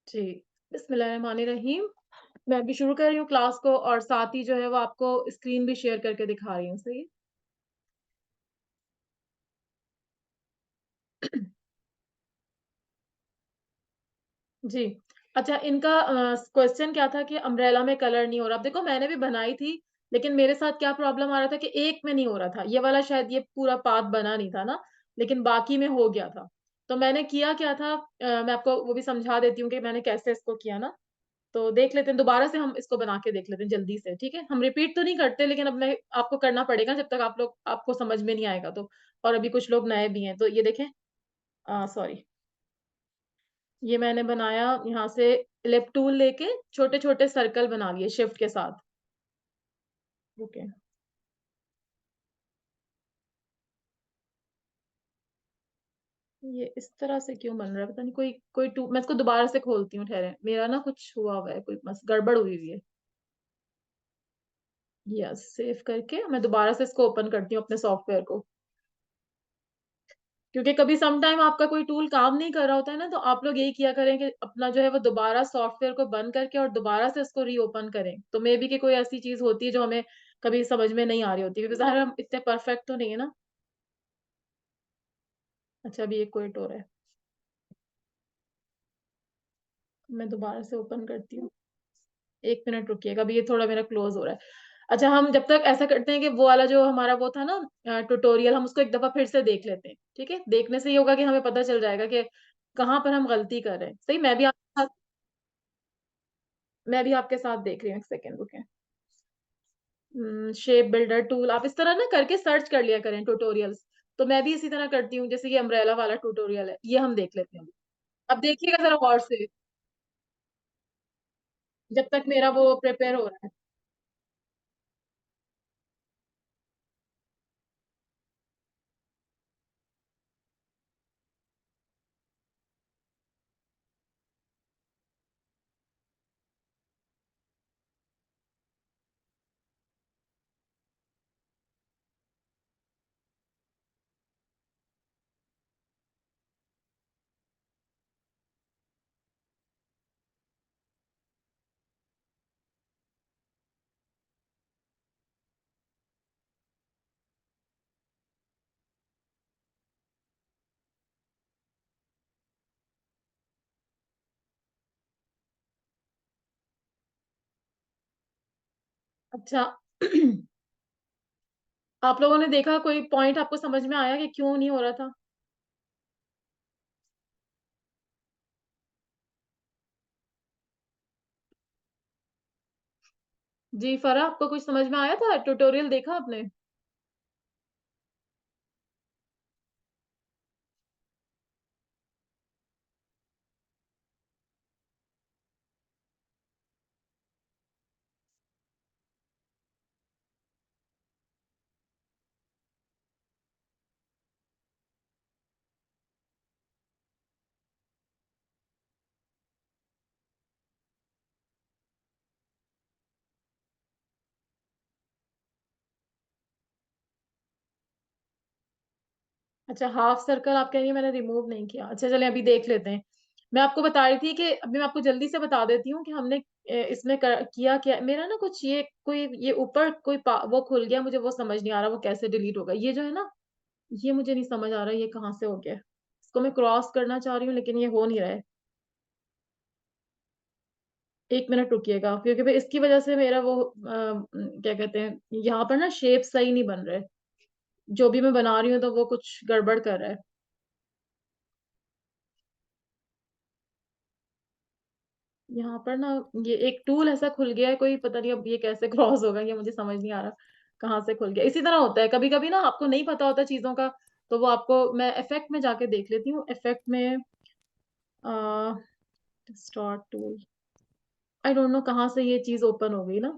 जी, बिस्मिल्लाहिर्रहमानिर्रहीम। मैं अभी शुरू कर रही हूँ क्लास को और साथ ही जो है वो आपको स्क्रीन भी शेयर करके दिखा रही हूँ, सही है? जी। अच्छा इनका क्वेश्चन क्या था कि अम्ब्रेला में कलर नहीं हो रहा। अब देखो मैंने भी बनाई थी, लेकिन मेरे साथ क्या प्रॉब्लम आ रहा था कि एक में नहीं हो रहा था। ये वाला शायद ये पूरा पाथ बना नहीं था ना, लेकिन बाकी में हो गया था। तो मैंने किया क्या था मैं आपको वो भी समझा देती हूँ कि मैंने कैसे इसको किया ना। तो देख लेते हैं दोबारा से हम इसको बना के देख लेते हैं जल्दी से, ठीक है? हम रिपीट तो नहीं करते लेकिन अब मैं आपको करना पड़ेगा जब तक आपको समझ में नहीं आएगा तो। और अभी कुछ लोग नए भी हैं, तो ये देखें सॉरी ये मैंने बनाया यहाँ से लिप टूल लेके छोटे-छोटे सर्कल बना लिए शिफ्ट के साथ। ओके। ये इस तरह से क्यों बन रहा है? पता नहीं कोई कोई टू मैं इसको दोबारा से खोलती हूँ ठहरें। मेरा ना कुछ हुआ हुआ है, कोई बस गड़बड़ हुई हुई है। यस, सेव करके मैं दोबारा से इसको ओपन करती हूँ अपने सॉफ्टवेयर को। क्योंकि कभी सम टाइम आपका कोई टूल काम नहीं कर रहा होता है ना, तो आप लोग यही किया करें कि अपना जो है वो दोबारा सॉफ्टवेयर को बंद करके और दोबारा से इसको रीओपन करें। तो मे बी कि कोई ऐसी चीज़ होती है जो हमें कभी समझ में नहीं आ रही होती है, क्योंकि ज़ाहिर है हम इतने परफेक्ट तो नहीं है ना। अच्छा अभी एक क्विट हो रहा है। मैं दोबारा से ओपन करती हूँ। 1 मिनट रुकिएगा, अभी ये थोड़ा मेरा क्लोज़ हो रहा है। अच्छा हम जब तक ऐसा करते हैं कि वो वाला जो हमारा वो था ना ट्यूटोरियल हम उसको एक दफ़ा फिर से देख लेते हैं, ठीक है? देखने से ये होगा कि हमें पता चल जाएगा कि कहाँ पर हम गलती कर रहे हैं। सही मैं भी आपके साथ देख रही हूँ, 1 सेकंड रुकें। शेप बिल्डर टूल आप इस तरह ना करके सर्च कर लिया करें ट्यूटोरियल्स। तो मैं भी इसी तरह करती हूँ, जैसे ये अम्ब्रेला वाला ट्यूटोरियल है, ये हम देख लेते हैं। अब देखिएगा ज़रा गौर से, जब तक मेरा वो प्रिपेयर हो रहा है। अच्छा आप लोगों ने देखा कोई पॉइंट आपको समझ में आया कि क्यों नहीं हो रहा था? जी, फ़रा आपको कुछ समझ में आया था? ट्यूटोरियल देखा आपने? अच्छा हाफ सर्कल आप कह रही हैं मैंने रिमूव नहीं किया। अच्छा चलें अभी देख लेते हैं। मैं आपको बता रही थी कि अभी मैं आपको जल्दी से बता देती हूँ कि हमने इसमें किया क्या मेरा ना कुछ ये कोई ये ऊपर कोई वो खुल गया मुझे वो समझ नहीं आ रहा वो कैसे डिलीट होगा। ये जो है ना ये मुझे नहीं समझ आ रहा ये कहाँ से हो गया। इसको मैं क्रॉस करना चाह रही हूँ लेकिन ये हो नहीं रहा है। 1 मिनट रुकिएगा क्योंकि फिर इसकी वजह से मेरा वो क्या कहते हैं यहाँ पर ना शेप सही नहीं बन रहे। जो भी मैं बना रही हूँ तो वो कुछ गड़बड़ कर रहा है। यहाँ पर ना ये एक टूल ऐसा खुल गया है कोई पता नहीं अब ये कैसे क्रॉस होगा ये मुझे समझ नहीं आ रहा कहाँ से खुल गया। इसी तरह होता है कभी-कभी ना आपको नहीं पता होता चीज़ों का तो वो आपको मैं इफेक्ट में जाके देख लेती हूँ। इफेक्ट में uh, start tool I don't know कहाँ से ये चीज़ ओपन हो गई ना।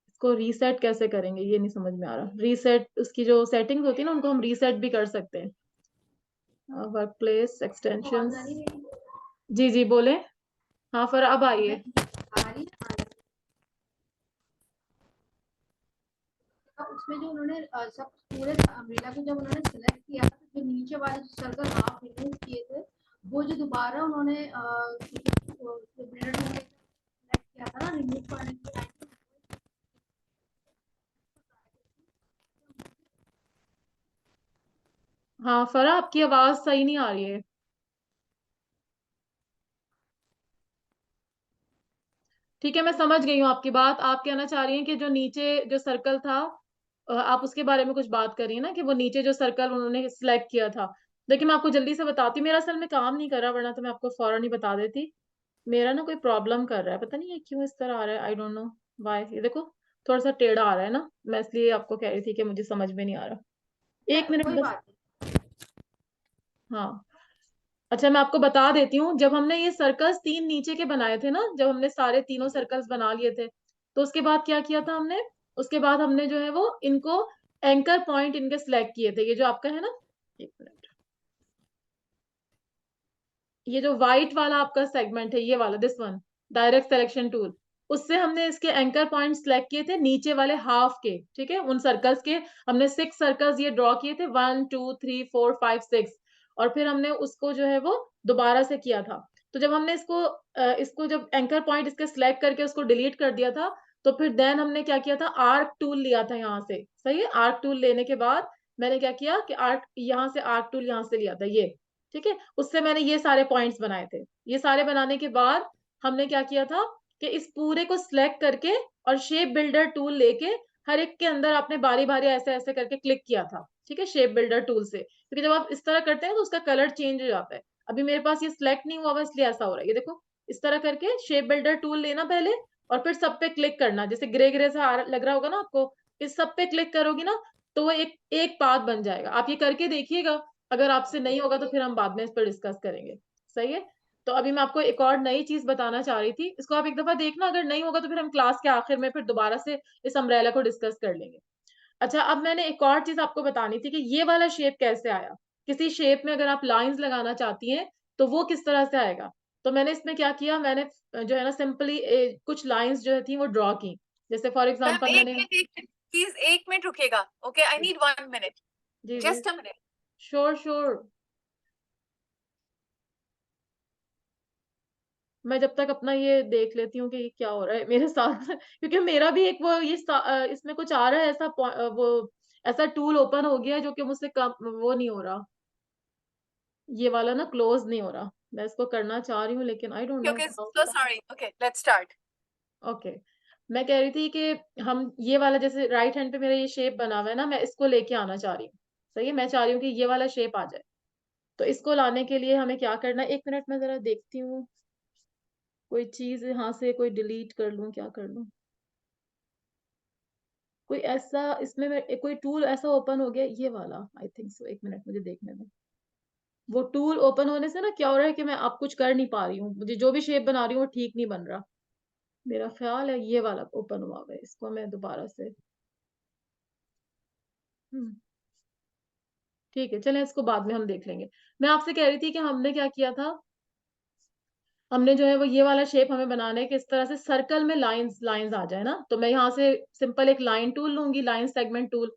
इसको रीसेट कैसे करेंगे ये नहीं समझ में आ रहा। रीसेट उसकी जो सेटिंग्स होती है ना उनको हम रीसेट भी कर सकते हैं। वर्क प्लेस एक्सटेंशंस जी, जी बोलें। हाँ, फिर अब आइए। उसमें जो उन्होंने सब पूरे अम्ब्रेला को जब उन्होंने सेलेक्ट किया तो जो नीचे वाले सर्कल हाफ रिमूव किए थे वो जो दोबारा उन्होंने किया था ना रिमूव करने के लिए, हाँ फरा, आपकी आवाज सही नहीं आ रही है। ठीक है, मैं समझ गई हूँ आपकी बात। आप कहना चाह रही हैं कि जो नीचे जो सर्कल था, आप उसके बारे में कुछ बात कर रही हैं ना, कि वो नीचे जो सर्कल उन्होंने सिलेक्ट किया था। देखिए मैं आपको जल्दी से बताती हूँ, मेरा असल में काम नहीं कर रहा, वरना तो मैं आपको फौरन ही बता देती। मेरा ना कोई प्रॉब्लम कर रहा है, पता नहीं है क्यों इस तरह आ रहा है, आई डोंट नो व्हाई। ये देखो, थोड़ा सा टेढ़ा आ रहा है ना, मैं इसलिए आपको कह रही थी कि मुझे समझ में नहीं आ रहा। एक मिनट कोई बस। बात हाँ, अच्छा मैं आपको बता देती हूँ, जब हमने ये सर्कल्स तीन नीचे के बनाए थे ना, जब हमने सारे तीनों सर्कल्स बना लिए थे, तो उसके बाद क्या किया था हमने, उसके बाद हमने जो है वो इनको एंकर पॉइंट इनके सिलेक्ट किए थे। ये जो आपका है ना, एक मिनट, ये जो व्हाइट वाला आपका सेगमेंट है, ये वाला, this one, direct selection tool, उससे हमने इसके एंकर पॉइंट सिलेक्ट किए थे नीचे वाले हाफ के। ठीक है, उन सर्कल्स के हमने 6 सर्कल्स ये ड्रॉ किए थे, 1 2 3 4 5 6, और फिर हमने उसको जो है वो दोबारा से किया था। तो जब हमने इसको जब एंकर पॉइंट इसके सिलेक्ट करके उसको डिलीट कर दिया था, तो फिर देन हमने क्या किया था, आर्क टूल लिया था यहाँ से। सही है, आर्क टूल लेने के बाद मैंने क्या किया कि आर्क यहाँ से, आर्क टूल यहाँ से लिया था ये। ठीक है, उससे मैंने ये सारे पॉइंट्स बनाए थे। ये सारे बनाने के बाद हमने क्या किया था कि इस पूरे को सिलेक्ट करके और शेप बिल्डर टूल लेके हर एक के अंदर आपने बारी बारी ऐसे ऐसे करके क्लिक किया था। ठीक है, शेप बिल्डर टूल से, क्योंकि जब आप इस तरह करते हैं तो उसका कलर चेंज हो जाता है। अभी मेरे पास ये सिलेक्ट नहीं हुआ हुआ, इसलिए ऐसा हो रहा है। ये देखो, इस तरह करके शेप बिल्डर टूल लेना पहले, और फिर सब पे क्लिक करना, जैसे ग्रे ग्रे सा लग रहा होगा ना आपको, इस सब पे क्लिक करोगी ना, तो वो एक एक पाथ बन जाएगा। आप ये करके देखिएगा, अगर आपसे नहीं होगा तो फिर हम बाद में इस पर डिस्कस करेंगे। सही है, तो अभी मैं आपको एक और नई चीज बताना चाह रही थी, इसको आप एक दफा देखना, अगर नहीं होगा तो फिर हम क्लास के आखिर में फिर दोबारा से इस अम्ब्रेला को डिस्कस कर लेंगे। अच्छा, अब मैंने एक और चीज आपको बतानी थी कि ये वाला शेप कैसे आया। किसी शेप में अगर आप लाइंस लगाना चाहती हैं तो वो किस तरह से आएगा। तो मैंने इसमें क्या किया, मैंने जो है ना सिंपली कुछ लाइंस जो थी वो ड्रॉ की। जैसे फॉर मैम एग्जांपल एक मैंने, मिनट, एक मिनट प्लीज, 1 मिनट रुकिएगा। ओके, आई नीड 1 मिनट, जी जी, just a minute. Sure sure. मैं जब तक अपना ये देख लेती हूँ कि ये क्या हो रहा है मेरे साथ क्योंकि मेरा भी एक वो इसमें कुछ आ रहा है ऐसा वो ऐसा टूल ओपन हो गया है जो कि मुझसे कम वो नहीं हो रहा, ये वाला ना क्लोज नहीं हो रहा। मैं इसको करना चाह रही हूँ लेकिन आई don't no okay, how. So sorry. Okay, let's start. Okay, मैं कह रही थी कि हम ये वाला, जैसे राइट हैंड पे मेरा ये शेप बना हुआ है ना, मैं इसको लेके आना चाह रही हूँ। सही है, मैं चाह रही हूँ कि ये वाला शेप आ जाए। तो इसको लाने के लिए हमें क्या करना है, एक मिनट में जरा देखती हूँ, कोई चीज यहाँ से कोई डिलीट कर लूँ, क्या कर लूँ, कोई ऐसा इसमें कोई टूल ऐसा ओपन हो गया, ये वाला आई थिंक सो। एक मिनट मुझे देखने में, वो टूल ओपन होने से ना क्या हो रहा है कि मैं अब कुछ कर नहीं पा रही हूँ, मुझे जो भी शेप बना रही हूँ वो ठीक नहीं बन रहा। मेरा ख्याल है ये वाला ओपन हुआ हुआ है, इसको मैं दोबारा से, हम्म, ठीक है, चलें इसको बाद में हम देख लेंगे। मैं आपसे कह रही थी कि हमने क्या किया था, हमने जो है वो ये वाला शेप हमें बनाना है कि इस तरह से सर्कल में लाइंस लाइंस आ जाए ना। तो मैं यहाँ से सिंपल एक लाइन टूल लूंगी, लाइन सेगमेंट टूल,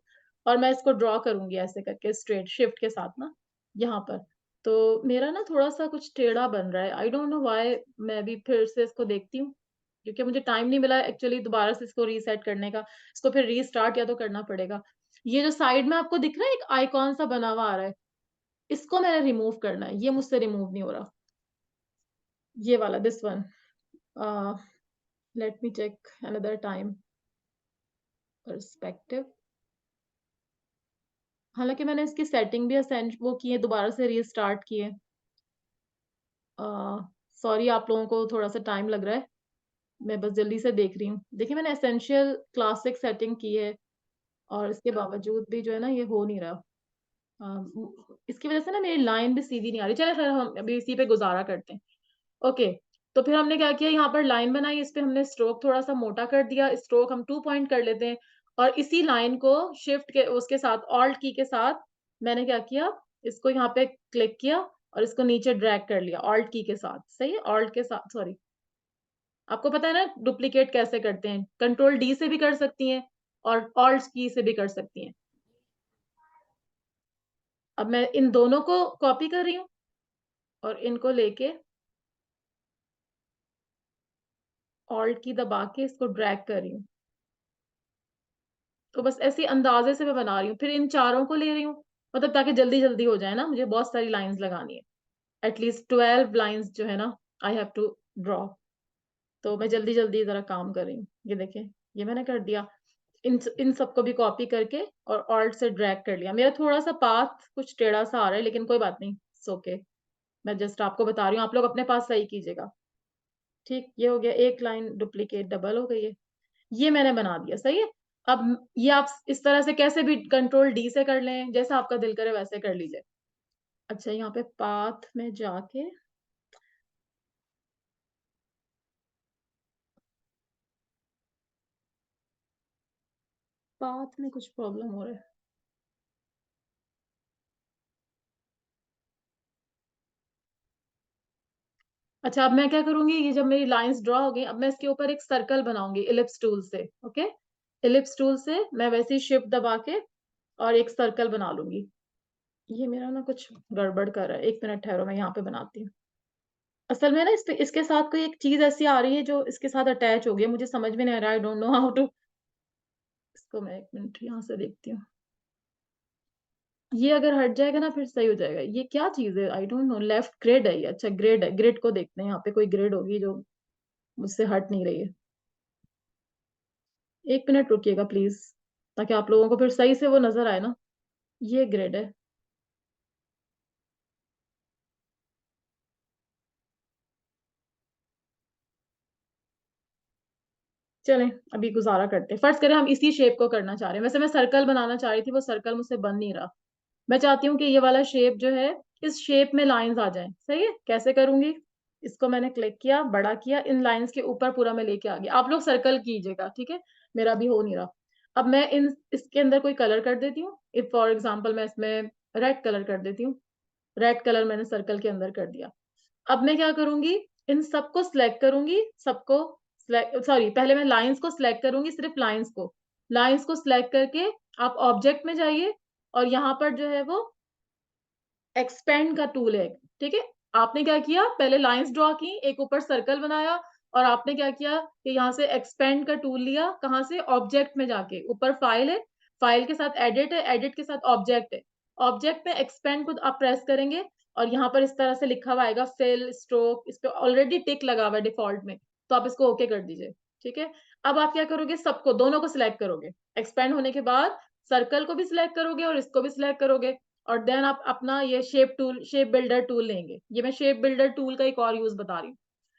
और मैं इसको ड्रॉ करूंगी ऐसे करके स्ट्रेट शिफ्ट के साथ ना, यहाँ पर। तो मेरा ना थोड़ा सा कुछ टेढ़ा बन रहा है, आई डोंट नो व्हाई। मैं भी फिर से इसको देखती हूँ, क्योंकि मुझे टाइम नहीं मिला एक्चुअली दोबारा से इसको रीसेट करने का। इसको फिर रीस्टार्ट या तो करना पड़ेगा। ये जो साइड में आपको दिख रहा है एक आइकॉन सा बना हुआ आ रहा है, इसको मैंने रिमूव करना है, ये मुझसे रिमूव नहीं हो रहा, ये वाला, this one. Let me check another time perspective. हालांकि मैंने इसकी सेटिंग भी असेंड वो की है, दोबारा से रीस्टार्ट किए। सॉरी आप लोगों को थोड़ा सा टाइम लग रहा है, मैं बस जल्दी से देख रही हूँ। देखिए मैंने एसेंशियल क्लासिक सेटिंग की है, और इसके बावजूद भी जो है ना ये हो नहीं रहा। इसकी वजह से ना मेरी लाइन भी सीधी नहीं आ रही। चले खैर, हम अभी इसी पे गुजारा करते हैं। ओके, तो फिर हमने क्या किया, यहाँ पर लाइन बनाई, इस पे हमने स्ट्रोक थोड़ा सा मोटा कर दिया, स्ट्रोक हम 2 पॉइंट कर लेते हैं। और इसी लाइन को शिफ्ट के उसके साथ ऑल्ट की के साथ मैंने क्या किया, इसको यहाँ पे क्लिक किया और इसको नीचे ड्रैग कर लिया ऑल्ट की के साथ। सही है, ऑल्ट के साथ, सॉरी, आपको पता है ना डुप्लीकेट कैसे करते हैं, कंट्रोल डी से भी कर सकती हैं और ऑल्ट की से भी कर सकती हैं। अब मैं इन दोनों को कॉपी कर रही हूँ, और इनको लेके ऑल्ट की दबा के इसको ड्रैग कर रही हूँ। तो बस ऐसे अंदाजे से मैं बना रही हूँ। फिर इन चारों को ले रही हूँ, मतलब ताकि जल्दी-जल्दी हो जाए ना, मुझे बहुत सारी लाइन्स लगानी है। एटलीस्ट 12 लाइन्स जो है ना, आई हैव टू ड्रॉ। तो मैं जल्दी-जल्दी ज़रा काम कर रही हूँ। ये देखें, ये मैंने कर दिया। इन सबको भी कॉपी करके और ऑल्ट से ड्रैग कर लिया। मेरा थोड़ा-सा पाथ कुछ टेढ़ा-सा आ रहा है, लेकिन कोई बात नहीं, इट्स ओके। मैं जस्ट आपको बता रही हूँ, आप लोग अपने पास सही कीजिएगा। ठीक, ये हो गया, एक लाइन डुप्लीकेट डबल हो गई है। ये मैंने बना दिया, सही है? अब ये आप इस तरह से कैसे भी कंट्रोल डी से कर लें, जैसा आपका दिल करे वैसे कर लीजिए। अच्छा, यहाँ पे पाथ में जाके पाथ में कुछ प्रॉब्लम हो रहा है। अच्छा, अब मैं क्या करूँगी, ये जब मेरी लाइन्स ड्रॉ हो गई, अब मैं इसके ऊपर एक सर्कल बनाऊँगी इलिप्स टूल से, ओके? इलिप्स टूल से मैं वैसे ही शिफ्ट दबा के और एक सर्कल बना लूँगी। ये मेरा ना कुछ गड़बड़ कर रहा है, 1 मिनट ठहरो, मैं यहाँ पे बनाती हूँ। असल में ना इसके साथ कोई एक चीज़ ऐसी आ रही है जो इसके साथ अटैच हो गई है, मुझे समझ में नहीं आ रहा है, I don't know how to. इसको मैं 1 मिनट यहाँ से देखती हूँ। ये अगर हट जाएगा ना फिर सही हो जाएगा। ये क्या चीज़ है? I don't no, left grid है ये, अच्छा ग्रिड है। ग्रिड को देखते हैं, यहाँ पे कोई ग्रिड होगी जो मुझसे हट नहीं रही है। 1 मिनट रुकिएगा प्लीज़, ताकि आप लोगों को फिर सही से वो नज़र आए ना। ये ग्रिड है। चलें, अभी गुज़ारा करते हैं। फ़र्ज़ करें हम इसी शेप को करना चाह रहे हैं। वैसे मैं सर्कल बनाना चाह रही थी, वो सर्कल मुझसे बन नहीं रहा। मैं चाहती हूँ कि ये वाला शेप जो है, इस शेप में लाइन्स आ जाएँ, सही है? कैसे करूँगी? इसको मैंने क्लिक किया, बड़ा किया, इन लाइन्स के ऊपर पूरा मैं लेके आ गई। आप लोग सर्कल कीजिएगा, ठीक है? मेरा अभी हो नहीं रहा। अब मैं इसके अंदर कोई कलर कर देती हूँ। इफ फॉर एग्ज़ाम्पल मैं इसमें रेड कलर कर देती हूँ। रेड कलर मैंने सर्कल के अंदर कर दिया। अब मैं क्या करूँगी, इन सबको सिलेक्ट करूँगी, सबको सॉरी, पहले मैं लाइन्स को सिलेक्ट करूँगी, सिर्फ़ लाइन्स को। लाइन्स को सिलेक्ट करके आप ऑब्जेक्ट में जाइए और यहाँ पर जो है वो एक्सपेंड का टूल है, ठीक है? आपने क्या किया, पहले लाइन्स ड्रॉ की, एक ऊपर सर्कल बनाया और आपने क्या किया कि यहाँ से एक्सपेंड का टूल लिया, कहाँ से? ऑब्जेक्ट में जाके। ऊपर फाइल है, फाइल के साथ एडिट है, एडिट के साथ ऑब्जेक्ट है। ऑब्जेक्ट में एक्सपेंड को आप प्रेस करेंगे और यहाँ पर इस तरह से लिखा हुआ आएगा फिल, स्ट्रोक, इस पे ऑलरेडी टिक लगा हुआ है डिफ़ॉल्ट में, तो आप इसको ओके कर दीजिए, ठीक है? अब आप क्या करोगे, सबको, दोनों को सिलेक्ट करोगे। एक्सपेंड होने के बाद सर्कल को भी सिलेक्ट करोगे और इसको भी सिलेक्ट करोगे। और देन आप अपना ये शेप बिल्डर टूल लेंगे। ये मैं शेप बिल्डर टूल का एक और यूज़ बता रही हूँ।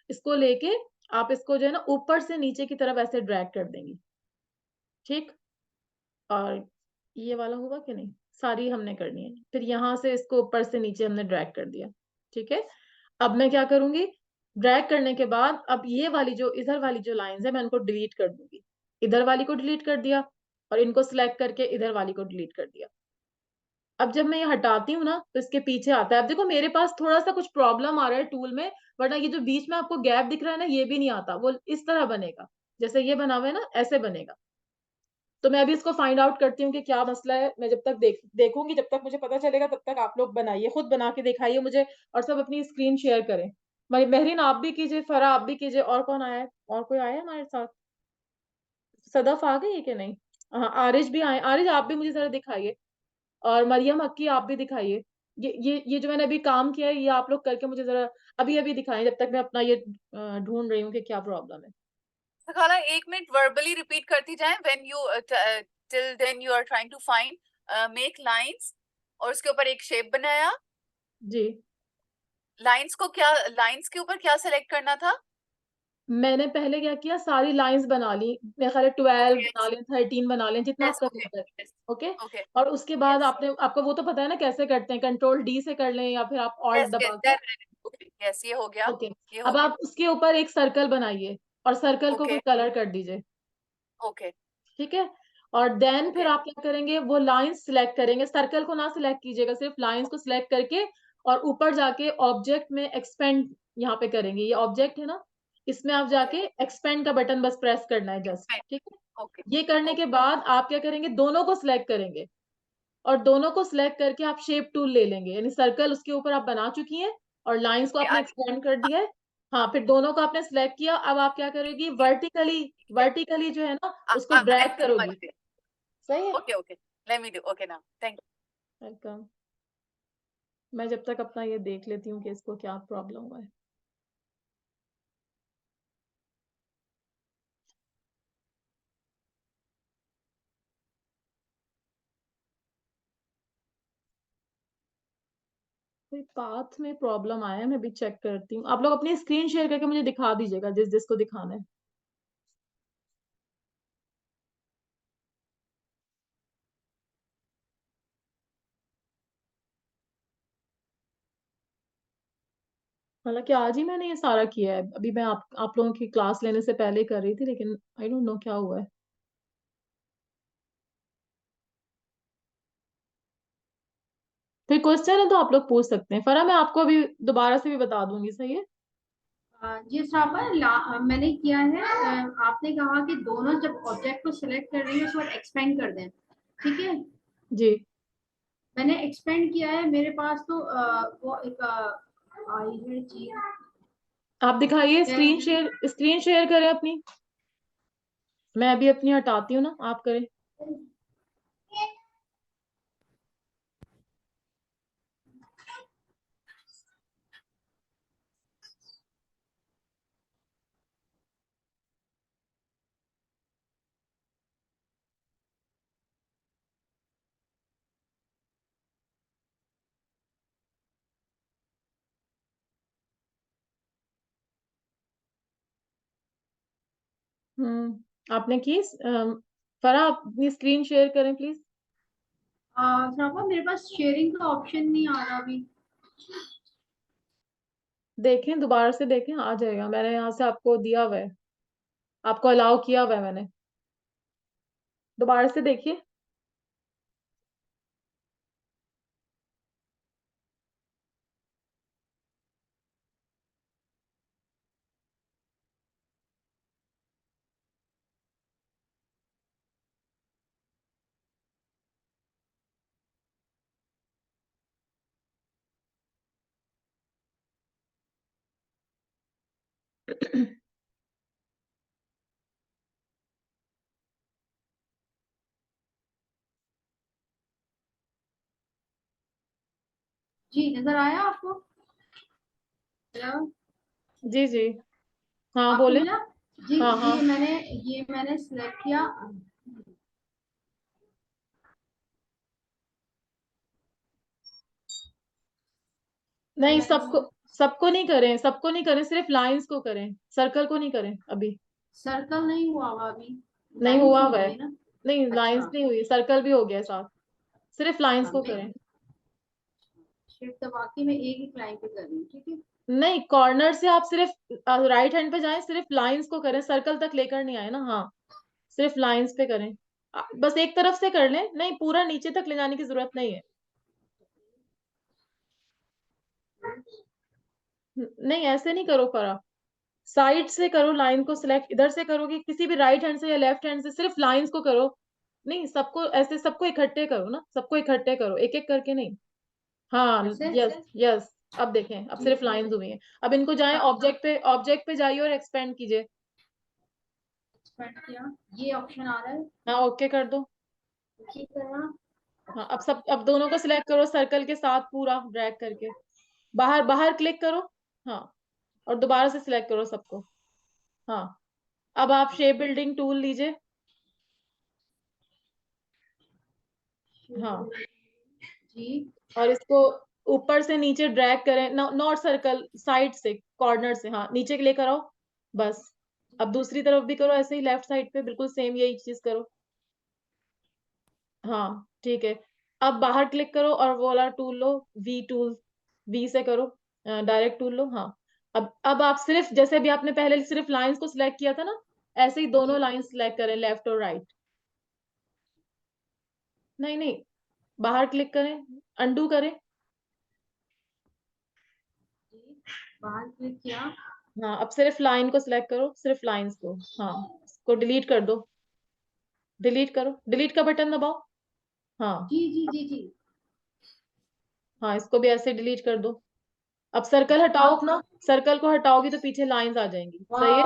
इसको लेके आप इसको जो है ना ऊपर से नीचे की तरफ ऐसे ड्रैग कर देंगी, ठीक? और ये वाला हुआ कि नहीं? सारी हमने करनी है। फिर यहाँ से इसको ऊपर से नीचे हमने ड्रैग कर दिया, ठीक है? अब मैं क्या करूँगी, ड्रैग करने के बाद अब ये वाली जो इधर वाली जो लाइन्स है मैं इनको डिलीट कर दूँगी। इधर वाली को डिलीट कर दिया और इनको सिलेक्ट करके इधर वाली को डिलीट कर दिया। अब जब मैं ये हटाती हूँ ना, तो इसके पीछे आता है। अब देखो मेरे पास थोड़ा-सा कुछ प्रॉब्लम आ रहा है टूल में, वरना ये जो बीच में आपको गैप दिख रहा है ना, ये भी नहीं आता। वो इस तरह बनेगा, जैसे ये बना हुआ है ना, ऐसे बनेगा। तो मैं अभी इसको फाइंड आउट करती हूँ कि क्या मसला है। मैं जब तक देखूँगी, जब तक मुझे पता चलेगा, तब तक आप लोग बनाइए, खुद बना के दिखाइए मुझे और सब अपनी स्क्रीन शेयर करें। महरीन आप भी कीजिए, फराह आप भी कीजिए। और कौन आया है? और कोई आया है हमारे साथ? सदफ आ गई है कि नहीं? हाँ, आरिज भी आए। आरिज आप भी मुझे ज़रा दिखाइए। और मरियम हक्की आप भी दिखाइए। ये जो मैंने अभी काम किया है, ये आप लोग करके मुझे ज़रा अभी-अभी दिखाएँ, जब तक मैं अपना ये ढूँढ रही हूँ कि क्या प्रॉब्लम है। तो खाला 1 मिनट वर्बली रिपीट करती जाएं when you till then you are trying to find make lines और उसके ऊपर एक शेप बनाया। जी, लाइंस के ऊपर क्या सेलेक्ट करना था? मैंने पहले क्या किया, सारी लाइन्स बना ली। मेरा ख़्याल है 12 ओके, बना लें, 13 बना लें, जितना यस, आपका ओके, दिल करे, यस, ओके? ओके, और उसके बाद यस, आपने आपको वो तो पता है ना कैसे करते हैं, कंट्रोल डी से कर लें या फिर आप ऑल्ट यस, दबा यस, के, ओके, यस, ये हो गया, ओके। ये हो अब गया, आप उसके ऊपर एक सर्कल बनाइए और सर्कल को ओके, कोई कलर कर दीजिए। ओके, ठीक है? और देन फिर ओके, आप क्या करेंगे, वो लाइन्स सिलेक्ट करेंगे, सर्कल को ना सिलेक्ट कीजिएगा, सिर्फ लाइन्स को सिलेक्ट करके और ऊपर जाके ऑब्जेक्ट में एक्सपेंड यहाँ पे करेंगे। ये ऑब्जेक्ट है ना, इसमें आप ओके, जाके एक्सपेंड का बटन बस प्रेस करना है जस्ट, एक्सपेंड, ठीक है? ओके, ये करने के ओके, बाद आप क्या करेंगे, दोनों को सिलेक्ट करेंगे और दोनों को सिलेक्ट करके आप शेप टूल ले लेंगे, यानी सर्कल उसके ऊपर आप बना चुकी हैं और लाइंस को आपने एक्सपेंड कर दिया है। हाँ, फिर दोनों को आपने सिलेक्ट किया, अब आप क्या करोगी, वर्टिकली जो है ना उसको ड्रैग करोगी। सही है। Okay okay, let me do. Okay now, thank welcome. मैं जब तक अपना ये देख लेती हूँ कि इसको क्या प्रॉब्लम हुआ है। कोई पाथ में प्रॉब्लम आया है, मैं भी चेक करती हूँ। आप लोग अपनी स्क्रीन शेयर करके मुझे दिखा दीजिएगा जिस जिसको दिखाना है। हालांकि आज ही मैंने ये सारा किया है, अभी मैं आप लोगों की क्लास लेने से पहले कर रही थी, लेकिन आई डोंट नो क्या हुआ है। कोई क्वेश्चन है तो आप लोग पूछ सकते हैं। फरा, मैं आपको अभी दोबारा से भी बता दूंगी, सही है। जी श्रावण, मैंने किया है। आपने कहा कि दोनों जब ऑब्जेक्ट को सिलेक्ट कर रही है उसके बाद एक्सपेंड कर दें, ठीक है। जी, मैंने एक्सपेंड किया है, मेरे पास तो वो एक आई है चीज। आप दिखाइए, क्या- स्क्रीन शेयर करें अपनी। मैं अभी अपनी हटाती हूँ ना, आप करें। आपने की फरा, आप अपनी स्क्रीन शेयर करें प्लीज। श्रावण, मेरे पास शेयरिंग का ऑप्शन नहीं आ रहा अभी। देखें, दोबारा से देखें, आ जाएगा। मैंने यहाँ से आपको दिया हुआ है, आपको अलाउ किया हुआ है मैंने। दोबारा से देखिए। जी नजर आया आपको? हेलो, जी जी, हाँ आपको बोले। मिला? जी हाँ जी, हाँ, मैंने सिलेक्ट किया। नहीं, सबको सबको नहीं करें, सिर्फ लाइंस को करें, सर्कल को नहीं करें अभी। सर्कल नहीं हुआ हुआ अभी, नहीं लाइंस हुआ ही हुआ हुई है। है ना। नहीं, लाइंस अच्छा। नहीं हुई, सर्कल भी हो गया साथ। सिर्फ लाइंस को नहीं, करें। शिफ्ट दबा के मैं एक ही लाइन पे कर रही हूँ, ठीक है। नहीं, कॉर्नर से आप सिर्फ राइट हैंड पे जाएं, सिर्फ लाइंस को करें, सर्कल तक लेकर नहीं आए ना। हाँ, सिर्फ लाइंस पे करें। बस एक तरफ से कर लें, नहीं पूरा नीचे तक ले जाने की जरूरत नहीं है। नहीं, ऐसे नहीं करो फरा, साइड से करो, लाइन को सिलेक्ट इधर से करोगे, किसी भी राइट हैंड से या लेफ्ट हैंड से, सिर्फ लाइंस को करो। नहीं, सबको ऐसे, सबको इकट्ठे करो ना, सबको इकट्ठे करो, एक एक करके नहीं। हाँ, ऐसे यस यस। अब देखें, अब जी। सिर्फ लाइंस हुई हैं। अब इनको जाएं, ऑब्जेक्ट पे जाइए और एक्सपेंड कीजिए। एक्सपेंड किया, ये ऑप्शन आ रहा है। हाँ, ओके कर दो। ठीक करना। हाँ, अब दोनों को सिलेक्ट करो, सर्कल के साथ पूरा ड्रैग करके बाहर बाहर क्लिक करो। हाँ, और दोबारा से सिलेक्ट करो सबको। हाँ, अब आप शेप बिल्डिंग टूल लीजिए। हाँ, जी। और इसको ऊपर से नीचे ड्रैग करें, नॉट सर्कल, साइड से, कॉर्नर से, हाँ नीचे के लेकर आओ। बस। अब दूसरी तरफ भी करो ऐसे ही, लेफ्ट साइड पे बिल्कुल सेम यही चीज करो। हाँ, ठीक है। अब बाहर क्लिक करो और वो वाला टूल लो, वी टूल, वी से करो, डायरेक्ट टूल लो। हाँ, अब आप सिर्फ जैसे भी आपने पहले सिर्फ लाइंस को सिलेक्ट किया था ना, ऐसे ही दोनों जी लाइंस सिलेक्ट करें, लेफ्ट और राइट। नहीं नहीं, बाहर क्लिक करें, अंडू करें। जी, बाहर क्लिक किया। हाँ, अब सिर्फ लाइन को सिलेक्ट करो, सिर्फ लाइंस को। हाँ, इसको डिलीट कर दो, डिलीट करो, डिलीट का बटन दबाओ। हाँ। जी जी जी जी। हाँ, इसको भी ऐसे डिलीट कर दो। अब सर्कल हटाओ अपना, सर्कल को हटाओगी तो पीछे लाइंस आ जाएंगी, सही है?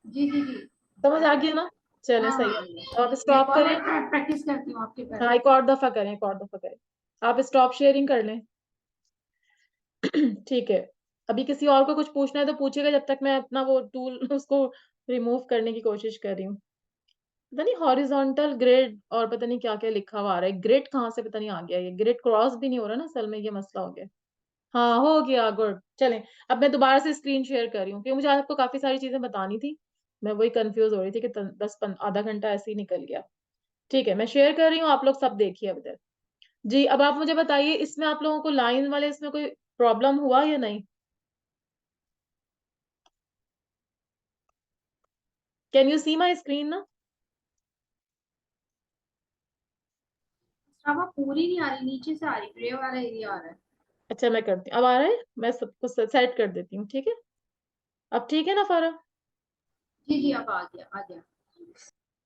जी जी जी। समझ आ गया ना? चले, सही है। तो आप स्टॉप करें। प्रैक्टिस करती हूँ आपके पैर। हाँ, एक और दफा करें, एक और दफा करें। आप स्टॉप शेयरिंग कर लें। ठीक है। अभी किसी और को कुछ पूछना है तो पूछेगा, जब तक मैं अपना वो टूल उसको रिमूव करने की कोशिश कर रही हूँ। पता नहीं हॉरिजॉन्टल ग्रिड और पता नहीं क्या क्या लिखा हुआ आ रहा है, ग्रिड कहाँ से पता नहीं आ गया, ये ग्रिड क्रॉस भी नहीं हो रहा ना असल में, ये मसला हो गया। हाँ, हो गया, गुड। चलें, अब मैं दोबारा से स्क्रीन शेयर कर रही हूँ क्योंकि मुझे आपको काफी सारी चीजें बतानी थी। मैं वही कंफ्यूज हो रही थी कि आधा घंटा ऐसे ही निकल गया। ठीक है, मैं शेयर कर रही हूँ, आप लोग सब देखिए अभी तक। जी, अब आप मुझे बताइए, इसमें आप लोगों को लाइन वाले इसमें कोई प्रॉब्लम हुआ या नहीं? Can you see my screen ना? अब पूरी नहीं आ रही, नीचे से आ रही, ग्रे वाला एरिया आ रहा है। अच्छा, मैं करती हूँ, अब आ रहा है, मैं सबको सेट कर देती हूँ, ठीक है? अब ठीक है ना फारा? जी जी, अब आ गया आ गया।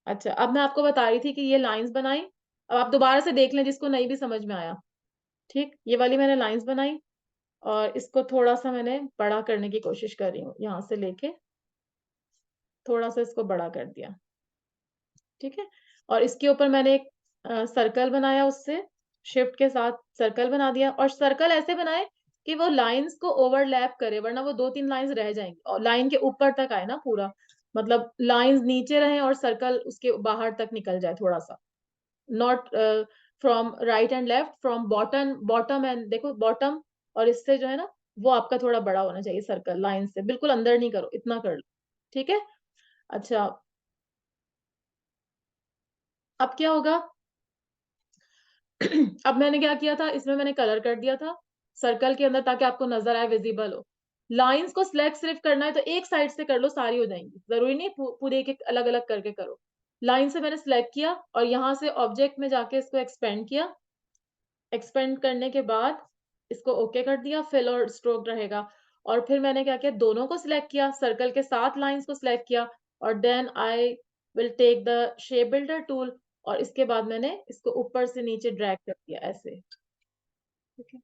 अच्छा, अब मैं आपको बता रही थी कि ये लाइंस बनाई। अब आप दोबारा से देख लें जिसको नहीं भी समझ में आया। ठीक, ये वाली मैंने लाइंस बनाई और इसको थोड़ा सा मैंने बड़ा करने की कोशिश कर रही हूँ, यहाँ से लेके थोड़ा सा इसको बड़ा कर दिया। ठीक है, और इसके ऊपर मैंने एक सर्कल बनाया, उससे शिफ्ट के साथ सर्कल बना दिया, और सर्कल ऐसे बनाए कि वो लाइंस को ओवरलैप करे, वरना वो 2-3 लाइंस रह जाएंगी और लाइन के ऊपर तक आए ना पूरा, मतलब लाइंस नीचे रहे और सर्कल उसके बाहर तक निकल जाए थोड़ा सा। Not from right and left, from bottom bottom and, देखो बॉटम और इससे जो है ना, वो आपका थोड़ा बड़ा होना चाहिए सर्कल, लाइन से बिल्कुल अंदर नहीं करो, इतना कर लो। ठीक है। अच्छा, अब क्या होगा? अब मैंने क्या किया था, इसमें मैंने कलर कर दिया था सर्कल के अंदर ताकि आपको नजर आए, विजिबल हो। लाइंस को सिलेक्ट सिर्फ करना है तो एक साइड से कर लो, सारी हो जाएंगी, जरूरी नहीं पूरे एक एक अलग अलग करके करो। लाइन से मैंने सिलेक्ट किया और यहाँ से ऑब्जेक्ट में जाके इसको एक्सपेंड किया। एक्सपेंड करने के बाद इसको ओके कर दिया, फिल और स्ट्रोक रहेगा। और फिर मैंने क्या किया, दोनों को सिलेक्ट किया, सर्कल के साथ लाइंस को सिलेक्ट किया, और then I will take the shape builder tool, और इसके बाद मैंने इसको ऊपर से नीचे ड्रैग कर दिया ऐसे। ठीक है,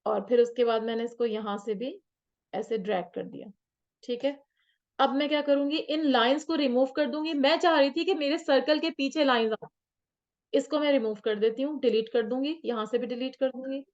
और फिर उसके बाद मैंने इसको यहाँ से भी ऐसे ड्रैग कर दिया। ठीक है, अब मैं क्या करूंगी, इन लाइंस को रिमूव कर दूंगी। मैं चाह रही थी कि मेरे सर्कल के पीछे लाइंस आ, इसको मैं रिमूव कर देती हूँ, डिलीट कर दूंगी, यहाँ से भी डिलीट कर दूंगी।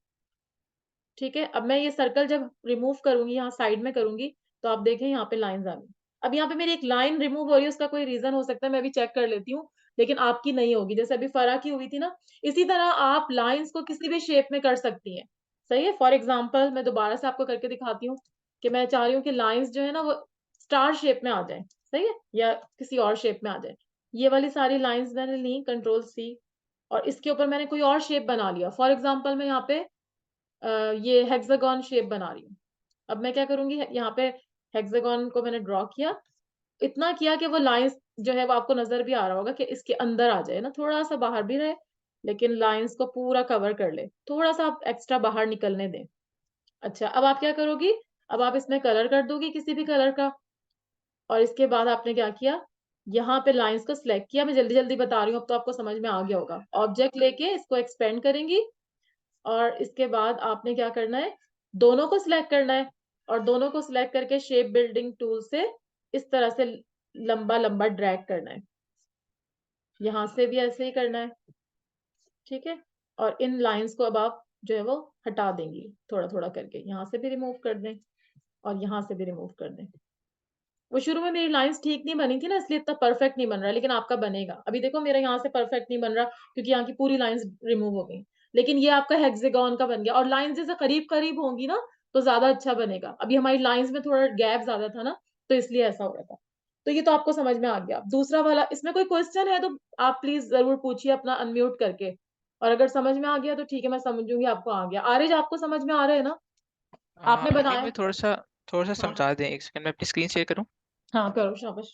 ठीक है, अब मैं ये सर्कल जब रिमूव करूंगी, यहाँ साइड में करूंगी, तो आप देखें यहाँ पे लाइंस आ गई। अब यहाँ पे मेरी एक लाइन रिमूव हो रही है, उसका कोई रीजन हो सकता है, मैं अभी चेक कर लेती हूँ, लेकिन आपकी नहीं होगी, जैसे अभी फरा की हुई थी ना। इसी तरह आप लाइंस को किसी भी शेप में कर सकती हैं। सही है, फॉर एग्जाम्पल मैं दोबारा से आपको करके दिखाती हूँ कि मैं चाह रही हूँ कि लाइंस जो है ना वो स्टार शेप में आ जाए, सही है, या किसी और शेप में आ जाए। ये वाली सारी लाइंस मैंने ली, कंट्रोल C, और इसके ऊपर मैंने कोई और शेप बना लिया। फॉर एग्जाम्पल मैं यहाँ पे ये हेक्सागन शेप बना रही हूँ। अब मैं क्या करूंगी, यहाँ पे हेक्सागन को मैंने ड्रॉ किया, इतना किया कि वो लाइंस जो है वो आपको नजर भी आ रहा होगा कि इसके अंदर आ जाए ना, थोड़ा सा बाहर भी रहे, लेकिन लाइंस को पूरा कवर कर ले, थोड़ा सा आप एक्स्ट्रा बाहर निकलने दें। अच्छा, अब आप क्या करोगी, अब आप इसमें कलर कर दोगी किसी भी कलर का, और इसके बाद आपने क्या किया, यहाँ पे लाइंस को सिलेक्ट किया। मैं जल्दी जल्दी बता रही हूँ, अब तो आपको समझ में आ गया होगा। ऑब्जेक्ट लेके इसको एक्सपेंड करेंगी, और इसके बाद आपने क्या करना है, दोनों को सिलेक्ट करना है, और दोनों को सिलेक्ट करके शेप बिल्डिंग टूल से इस तरह से लंबा लंबा ड्रैग करना है, यहाँ से भी ऐसे ही करना है। ठीक है, और इन लाइंस को अब आप जो है वो हटा देंगी थोड़ा थोड़ा करके, यहाँ से भी रिमूव कर दें और यहाँ से भी रिमूव कर दें। वो शुरू में मेरी लाइंस ठीक नहीं बनी थी ना, इसलिए इतना परफेक्ट नहीं बन रहा, लेकिन आपका बनेगा। अभी देखो मेरा यहाँ से परफेक्ट नहीं बन रहा क्योंकि यहाँ की पूरी लाइंस रिमूव हो गई, लेकिन ये आपका हेक्सागन का बन गया, और लाइंस जैसे करीब करीब होंगी ना तो ज्यादा अच्छा बनेगा। अभी हमारी लाइंस में थोड़ा गैप ज्यादा था ना, तो इसलिए ऐसा हो रहा था। तो ये तो आपको समझ में आ गया। दूसरा वाला, इसमें कोई क्वेश्चन है तो आप प्लीज जरूर पूछिए अपना अनम्यूट करके, और अगर समझ में आ गया तो ठीक है, मैं समझूंगी आपको आ गया। आर्यज, आपको समझ में आ रहा है ना? आपने नहीं, बनाया? मैं थोड़ा सा हाँ, समझा दें, एक सेकंड में अपनी स्क्रीन शेयर करूं। हाँ करो, शाबाश।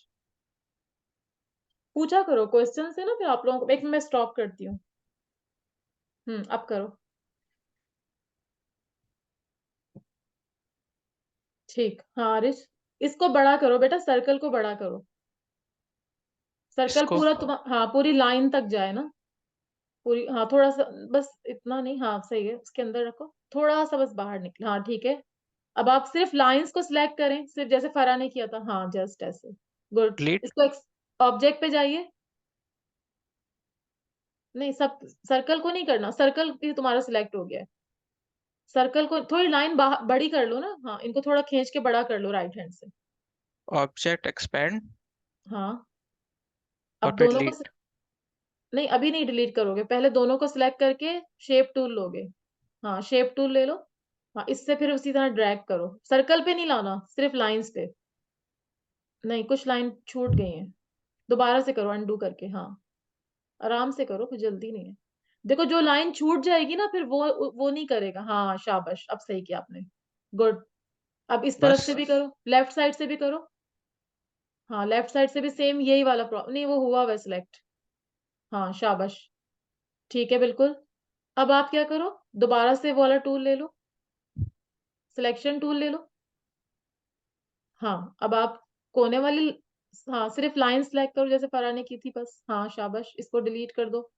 पूछा करो क्वेश्चन से ना, फिर आप लोगों को एक मैं स्टॉप करती हूँ। अब करो। ठीक, हाँ रिश, इसको बड़ा करो बेटा, सर्कल को बड़ा करो। सर्कल इसको पूरा तुम, हाँ पूरी लाइन तक जाए ना। पूरी, हाँ थोड़ा सा, बस इतना नहीं, हाँ सही है, उसके अंदर रखो, थोड़ा सा बस बाहर निकले, हाँ ठीक है। अब आप सिर्फ लाइंस को सिलेक्ट करें, सिर्फ जैसे फरा ने किया था, हाँ जस्ट ऐसे, गुड। डिलीट। इसको ऑब्जेक्ट पे जाइए, नहीं सब सर्कल को नहीं करना, सर्कल भी तुम्हारा सिलेक्ट हो गया है। सर्कल को थोड़ी लाइन बड़ी कर लो ना, हाँ इनको थोड़ा खींच के बड़ा कर लो राइट हैंड से। ऑब्जेक्ट एक्सपेंड हाँ, अब और फिर दोनों को डिलीट। नहीं, अभी नहीं डिलीट करोगे, पहले दोनों को सिलेक्ट करके शेप टूल लोगे। हाँ शेप टूल ले लो, हाँ इससे फिर उसी तरह ड्रैग करो, सर्कल पे नहीं लाना, सिर्फ लाइंस पे। नहीं, कुछ लाइन छूट गई हैं, दोबारा से करो अनडू करके, हाँ आराम से करो, कुछ जल्दी नहीं है। देखो जो लाइन छूट जाएगी ना, फिर वो नहीं करेगा, हाँ शाबाश, अब सही किया आपने, गुड। अब इस तरफ से बस। भी करो, लेफ्ट साइड से भी करो, हाँ लेफ्ट साइड से भी सेम यही वाला प्रॉब्लम, नहीं वो हुआ वह सिलेक्ट, हाँ शाबाश, ठीक है बिल्कुल। अब आप क्या करो, दोबारा से वो वाला टूल ले लो, सिलेक्शन टूल ले लो, हाँ अब आप कोने वाली, हाँ सिर्फ लाइन सेलेक्ट करो जैसे फराह ने की थी बस, हाँ शाबाश, इसको डिलीट कर दो।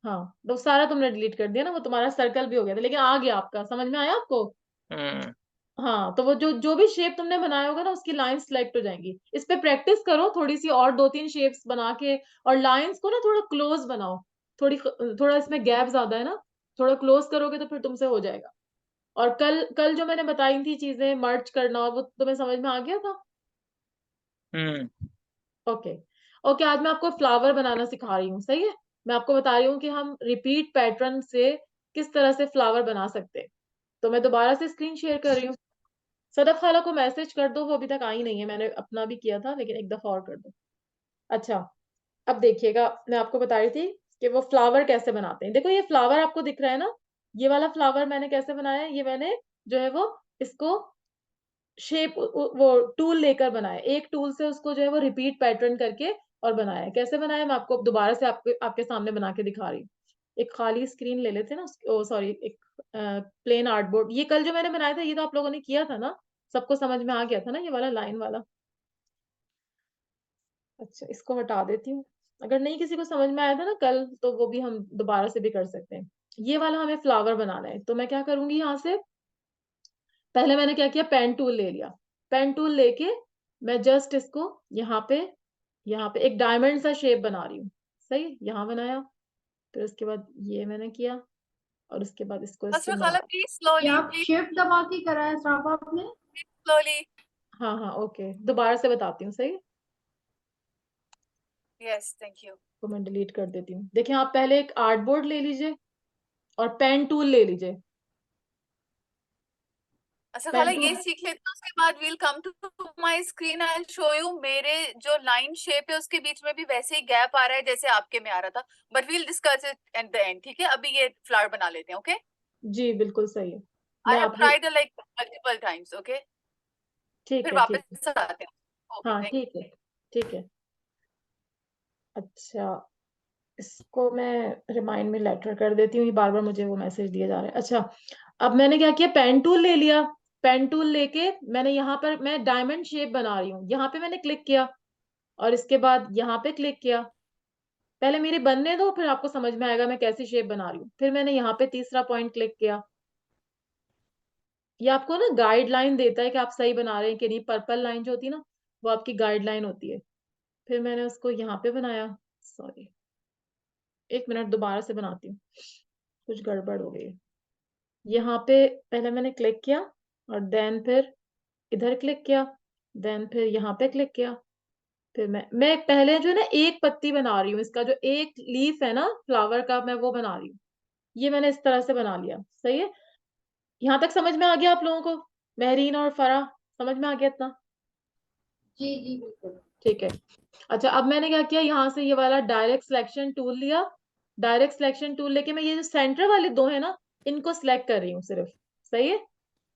हाँ तो सारा तुमने डिलीट कर दिया ना, वो तुम्हारा सर्कल भी हो गया था, लेकिन आ गया आपका, समझ में आया आपको? हम्म। हाँ तो वो जो जो भी शेप तुमने बनाया होगा ना, उसकी लाइन सेलेक्ट हो जाएंगी। इस पे प्रैक्टिस करो थोड़ी सी और, दो तीन शेप्स बना के, और लाइंस को ना थोड़ा क्लोज बनाओ, थोड़ी, थोड़ा इसमें गैप ज्यादा है ना, थोड़ा क्लोज करोगे तो फिर तुमसे हो जाएगा। और कल कल जो मैंने बताई थी चीजें मर्ज करना, वो तुम्हें समझ में आ गया था? हम्म। ओके। ओके, आज मैं आपको फ्लावर बनाना सिखा रही हूँ, सही है। मैं आपको बता रही हूँ कि हम रिपीट पैटर्न से किस तरह से फ्लावर बना सकते हैं। तो मैं दोबारा से स्क्रीन शेयर कर रही हूँ। सदफ खाला को मैसेज कर दो, वो अभी तक आई नहीं है, मैंने अपना भी किया था, लेकिन एक दफा और कर दो। अच्छा, अब देखिएगा, मैं आपको बता रही थी कि वो फ्लावर कैसे बनाते हैं। देखो ये फ्लावर आपको दिख रहा है ना, ये वाला फ्लावर मैंने कैसे बनाया है, ये मैंने जो है वो इसको शेप वो टूल लेकर बनाया, एक टूल से उसको जो है वो रिपीट पैटर्न करके और बनाया है। कैसे बनाया मैं आपको दोबारा से आपके सामने बना के दिखा रही हूँ। एक खाली स्क्रीन ले लेते हैं ना, ओ सॉरी, एक प्लेन आर्टबोर्ड, ये कल जो मैंने बनाया था ये तो आप लोगों ने किया था ना, सबको समझ में आ गया था ना ये वाला लाइन वाला। अच्छा इसको हटा देती हूँ, अगर नहीं किसी को समझ में आया था ना कल, तो वो भी हम दोबारा से भी कर सकते हैं। ये वाला हमें फ्लावर बनाना है, तो मैं क्या करूंगी, यहाँ से पहले मैंने क्या किया, पेन टूल ले लिया। पेन टूल लेके मैं जस्ट इसको यहाँ पे एक डायमंड सा शेप बना रही हूँ, सही, यहाँ बनाया, फिर उसके बाद ये मैंने किया, और उसके बाद इसको इससे असरा मिला। खाला प्लीज ये स्लोली, आप प्लीज शिफ्ट दबा के करा है साहब आपने? स्लोली। हाँ हाँ ओके, दोबारा से बताती हूँ, सही। Yes thank you. तो मैं डिलीट कर देती हूँ। देखिए आप पहले एक आर्टबोर्ड ले लीजिए और पेन टूल ले लीजिए। अच्छा खाला पेन ये टूल, सीख लेते हैं, उसके बाद we'll come to my screen, I will show you मेरे जो लाइन शेप है उसके बीच में भी वैसे ही गैप आ रहा है जैसे आपके में आ रहा था, but we'll discuss it at the end, ठीक है? अभी ये फ्लावर बना लेते हैं, ओके? जी बिल्कुल सही है। आई मैं हैव आपकी, tried like multiple times, okay? ठीक फिर है ठीक है, वापस आते हैं, ओके हाँ थैंक ठीक है ठीक है। अच्छा, इसको मैं रिमाइंड में लेटर कर देती हूँ, ये बार बार मुझे वो मैसेज दिए जा रहे हैं। अच्छा, अब मैंने क्या किया, पेन टूल ले लिया। पेन टूल लेके मैंने यहाँ पर मैं डायमंड शेप बना रही हूँ, यहाँ पे मैंने क्लिक किया, और इसके बाद यहाँ पे क्लिक किया। पहले मेरे बनने दो, फिर आपको समझ में आएगा मैं कैसी शेप बना रही हूँ। फिर मैंने यहाँ पे तीसरा पॉइंट क्लिक किया। ये आपको ना गाइडलाइन देता है कि आप सही बना रहे हैं कि नहीं, पर्पल लाइन जो होती है ना, वो आपकी गाइडलाइन होती है। फिर मैंने उसको यहाँ पे बनाया, सॉरी एक मिनट, दोबारा से बनाती हूँ, कुछ गड़बड़ हो गई है। यहाँ पे पहले मैंने क्लिक किया, और देन फिर इधर क्लिक किया, देन फिर यहाँ पे क्लिक किया। फिर मैं पहले जो है ना एक पत्ती बना रही हूँ, इसका जो एक लीफ है ना फ्लावर का, मैं वो बना रही हूँ। ये मैंने इस तरह से बना लिया, सही है। यहाँ तक समझ में आ गया आप लोगों को, महरीन और फरा, समझ में आ गया इतना? जी जी बिल्कुल। ठीक है। अच्छा, अब मैंने क्या किया, यहाँ से ये वाला डायरेक्ट सिलेक्शन टूल लिया। डायरेक्ट सिलेक्शन टूल लेके मैं ये जो सेंटर वाले दो है ना, इनको सिलेक्ट कर रही हूँ सिर्फ, सही है।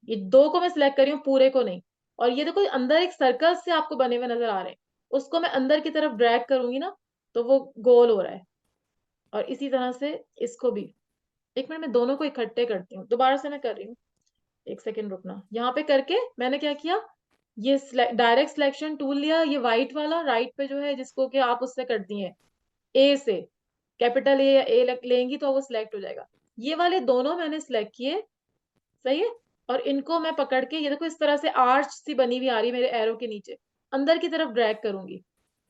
ये दो को मैं सिलेक्ट कर रही हूँ, पूरे को नहीं। और ये देखो अंदर एक सर्कल से आपको बने हुए नजर आ रहे हैं, उसको मैं अंदर की तरफ ड्रैग करूंगी ना, तो वो गोल हो रहा है। और इसी तरह से इसको भी, एक मिनट मैं दोनों को इकट्ठे करती हूँ, दोबारा से मैं कर रही हूँ, एक सेकेंड रुकना। यहाँ पे करके मैंने क्या किया, ये डायरेक्ट सिलेक्शन टूल लिया, ये व्हाइट वाला राइट पे जो है, जिसको कि आप उससे कर दिए ए से, कैपिटल ए या ए लेंगी तो वो सिलेक्ट हो जाएगा। ये वाले दोनों मैंने सिलेक्ट किए, सही है। और इनको मैं पकड़ के, ये देखो इस तरह से आर्च सी बनी हुई आ रही है मेरे एरो के नीचे, अंदर की तरफ ड्रैग करूंगी।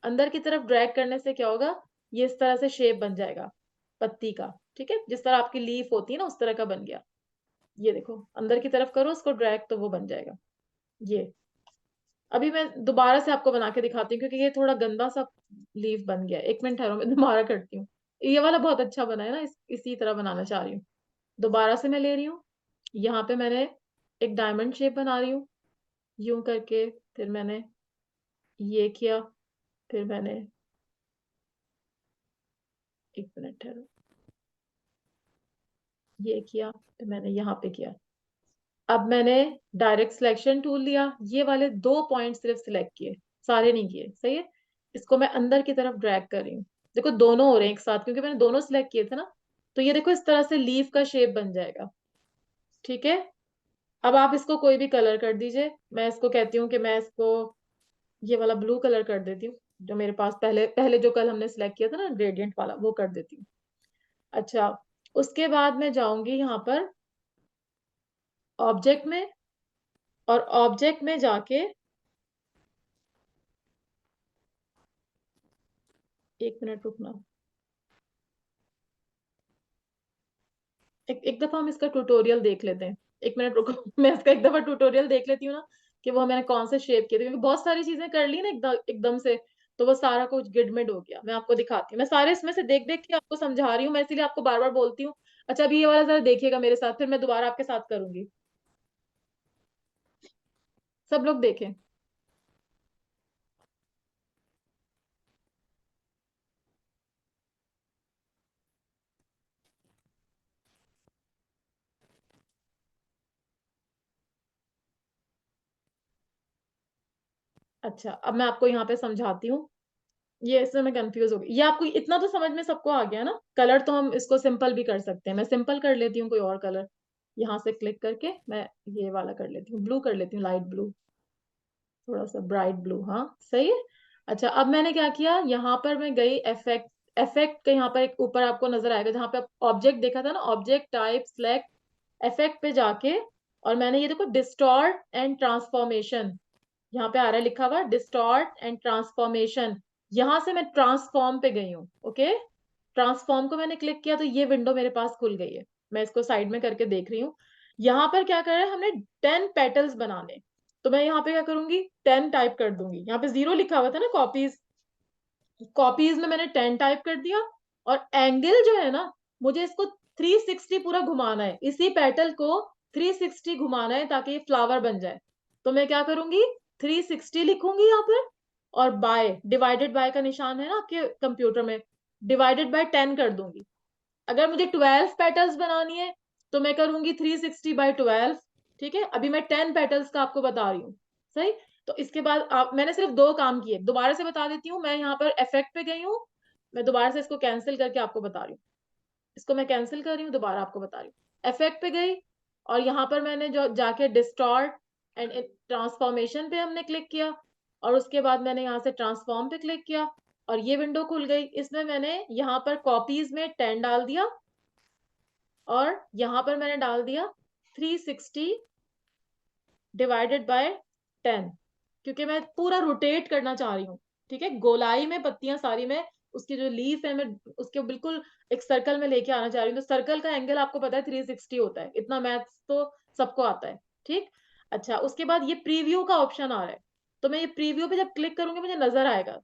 अंदर की तरफ ड्रैग करने से क्या होगा, ये इस तरह से शेप बन जाएगा पत्ती का, ठीक है, जिस तरह आपकी लीफ होती है ना उस तरह का बन गया। ये देखो अंदर की तरफ करो उसको ड्रैग तो वो बन जाएगा ये। अभी मैं दोबारा से आपको बना के दिखाती हूँ क्योंकि ये थोड़ा गंदा सा लीफ बन गया। एक मिनट ठहरो, मैं दोबारा करती हूँ। ये वाला बहुत अच्छा बना है ना, इसी तरह बनाना चाह रही हूँ। दोबारा से मैं ले रही हूँ, यहाँ पे मैंने एक डायमंड शेप बना रही हूँ यूं करके, फिर मैंने ये किया, फिर मैंने, एक मिनट ठहरो, ये किया, फिर मैंने यहाँ पे किया। अब मैंने डायरेक्ट सिलेक्शन टूल लिया, ये वाले 2 पॉइंट सिर्फ सिलेक्ट किए, सारे नहीं किए, सही है। इसको मैं अंदर की तरफ ड्रैग कर रही हूँ, देखो दोनों हो रहे हैं एक साथ क्योंकि मैंने दोनों सिलेक्ट किए थे ना। तो ये देखो इस तरह से लीफ का शेप बन जाएगा, ठीक है। अब आप इसको कोई भी कलर कर दीजिए, मैं इसको कहती हूँ कि मैं इसको ये वाला ब्लू कलर कर देती हूँ, जो मेरे पास पहले पहले जो कल हमने सिलेक्ट किया था ना ग्रेडियंट वाला, वो कर देती हूँ। अच्छा, उसके बाद मैं जाऊंगी यहाँ पर ऑब्जेक्ट में, और ऑब्जेक्ट में जाके, एक मिनट रुकना, एक दफा हम इसका ट्यूटोरियल देख लेते हैं। एक मिनट रुको मैं इसका एक दफा ट्यूटोरियल देख लेती हूँ ना, कि वो मैंने कौन से शेप किए थे, क्योंकि बहुत सारी चीजें कर ली ना एकदम से, तो वो सारा कुछ गिडमिड हो गया। मैं आपको दिखाती हूँ, मैं सारे इसमें से देख देख के आपको समझा रही हूँ, मैं इसीलिए आपको बार बार बोलती हूँ। अच्छा अभी ये वाला जरा देखिएगा मेरे साथ, फिर मैं दोबारा आपके साथ करूंगी। सब लोग देखें। अच्छा अब मैं आपको यहाँ पे समझाती हूँ, ये इसमें मैं कंफ्यूज हो गई। ये आपको इतना तो समझ में सबको आ गया ना, कलर तो हम इसको सिंपल भी कर सकते हैं। मैं सिंपल कर लेती हूँ कोई और कलर, यहाँ से क्लिक करके मैं ये वाला कर लेती हूँ, ब्लू कर लेती हूँ, लाइट ब्लू, थोड़ा सा ब्राइट ब्लू, हाँ सही है। अच्छा अब मैंने क्या किया, यहाँ पर मैं गई इफेक्ट, इफेक्ट के यहाँ पर एक ऊपर आपको नजर आएगा जहाँ पे आप ऑब्जेक्ट देखा था ना, ऑब्जेक्ट टाइप सिलेक्ट, इफेक्ट पे जाके, और मैंने ये देखो डिस्टॉर्ट एंड ट्रांसफॉर्मेशन, यहाँ पे आ रहा है लिखा हुआ डिस्टॉर्ट एंड ट्रांसफॉर्मेशन। यहाँ से मैं ट्रांसफॉर्म पे गई हूँ, ओके। ट्रांसफॉर्म को मैंने क्लिक किया तो ये विंडो मेरे पास खुल गई है। मैं इसको साइड में करके देख रही हूँ। यहाँ पर क्या कर रहे हैं हमने, 10 पेटल्स बनाने। तो मैं यहाँ पे क्या करूंगी, 10 टाइप कर दूंगी। यहाँ पे 0 लिखा हुआ था ना कॉपीज, कॉपीज में मैंने 10 टाइप कर दिया। और एंगल जो है ना, मुझे इसको 360 पूरा घुमाना है, इसी पेटल को 360 घुमाना है ताकि ये फ्लावर बन जाए। तो मैं क्या करूंगी, 360 लिखूंगी यहाँ पर, और बाय, डिवाइडेड बाय का निशान है ना आपके कंप्यूटर में, डिवाइडेड बाय 10 कर दूंगी। अगर मुझे 12 पेटल्स बनानी है तो मैं करूंगी 360/12, ठीक है। अभी मैं 10 पेटल्स का आपको बता रही हूँ, सही। तो इसके बाद मैंने सिर्फ 2 काम किए, दोबारा से बता देती हूँ। मैं यहाँ पर इफेक्ट पे गई हूँ, मैं दोबारा से इसको कैंसिल करके आपको बता रही हूँ। इसको मैं कैंसिल कर रही हूँ, दोबारा आपको बता रही हूँ। इफेक्ट पे गई, और यहाँ पर मैंने जो जाके डिस्टॉर्ट एंड ट्रांसफॉर्मेशन पे हमने क्लिक किया, और उसके बाद मैंने यहाँ से ट्रांसफॉर्म पे क्लिक किया, और ये विंडो खुल गई। इसमें मैंने यहाँ पर कॉपीज में 10 डाल दिया, और यहाँ पर मैंने डाल दिया 360/10, क्योंकि मैं पूरा रोटेट करना चाह रही हूँ, ठीक है। गोलाई में पत्तियां सारी, मैं उसकी जो लीफ है मैं उसके बिल्कुल एक सर्कल में लेके आना चाह रही हूँ। तो सर्कल का एंगल आपको पता है 360 होता है, इतना मैथ्स तो सबको आता है, ठीक। अच्छा उसके बाद ये प्रीव्यू का ऑप्शन आ रहा है, तो मैं ये प्रीव्यू पे जब क्लिक करूंगी मुझे नजर आएगा,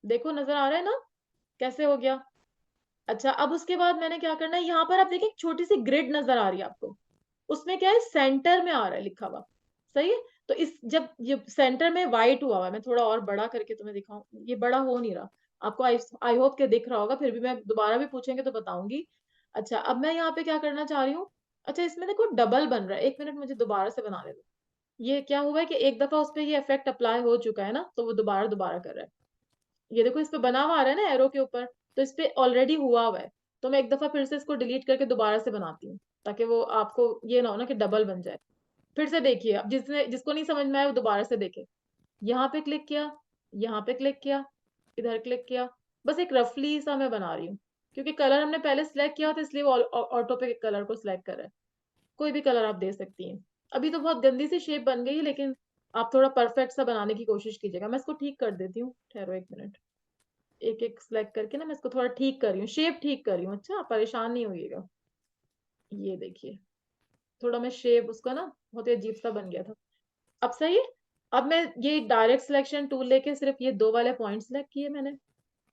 देखो नजर आ रहा है ना कैसे हो गया। अच्छा अब उसके बाद मैंने क्या करना है, यहाँ पर आप देखिए एक छोटी सी ग्रिड नजर आ रही है आपको, उसमें क्या है सेंटर में आ रहा है लिखा हुआ, सही है। तो इस जब ये सेंटर में व्हाइट हुआ हुआ है, मैं थोड़ा और बड़ा करके तुम्हें दिखाऊं, ये बड़ा हो नहीं रहा आपको, आई होप के दिख रहा होगा, फिर भी मैं दोबारा भी पूछेंगे तो बताऊंगी। अच्छा अब मैं यहाँ पे क्या करना चाह रही हूँ, अच्छा इसमें देखो डबल बन रहा है, एक मिनट मुझे दोबारा से बनाने दो। ये क्या हुआ है कि एक दफा उस पर ये इफेक्ट अप्लाई हो चुका है ना, तो वो दोबारा दोबारा कर रहा है। ये देखो इस पे बना हुआ आ रहा है ना एरो के ऊपर, तो इस पे ऑलरेडी हुआ हुआ है। तो मैं एक दफा फिर से इसको डिलीट करके दोबारा से बनाती हूँ, ताकि वो आपको ये ना हो ना कि डबल बन जाए। फिर से देखिए, अब जिसको नहीं समझ में आया वो दोबारा से देखे। यहाँ पे क्लिक किया, यहाँ पे क्लिक किया, इधर क्लिक किया, बस एक रफली सा मैं बना रही हूँ, क्योंकि कलर हमने पहले सिलेक्ट किया था इसलिए वो ऑटो पे कलर को सिलेक्ट कर रहा है। कोई भी कलर आप दे सकती हैं। अभी तो बहुत गंदी सी शेप बन गई है, लेकिन आप थोड़ा परफेक्ट सा बनाने की कोशिश कीजिएगा। मैं इसको ठीक कर देती हूँ, ठहरो 1 मिनट। एक एक सिलेक्ट करके ना मैं इसको थोड़ा ठीक कर रही हूँ, शेप ठीक कर रही हूँ। अच्छा, परेशान नहीं होइएगा। ये देखिए, थोड़ा मैं शेप उसका ना बहुत ही अजीब सा बन गया था। अब सही है। अब मैं ये डायरेक्ट सिलेक्शन टूल लेके सिर्फ ये 2 वाले पॉइंट सिलेक्ट किए मैंने,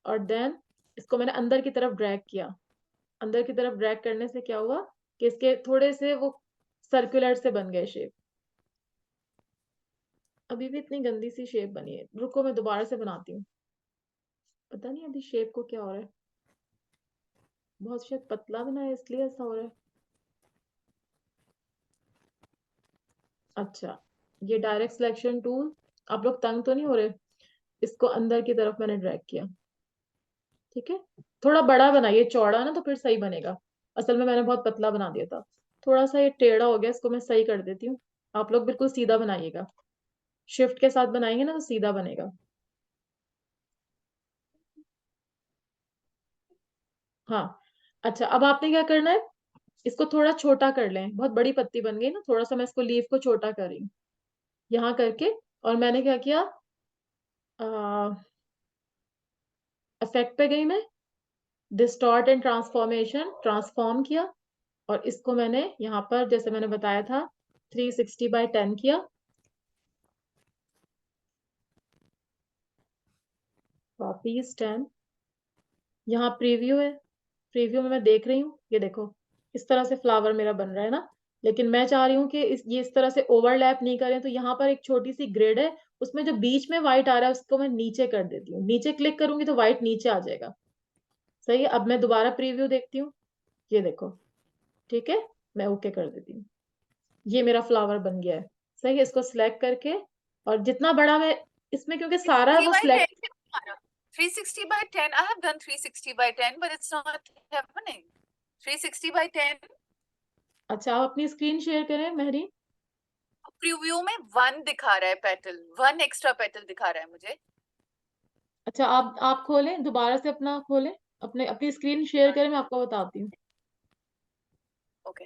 और देन इसको मैंने अंदर की तरफ ड्रैग किया। अंदर की तरफ ड्रैग करने से क्या हुआ कि इसके थोड़े से वो सर्कुलर से बन गए शेप। अभी भी इतनी गंदी सी शेप बनी है। रुको, मैं दोबारा से बनाती हूँ। पता नहीं अभी शेप को क्या हो रहा है, बहुत शायद पतला बना है इसलिए ऐसा हो रहा है। अच्छा, ये डायरेक्ट सिलेक्शन टूल, आप लोग तंग तो नहीं हो रहे? इसको अंदर की तरफ मैंने ड्रैग किया, ठीक है। थोड़ा बड़ा बनाइए, चौड़ा ना तो फिर सही बनेगा। असल में मैंने बहुत पतला बना दिया था, थोड़ा सा ये टेढ़ा हो गया, इसको मैं सही कर देती हूँ। आप लोग बिल्कुल सीधा बनाइएगा, शिफ्ट के साथ बनाएंगे ना तो सीधा बनेगा। हाँ, अच्छा, अब आपने क्या करना है, इसको थोड़ा छोटा कर लें। बहुत बड़ी पत्ती बन गई ना, थोड़ा सा मैं इसको लीफ को छोटा कर रही हूँ यहाँ करके। और मैंने क्या किया, इफेक्ट पे गई मैं, डिस्टॉर्ट एंड ट्रांसफॉर्मेशन, ट्रांसफॉर्म किया, और इसको मैंने यहाँ पर जैसे मैंने बताया था 360x10 किया। कॉपीज 10, यहाँ प्रीव्यू है। प्रीव्यू में मैं देख रही हूँ, ये देखो इस तरह से फ्लावर मेरा बन रहा है ना। लेकिन मैं चाह रही हूँ कि ये इस तरह से ओवरलैप नहीं करें, तो यहाँ पर एक छोटी सी ग्रिड है, उसमें जो बीच में व्हाइट आ रहा है उसको मैं नीचे कर देती हूँ। नीचे क्लिक करूंगी तो व्हाइट नीचे आ जाएगा। सही है। अब मैं दोबारा प्रीव्यू देखती हूँ, ये देखो, ठीक है। मैं ओके कर देती हूँ, ये मेरा फ्लावर बन गया है। सही है। इसको सिलेक्ट करके, और जितना बड़ा मैं इसमें, क्योंकि सारा 360 वो by 10 सिलेक्ट, क्यों नहीं आ रहा? 360 by 10, I have done 360 by 10, but it's not happening. 360 by 10 अच्छा, आप अपनी स्क्रीन शेयर करें मेहरी। प्रीव्यू में 1 दिखा रहा है पेटल, 1 एक्स्ट्रा पेटल दिखा रहा है मुझे। अच्छा, आप खोलें, दोबारा से अपना खोलें, अपने अपनी स्क्रीन शेयर करें, मैं आपको बताती हूँ। Okay,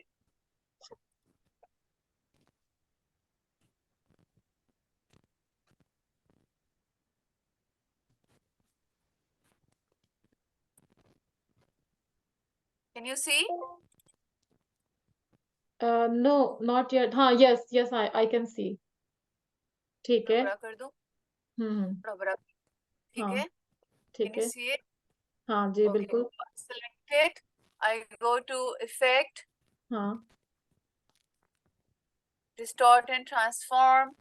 can you see? No, not yet. हाँ, yes yes, I can see. ठीक है। बड़ा कर दूं? हम्म। बड़ा, ठीक हाँ, है। ठीक कैन यू है। See it? हाँ जी, ओके, बिल्कुल। select it. I go to effect, हाँ, distort and transform.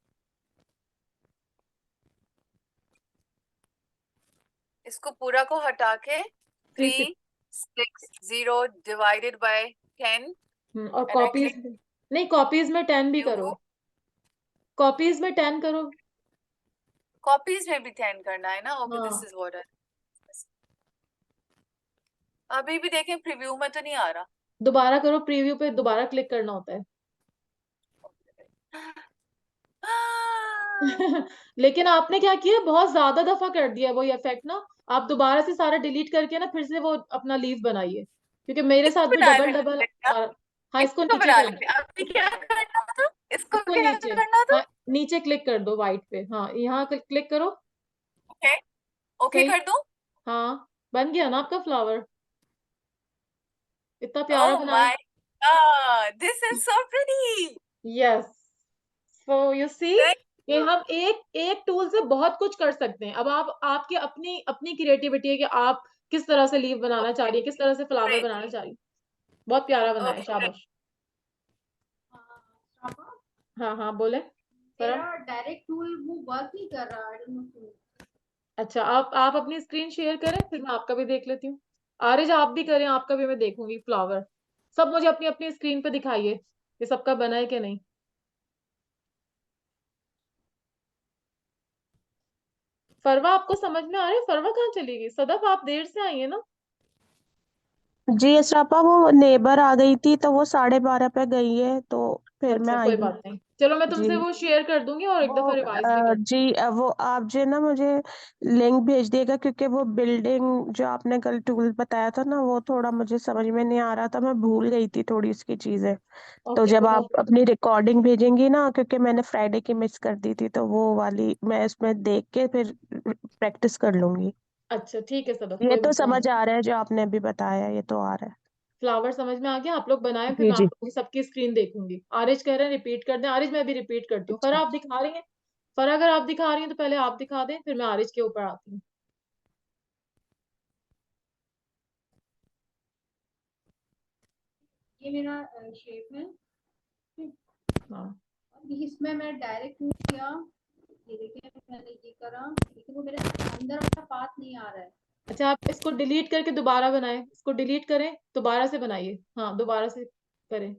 इसको पूरा को हटा के 360 divided by 10 और and I कॉपीज, click नहीं, कॉपीज में 10 भी करो। view. कॉपीज में 10 करो। कॉपीज में भी 10 करना है ना? ओके, दिस हाँ, इज व्हाट अभी भी देखें प्रीव्यू में तो नहीं आ रहा। दोबारा करो, प्रीव्यू पे दोबारा क्लिक करना होता है। लेकिन आपने क्या किया, बहुत ज्यादा दफा कर दिया वो इफेक्ट ना। आप दोबारा से सारा डिलीट करके ना फिर से वो अपना लीफ बनाइए, क्योंकि मेरे इसको साथ भी बना डबल डबल लेते हैं, हाँ, इसको इसको नीचे बना कर लेते दो। हैं। अभी क्या करना था? इसको इसको क्या नीचे, करना था? हाँ, नीचे क्लिक कर दो व्हाइट पे। हाँ, यहाँ क्लिक करो। ओके, ओके सही। कर दूं? हाँ, बन गया ना आपका फ्लावर, इतना प्यारा ओह बनाया। My god, this is so pretty. Yes, so you see, thank कि यू। हम एक एक टूल से बहुत कुछ कर सकते हैं। अब आप, आपकी अपनी अपनी क्रिएटिविटी है कि आप किस तरह से लीफ बनाना चाह रही है, किस तरह से फ्लावर ग्रेट। बनाना चाह रही है। बहुत प्यारा बनाया, ओके, शाबाश। श्रावण, हाँ हाँ, बोले मेरा परम। डायरेक्ट टूल वो वर्क नहीं कर रहा, आई डोंट नो क्यों। अच्छा, आप अपनी स्क्रीन शेयर करें, फिर मैं आपका भी देख लेती हूँ। आरिज, आप भी करें, आपका भी मैं देखूंगी फ्लावर। सब मुझे अपनी अपनी स्क्रीन पे दिखाइए कि सबका बना है कि नहीं। फरवा, आपको समझ में आ रहा है? फरवा कहाँ चली गई? सदफ, आप देर से आई है ना? जी असरापा, वो नेबर आ गई थी तो वो 12:30 पे गई है, तो फिर मैं अच्छा, आई कोई हूँ। बात नहीं, चलो मैं तुमसे जी वो शेयर कर दूंगी और एक वो दफा रिवाइज भी कर। जी वो आप जो ना मुझे लिंक भेज दिएगा, क्योंकि वो बिल्डिंग जो आपने कल टूल बताया था ना, वो थोड़ा मुझे समझ में नहीं आ रहा था, मैं भूल गई थी थोड़ी उसकी चीजें। तो ओके जब नो आप अपनी रिकॉर्डिंग भेजेंगी ना, क्योंकि मैंने फ्राइडे की मिस कर दी थी, तो वो वाली मैं उसमें देख के फिर प्रैक्टिस कर लूंगी। अच्छा ठीक है सदफ, ये कोई तो मसला समझ नहीं। आ रहा है जो आपने अभी बताया, ये तो आ रहा है। फ्लावर समझ में आ गया, आप लोग बनाए, फिर जी मैं आप जी। लोगों की सबकी स्क्रीन देखूंगी। आरिज कह रहे हैं रिपीट कर दें, आरिज मैं भी रिपीट करती हूँ। फरा अच्छा आप दिखा रही हैं? फरा अगर आप दिखा रही हैं तो पहले आप दिखा दें, फिर मैं आरिज के ऊपर आती हूँ। ये मेरा शेप है। हाँ इसमें मैं डायरेक्ट किया, ये देखिए मैंने ये करा, लेकिन वो मेरे अंदर वाला पाथ नहीं आ रहा है। अच्छा, आप इसको डिलीट करके दोबारा बनाएं, इसको डिलीट करें, दोबारा से बनाइए। हाँ दोबारा से करें,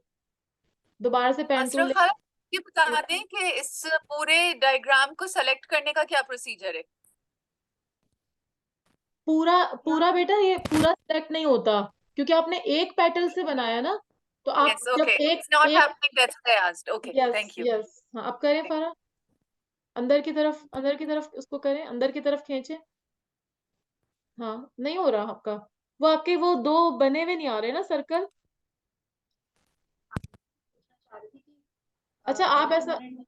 दोबारा से पेन टूल असरा खाला, ये बता दें कि इस पूरे डायग्राम को सेलेक्ट करने का क्या प्रोसीजर है? पूरा पूरा बेटा ये पूरा सेलेक्ट नहीं होता, क्योंकि आपने एक पेटल से बनाया ना, तो आप यस, जब ओके, एक इट्स नॉट एक happening, that's why I asked. Okay, yes thank you. Yes हाँ अब करें फरा, अंदर की तरफ उसको करें, अंदर की तरफ खींचे। हाँ नहीं हो रहा आपका, वो आपके वो दो बने हुए नहीं आ रहे ना सर्कल। चाह रही थी कि अच्छा आप ये ऐसा, मैंने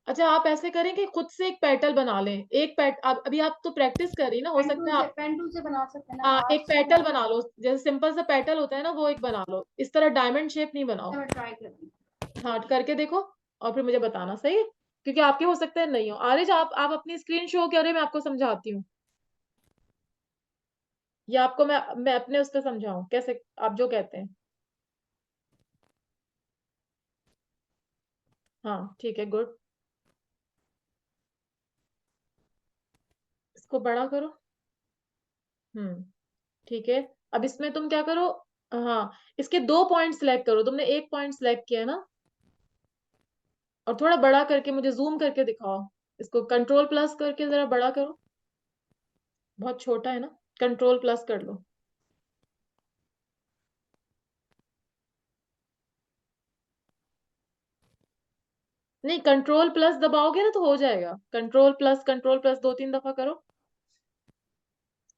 अच्छा आप ऐसे करें कि खुद से एक पेटल बना लें, एक पेट अभी आप तो प्रैक्टिस कर रही ना, हो सकता है आप पेन टूल से बना सकते हैं ना हाँ एक हार्ट से पेटल बना लो, जैसे सिंपल सा पेटल होता है ना, वो एक बना लो, इस तरह डायमंड शेप नहीं बनाओ। मैं ट्राई करती हूँ। हाँ करके देखो और फिर मुझे बताना, सही है? क्योंकि आपके हो सकता है नहीं हो। आरिज आप अपनी स्क्रीन शो करें, मैं आपको समझाती हूँ, या आपको मैं अपने उस पर समझाऊं, कैसे आप जो कहते हैं। हाँ ठीक है, गुड। इसको बड़ा करो। ठीक है। अब इसमें तुम क्या करो, हाँ इसके दो पॉइंट सिलेक्ट करो, तुमने एक पॉइंट सिलेक्ट किया है ना, और थोड़ा बड़ा करके मुझे जूम करके दिखाओ। इसको कंट्रोल प्लस करके जरा बड़ा करो, बहुत छोटा है ना, कंट्रोल प्लस कर लो। नहीं कंट्रोल प्लस दबाओगे ना तो हो जाएगा, कंट्रोल प्लस दो तीन दफा करो।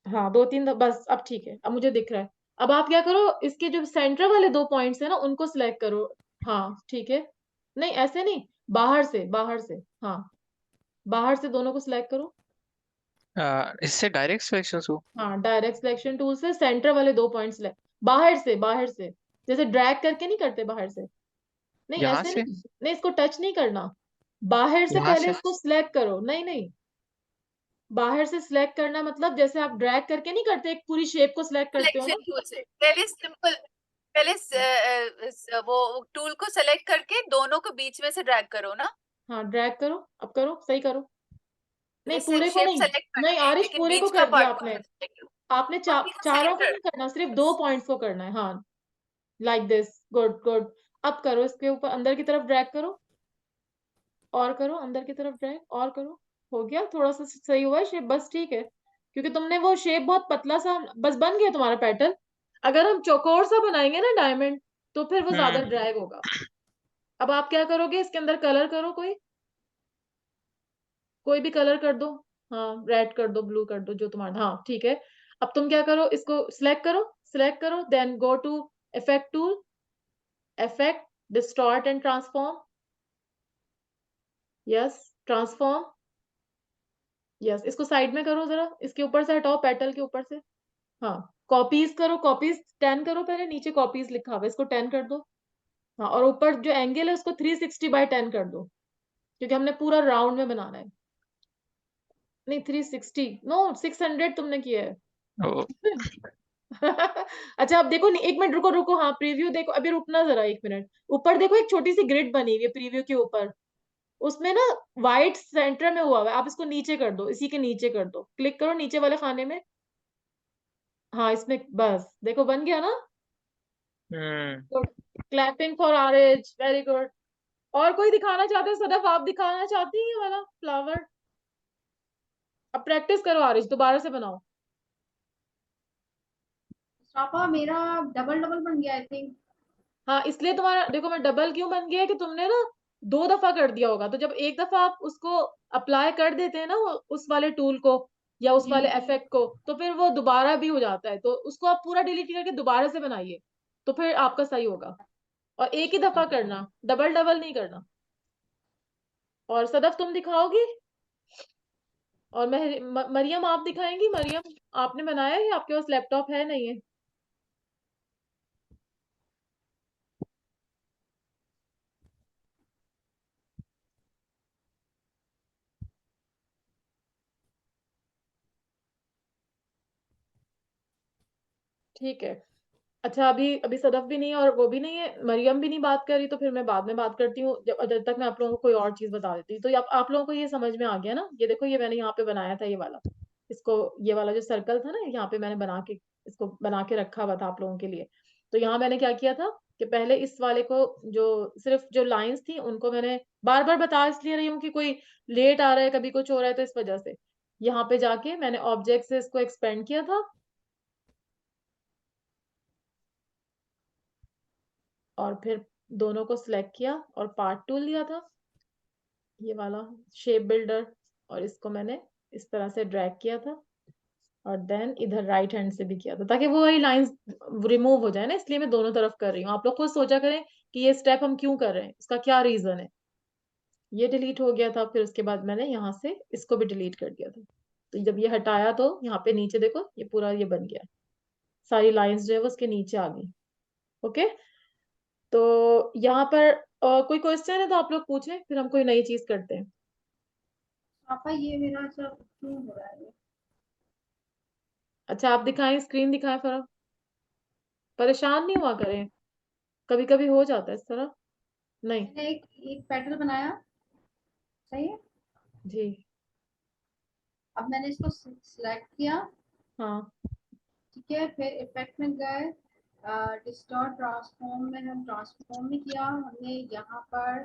हाँ दो तीन बस, अब ठीक है, अब मुझे दिख रहा है। अब आप क्या करो, इसके जो सेंटर वाले दो पॉइंट्स है ना उनको सिलेक्ट करो। हाँ ठीक है, नहीं ऐसे नहीं, बाहर से, हाँ बाहर से दोनों को सिलेक्ट करो। इससे डायरेक्ट सिलेक्शन हो? हाँ डायरेक्ट सिलेक्शन टूल से सेंटर वाले दो पॉइंट्स सिलेक्ट, बाहर से जैसे ड्रैग करके नहीं करते बाहर से, नहीं यहाँ ऐसे से? नहीं, नहीं इसको टच नहीं करना, बाहर से यहाँ पहले से? इसको सिलेक्ट करो। नहीं नहीं, बाहर से सिलेक्ट करना मतलब जैसे आप ड्रैग करके नहीं करते, एक पूरी शेप को सिलेक्ट करते हो ना। सिलेक्शन टूल से पहले सिंपल, पहले वो टूल को सेलेक्ट करके दोनों को बीच में से ड्रैग करो ना। हाँ ड्रैग करो, अब करो, सही करो। नहीं जैसे पूरे को शेप नहीं, सेलेक्ट नहीं करनी है, आरिश लेकिन पूरे को बीच का कर दिया पार्ट को आपने, select करो। आपने बाकी का चारों को सेंटर। नहीं करना, सिर्फ दो पॉइंट्स को करना है। हाँ लाइक दिस, गुड गुड। अब करो इसके ऊपर अंदर की तरफ ड्रैग करो, और करो अंदर की तरफ ड्रैग, और करो। हो गया, थोड़ा सा सही हुआ है शेप, बस ठीक है, क्योंकि तुमने वो शेप बहुत पतला सा, बस बन गया तुम्हारा पैटर्न। अगर हम चौकोर सा बनाएंगे ना डायमंड, तो फिर वो ज्यादा हम्म। ड्रैग होगा। अब आप क्या करोगे, इसके अंदर कलर करो, कोई कोई भी कलर कर दो। हाँ रेड कर दो, ब्लू कर दो, जो तुम्हारा, हाँ ठीक है। अब तुम क्या करो, इसको सिलेक्ट करो, then go to effect tool, effect, distort and transform. Yes, transform. Yes, इसको साइड में करो जरा, इसके ऊपर से हटाओ, पेटल के ऊपर से। हाँ कॉपीज करो, कॉपीज 10 करो, पहले नीचे कॉपीज लिखा हुआ है, इसको 10 कर दो। हाँ और ऊपर जो एंगल है उसको 360/10 कर दो, क्योंकि हमने पूरा राउंड में बनाना है। नहीं 360 नो, 600 तुमने किया है। ओ, अच्छा अब देखो, नहीं एक मिनट रुको रुको, हाँ प्रीव्यू देखो, अभी रुकना जरा एक मिनट। ऊपर देखो एक छोटी सी ग्रिड बनी हुई है प्रीव्यू के ऊपर, उसमें ना व्हाइट सेंटर में हुआ हुआ है, आप इसको नीचे कर दो, इसी के नीचे कर दो, क्लिक करो नीचे वाले खाने में। हाँ इसमें बस देखो बन गया ना। Hmm. Good, clapping for RH, very good. और कोई दिखाना चाहते हैं? सदफ आप दिखाना चाहती हैं ये वाला फ्लावर? अब प्रैक्टिस करो आरिश, दोबारा से बनाओ। पापा मेरा डबल डबल बन गया आई थिंक। हाँ इसलिए तुम्हारा देखो, मैं डबल क्यों बन गया है कि तुमने ना 2 दफा कर दिया होगा, तो जब एक दफा आप उसको अप्लाई कर देते हैं ना उस वाले टूल को या उस वाले इफेक्ट को, तो फिर वो दोबारा भी हो जाता है, तो उसको आप पूरा डिलीट करके दोबारा से बनाइए, तो फिर आपका सही होगा। और एक ही दफा करना, डबल डबल नहीं करना। और सदफ तुम दिखाओगी? और मरियम आप दिखाएंगी? मरियम आपने बनाया है या आपके पास लैपटॉप है? नहीं है? ठीक है। अच्छा, अभी अभी सदफ भी नहीं है और वो भी नहीं है, मरियम भी नहीं बात कर रही, तो फिर मैं बाद में बात करती हूँ, जब तक मैं आप लोगों को कोई और चीज बता देती हूँ। तो आप लोगों को ये समझ में आ गया ना? ये देखो, ये मैंने यहाँ पे बनाया था, ये वाला, इसको, ये वाला जो सर्कल था ना, यहाँ पे मैंने बना के इसको बना के रखा हुआ था आप लोगों के लिए। तो यहाँ मैंने क्या किया था कि पहले इस वाले को, जो सिर्फ जो लाइंस थी उनको मैंने बार बार बता इसलिए रही हूँ कि कोई लेट आ रहा है, कभी कुछ हो रहा है, तो इस वजह से यहाँ पे जाके मैंने ऑब्जेक्ट से इसको एक्सपेंड किया था, और फिर दोनों को सिलेक्ट किया और पार्ट टूल लिया था, ये वाला शेप बिल्डर, और इसको मैंने इस तरह से ड्रैग किया था, और देन इधर राइट हैंड से भी किया था, ताकि वो वही लाइंस रिमूव हो जाए ना, इसलिए मैं दोनों तरफ कर रही हूँ। आप लोग खुद सोचा करें कि ये स्टेप हम क्यों कर रहे हैं, इसका क्या रीजन है। ये डिलीट हो गया था, फिर उसके बाद मैंने यहाँ से इसको भी डिलीट कर दिया था। तो जब ये हटाया तो यहाँ पे नीचे देखो, ये पूरा ये बन गया, सारी लाइंस जो है वो उसके नीचे आ गई। ओके, तो यहाँ पर कोई क्वेश्चन है तो आप लोग पूछें, फिर हम कोई नई चीज करते हैं। पापा ये मेरा सब क्यों हो रहा है? अच्छा, आप दिखाएं, स्क्रीन दिखाएं, फिर परेशान नहीं हुआ करें, कभी कभी हो जाता है इस तरह। नहीं। मैंने एक पेटल बनाया, सही है। जी। अब मैंने इसको सिलेक्ट किया, हाँ। ठीक है। फिर इफेक्ट में गए, डिस्टॉर्ट ट्रांसफॉर्म में हम ट्रांसफॉर्म में किया हमने यहाँ पर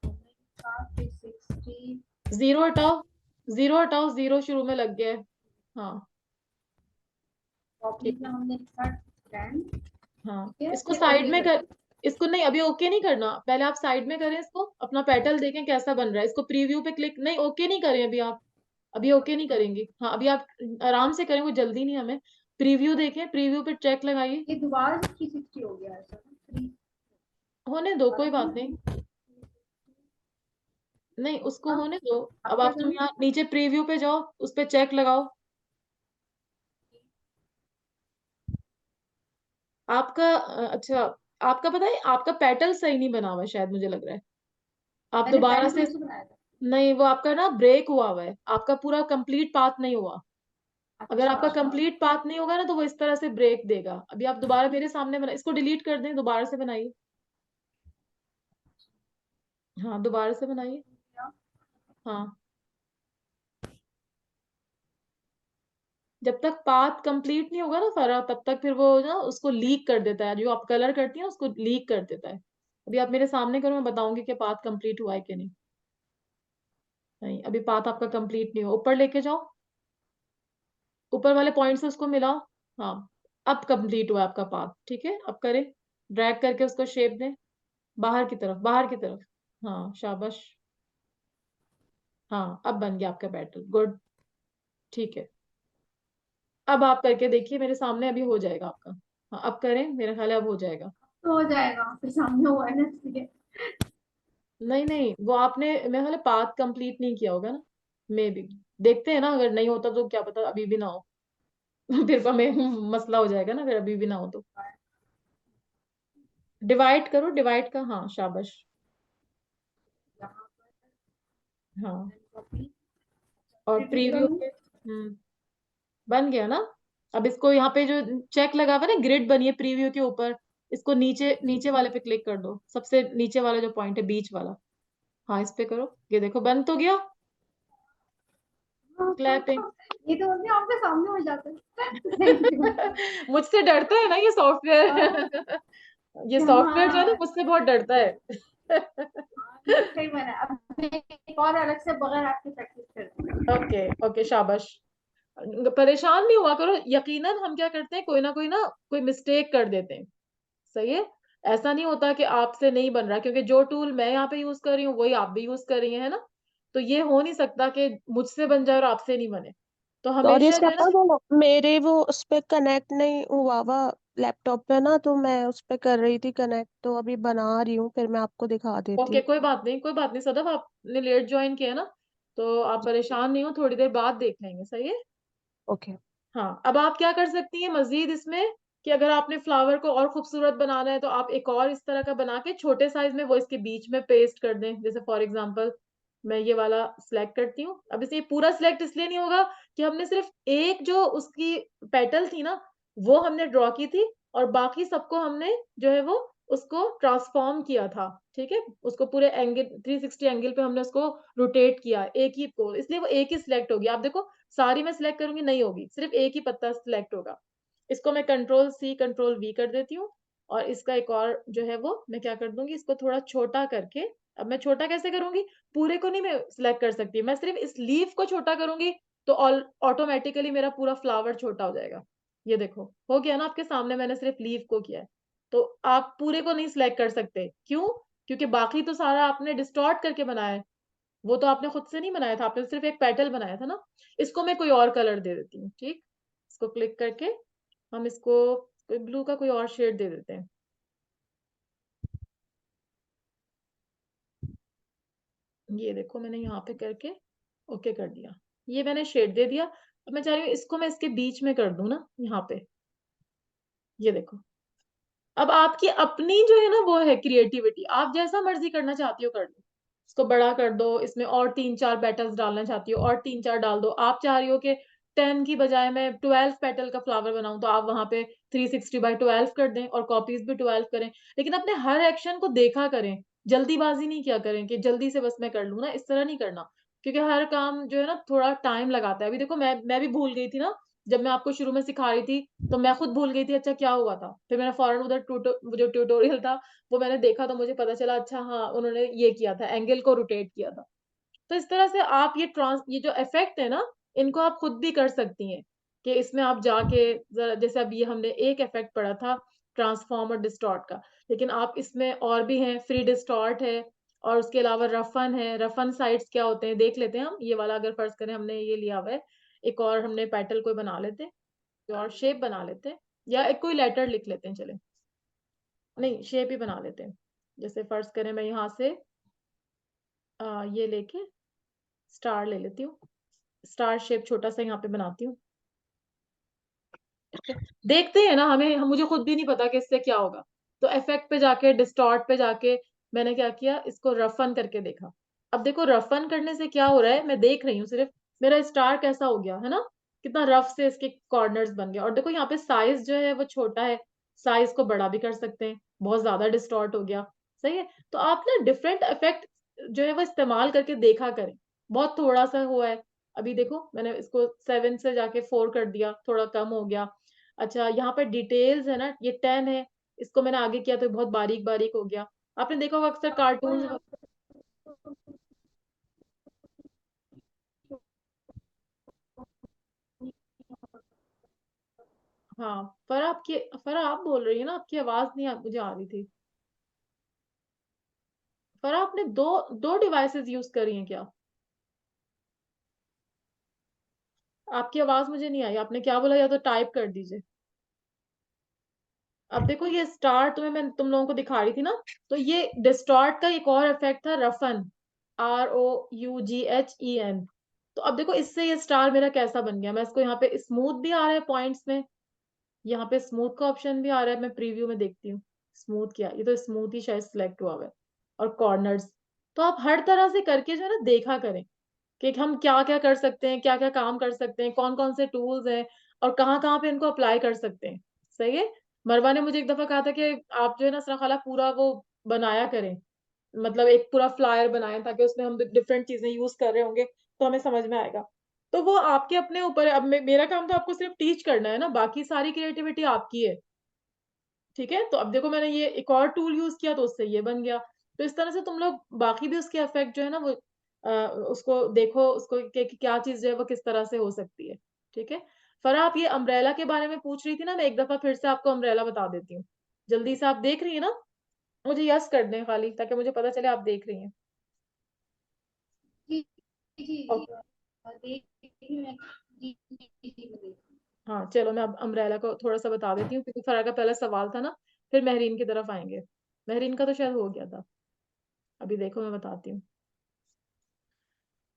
360। जीरो हटाओ, जीरो हटाओ, जीरो शुरू में लग गया है। हाँ, कॉपी ठीक में है। हमने लिखा 10, हाँ, ठीक है। इसको फिर साइड ओके में कर कर, दिया। इसको नहीं, अभी ओके नहीं करना, पहले आप साइड में करें इसको, अपना पेटल देखें कैसा बन रहा है, इसको प्रीव्यू पे क्लिक, नहीं ओके नहीं करें अभी आप, अभी ओके नहीं करेंगे। हाँ, अभी आप आराम से करें, वो जल्दी नहीं हमें। प्रीव्यू देखें, प्रीव्यू पे चेक लगाइए। ये दोबारा से 360 हो गया ऐसा। होने दो, कोई बात नहीं, नहीं उसको अब होने दो। अब अब क्या आप तुम करूँ? यहाँ नीचे प्रीव्यू पे जाओ, उस पे चेक लगाओ। आपका अच्छा, आपका पता है, आपका पेटल सही नहीं बना हुआ है शायद, मुझे लग रहा है, आप मैंने दोबारा पेटल से। कैसे बनाया था? नहीं, वो आपका ना ब्रेक हुआ है, आपका पूरा कंप्लीट पाथ नहीं हुआ। अगर अच्छा आपका कंप्लीट पाथ नहीं होगा ना, तो वो इस तरह से ब्रेक देगा। अभी आप दोबारा मेरे सामने बना, इसको डिलीट कर दें, दोबारा से बनाइए। हाँ, दोबारा से बनाइए। हाँ, जब तक पाथ कंप्लीट नहीं होगा ना फरा, तब तक फिर वो ना उसको लीक कर देता है, जो आप कलर करती है उसको लीक कर देता है। अभी आप मेरे सामने करो, मैं बताऊंगी कि पाथ कंप्लीट हुआ है कि नहीं। नहीं, अभी पाथ आपका कंप्लीट नहीं हुआ, ऊपर लेके जाओ, ऊपर वाले पॉइंट से उसको मिलाओ। हाँ, अब कंप्लीट हुआ है आपका पाथ, ठीक है। अब करें, ड्रैग करके उसको शेप दें, बाहर की तरफ, बाहर की तरफ। हाँ, शाबाश। हाँ, अब बन गया आपका बैटल, गुड, ठीक है। अब आप करके देखिए मेरे सामने, अभी हो जाएगा आपका। हाँ, अब करें, मेरा ख्याल है अब हो जाएगा। तो हो जाएगा, फिर सामने हुआ है ना, ठीक है। नहीं नहीं, वो आपने मेरे ख्याल पाथ कंप्लीट नहीं किया होगा ना, मे बी। देखते हैं ना, अगर नहीं होता तो क्या पता अभी भी ना हो। फिर हमें मसला हो जाएगा ना, अगर अभी भी ना हो तो। डिवाइड करो, डिवाइड का, हाँ शाबाश। यहाँ हाँ, पर कॉपी और रिपीट प्रीव्यू करूँ? पे बन गया ना। अब इसको यहाँ पे जो चेक लगा हुआ है ना, ग्रिड बनी है प्रीव्यू के ऊपर, इसको नीचे नीचे वाले पे क्लिक कर दो, सबसे नीचे वाला जो पॉइंट है, बीच वाला। हाँ, इस पे करो, ये देखो बन तो गया। क्लैपिंग। ये तो अपने आपके सामने हो जाता है। Thank you. मुझसे डरता है ना ये सॉफ्टवेयर। ये सॉफ्टवेयर जो है ना, हाँ, मुझसे बहुत डरता है। ये सही बना। अब मैं एक और अलग से बगैर आपकी प्रैक्टिस करती हूँ। ओके ओके, शाबाश। परेशान नहीं हुआ करो, यकीनन हम क्या करते हैं, कोई ना कोई मिस्टेक कर देते हैं, सही है। ऐसा नहीं होता कि आपसे नहीं बन रहा, क्योंकि जो टूल मैं यहाँ पे यूज कर रही हूँ वही आप भी यूज कर रही हैं, है ना? तो ये हो नहीं सकता कि मुझसे बन जाए और आपसे नहीं बने। तो और ये हमेशा जो है ना, सफा वो मेरे वो उस पे कनेक्ट नहीं हुआ हुआ लैपटॉप पे ना, तो मैं उस पे कर रही थी कनेक्ट, तो अभी बना रही हूँ, फिर मैं आपको दिखा देती ओके, हूँ। कोई बात नहीं, कोई बात नहीं सदफ, आपने लेट ज्वाइन किया ना, तो आप परेशान नहीं हो, थोड़ी देर बाद देख लेंगे, सही है? ओके। हाँ, अब आप क्या कर सकती हैं मजीद इसमें, कि अगर आपने फ्लावर को और खूबसूरत बनाना है तो आप एक और इस तरह का बना के छोटे साइज में वो इसके बीच में पेस्ट कर दें। जैसे फॉर एग्जांपल मैं ये वाला सिलेक्ट करती हूँ। अब इसे पूरा सिलेक्ट इसलिए नहीं होगा कि हमने सिर्फ एक जो उसकी पेटल थी ना वो हमने ड्रॉ की थी, और बाकी सबको हमने जो है वो उसको ट्रांसफॉर्म किया था। ठीक है, उसको पूरे एंगल 360 एंगल पे हमने उसको रोटेट किया एक ही को, इसलिए वो एक ही सिलेक्ट होगी। आप देखो सारी मैं सिलेक्ट करूंगी नहीं होगी, सिर्फ एक ही पत्ता सिलेक्ट होगा। इसको मैं कंट्रोल सी कंट्रोल वी कर देती हूँ, और इसका एक और जो है वो मैं क्या कर दूंगी, इसको थोड़ा छोटा करके। अब मैं छोटा कैसे करूंगी, पूरे को नहीं मैं सिलेक्ट कर सकती, मैं सिर्फ इस लीफ को छोटा करूंगी तो ऑटोमेटिकली मेरा पूरा फ्लावर छोटा हो जाएगा। ये देखो हो गया ना आपके सामने, मैंने सिर्फ लीफ को किया है। तो आप पूरे को नहीं सिलेक्ट कर सकते, क्यों? क्योंकि बाकी तो सारा आपने डिस्टॉर्ट करके बनाया है, वो तो आपने खुद से नहीं बनाया था, आपने सिर्फ एक पेटल बनाया था ना। इसको मैं कोई और कलर दे देती हूँ, ठीक? इसको क्लिक करके हम इसको कोई ब्लू का कोई और शेड दे देते हैं। ये देखो मैंने यहाँ पे करके ओके कर दिया, ये मैंने शेड दे दिया। अब मैं चाह रही हूँ इसको मैं इसके बीच में कर दूं ना, यहाँ पे। ये देखो, अब आपकी अपनी जो है ना वो है क्रिएटिविटी, आप जैसा मर्जी करना चाहती हो कर लो। इसको बड़ा कर दो, इसमें और 3-4 पेटल्स डालना चाहती हो और 3-4 डाल दो। आप चाह रही हो कि 10 की बजाय मैं 12 पेटल का फ्लावर बनाऊं, तो आप वहां पे 360/12 कर दें और कॉपीज भी 12 करें। लेकिन अपने हर एक्शन को देखा करें, जल्दीबाजी नहीं किया करें कि जल्दी से बस मैं कर लूं ना, इस तरह नहीं करना। क्योंकि हर काम जो है ना थोड़ा टाइम लगाता है। अभी देखो मैं भी भूल गई थी ना, जब मैं आपको शुरू में सिखा रही थी तो मैं खुद भूल गई थी अच्छा क्या हुआ था। फिर मैंने फौरन उधर जो ट्यूटोरियल था वो मैंने देखा, तो मुझे पता चला अच्छा हाँ उन्होंने ये किया था, एंगल को रोटेट किया था। तो इस तरह से आप ये जो इफेक्ट है ना, इनको आप खुद भी कर सकती हैं। कि इसमें आप जाके जरा, जैसे अब ये हमने एक इफेक्ट पढ़ा था ट्रांसफॉर्म और डिस्टॉर्ट का, लेकिन आप इसमें और भी हैं, फ्री डिस्टॉर्ट है, और उसके अलावा रफन है। रफन साइड्स क्या होते हैं देख लेते हैं हम। ये वाला अगर फर्ज करें हमने ये लिया हुआ है, एक और हमने पेटल कोई बना लेते हैं, कोई और शेप बना लेते हैं, या एक कोई लेटर लिख लेते हैं, चले नहीं शेप ही बना लेते हैं। जैसे फर्ज करें मैं यहाँ से ये लेके स्टार ले लेती हूँ, स्टार शेप छोटा सा यहाँ पे बनाती हूँ। देखते हैं ना, मुझे खुद भी नहीं पता कि इससे क्या होगा। तो इफेक्ट पे जाके डिस्टॉर्ट पे जाके मैंने क्या किया, इसको रफन करके देखा। अब देखो रफन करने से क्या हो रहा है, मैं देख रही हूँ सिर्फ मेरा स्टार कैसा हो गया है ना, कितना रफ से इसके कॉर्नर्स बन गया। और देखो यहाँ पे साइज जो है वो छोटा है, साइज को बड़ा भी कर सकते हैं, बहुत ज्यादा डिस्टॉर्ट हो गया। सही है, तो आप ना डिफरेंट इफेक्ट जो है वो इस्तेमाल करके देखा करें। बहुत थोड़ा सा हुआ है, अभी देखो मैंने इसको 7 से जाके 4 कर दिया, थोड़ा कम हो गया। अच्छा यहाँ पर डिटेल्स है ना, ये 10 है, इसको मैंने आगे किया तो बहुत बारीक बारीक हो गया। आपने देखा होगा अक्सर कार्टून। हाँ, फरा आप बोल रही है ना, आपकी आवाज नहीं मुझे आ रही थी। फरा आपने दो दो डिवाइसेस यूज करी हैं क्या? आपकी आवाज मुझे नहीं आई, आपने क्या बोला, या तो टाइप कर दीजिए। अब देखो ये स्टार तुम्हें मैं तुम लोगों को दिखा रही थी ना, तो ये डिस्टॉर्ट का एक और इफेक्ट था रफन, ROUGHEN। तो अब देखो इससे ये स्टार मेरा कैसा बन गया। मैं इसको यहाँ पे स्मूथ भी आ रहा है पॉइंट्स में, यहाँ पे स्मूथ का ऑप्शन भी आ रहा है, मैं प्रीव्यू में देखती हूँ स्मूथ क्या है। ये तो स्मूथ ही शायद सिलेक्ट हुआ हुआ है, और कॉर्नर्स। तो आप हर तरह से करके जो है ना देखा करें कि हम क्या क्या कर सकते हैं, क्या क्या काम कर सकते हैं, कौन कौन से टूल्स हैं, और कहाँ कहाँ पे इनको अप्लाई कर सकते हैं। सही है। मरवा ने मुझे एक दफा कहा था कि आप जो है ना श्रृंखला पूरा वो बनाया करें, मतलब एक पूरा फ्लायर बनाएं, ताकि उसमें हम डिफरेंट चीजें यूज कर रहे होंगे तो हमें समझ में आएगा। तो वो आपके अपने ऊपर है। अब मेरा काम तो आपको सिर्फ टीच करना है ना, बाकी सारी क्रिएटिविटी आपकी है। ठीक है, तो अब देखो मैंने ये एक और टूल यूज किया तो उससे ये बन गया। तो इस तरह से तुम लोग बाकी भी उसके इफेक्ट जो है ना वो उसको देखो, उसको कि क्या चीज जो है वो किस तरह से हो सकती है। ठीक है, फरा आप ये अम्ब्रेला के बारे में पूछ रही थी ना, मैं एक दफा फिर से आपको अम्ब्रेला बता देती हूँ। जल्दी से आप देख रही है ना? मुझे यस कर दें खाली, ताकि मुझे पता चले आप देख रही हैं। जी जी जी ओके। देख रही हूँ मैं। जी जी जी मैं देख रही हूँ। हाँ चलो, मैं अब अम्ब्रेला को थोड़ा सा बता देती हूँ, क्योंकि फरा का पहला सवाल था ना, फिर महरीन की तरफ आएंगे। महरीन का तो शायद हो गया था, अभी देखो मैं बताती हूँ।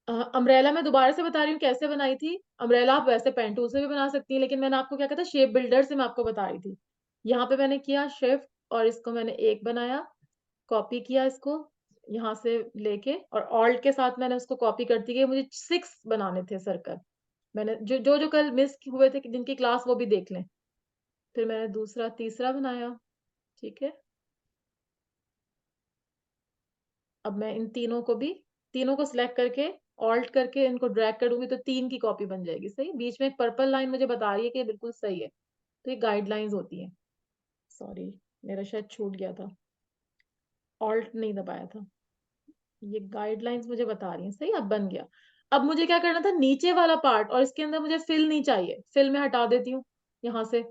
अम्ब्रेला मैं दोबारा से बता रही हूँ कैसे बनाई थी। अम्ब्रेला आप वैसे पेन टूल से भी बना सकती हैं, लेकिन मैंने आपको क्या कहा था, शेप बिल्डर से मैं आपको बता रही थी। यहाँ पे मैंने किया शिफ्ट, और इसको मैंने एक बनाया, कॉपी किया इसको यहाँ से लेके, और ऑल्ट के साथ मैंने उसको कॉपी करती गई। मुझे 6 बनाने थे सर्कल। मैंने जो जो जो कल मिस हुए थे जिनकी क्लास, वो भी देख लें। फिर मैंने दूसरा तीसरा बनाया। ठीक है, अब मैं इन तीनों को सिलेक्ट करके ऑल्ट करके इनको ड्रैग करूंगी, तो 3 की कॉपी बन जाएगी। सही, बीच में एक पर्पल लाइन मुझे बता रही है कि ये बिल्कुल सही है। तो ये गाइडलाइंस होती हैं। सॉरी, मेरा शायद छूट गया था, ऑल्ट नहीं दबाया था। ये गाइडलाइंस मुझे बता रही हैं। सही, अब बन गया। अब मुझे क्या करना था, नीचे वाला पार्ट, और इसके अंदर मुझे फिल नहीं चाहिए, फिल मैं हटा देती हूँ यहाँ से।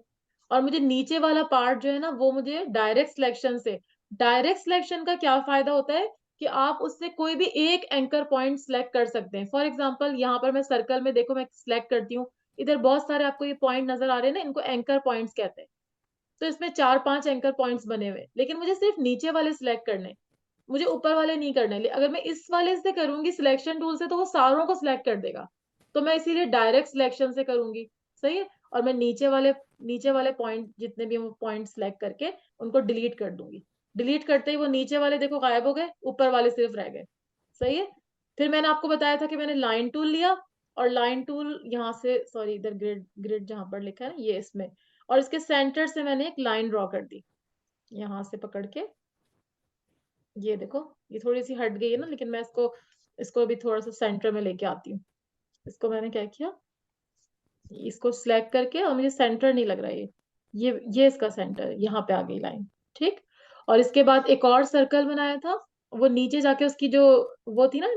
और मुझे नीचे वाला पार्ट जो है ना, वो मुझे डायरेक्ट सिलेक्शन से। डायरेक्ट सिलेक्शन का क्या फायदा होता है कि आप उससे कोई भी एक एंकर पॉइंट सिलेक्ट कर सकते हैं। फॉर एग्जाम्पल, यहाँ पर मैं सर्कल में देखो, मैं सिलेक्ट करती हूँ, इधर बहुत सारे आपको ये पॉइंट नजर आ रहे हैं ना, इनको एंकर पॉइंट्स कहते हैं। तो इसमें 4-5 एंकर पॉइंट्स बने हुए, लेकिन मुझे सिर्फ नीचे वाले सिलेक्ट करने, मुझे ऊपर वाले नहीं करने। अगर मैं इस वाले से करूंगी सिलेक्शन टूल से, तो वो सारों को सिलेक्ट कर देगा। तो मैं इसीलिए डायरेक्ट सिलेक्शन से करूंगी। सही है, और मैं नीचे वाले पॉइंट, जितने भी पॉइंट सिलेक्ट करके उनको डिलीट कर दूंगी। डिलीट करते ही वो नीचे वाले देखो गायब हो गए, ऊपर वाले सिर्फ रह गए। सही है। फिर मैंने आपको बताया था कि मैंने लाइन टूल लिया, और लाइन टूल यहाँ से, सॉरी, इधर ग्रिड ग्रिड जहां पर लिखा है ना, ये इसमें, और इसके सेंटर से मैंने एक लाइन ड्रॉ कर दी, यहाँ से पकड़ के। ये देखो, ये थोड़ी सी हट गई है ना, लेकिन मैं इसको इसको अभी थोड़ा सा सेंटर में लेके आती हूँ। इसको मैंने क्या किया, इसको सिलेक्ट करके, और मुझे सेंटर नहीं लग रहा है ये इसका सेंटर, यहाँ पे आ गई लाइन। ठीक। और इसके बाद एक और सर्कल बनाया था, वो नीचे जाके उसकी जो वो थी ना,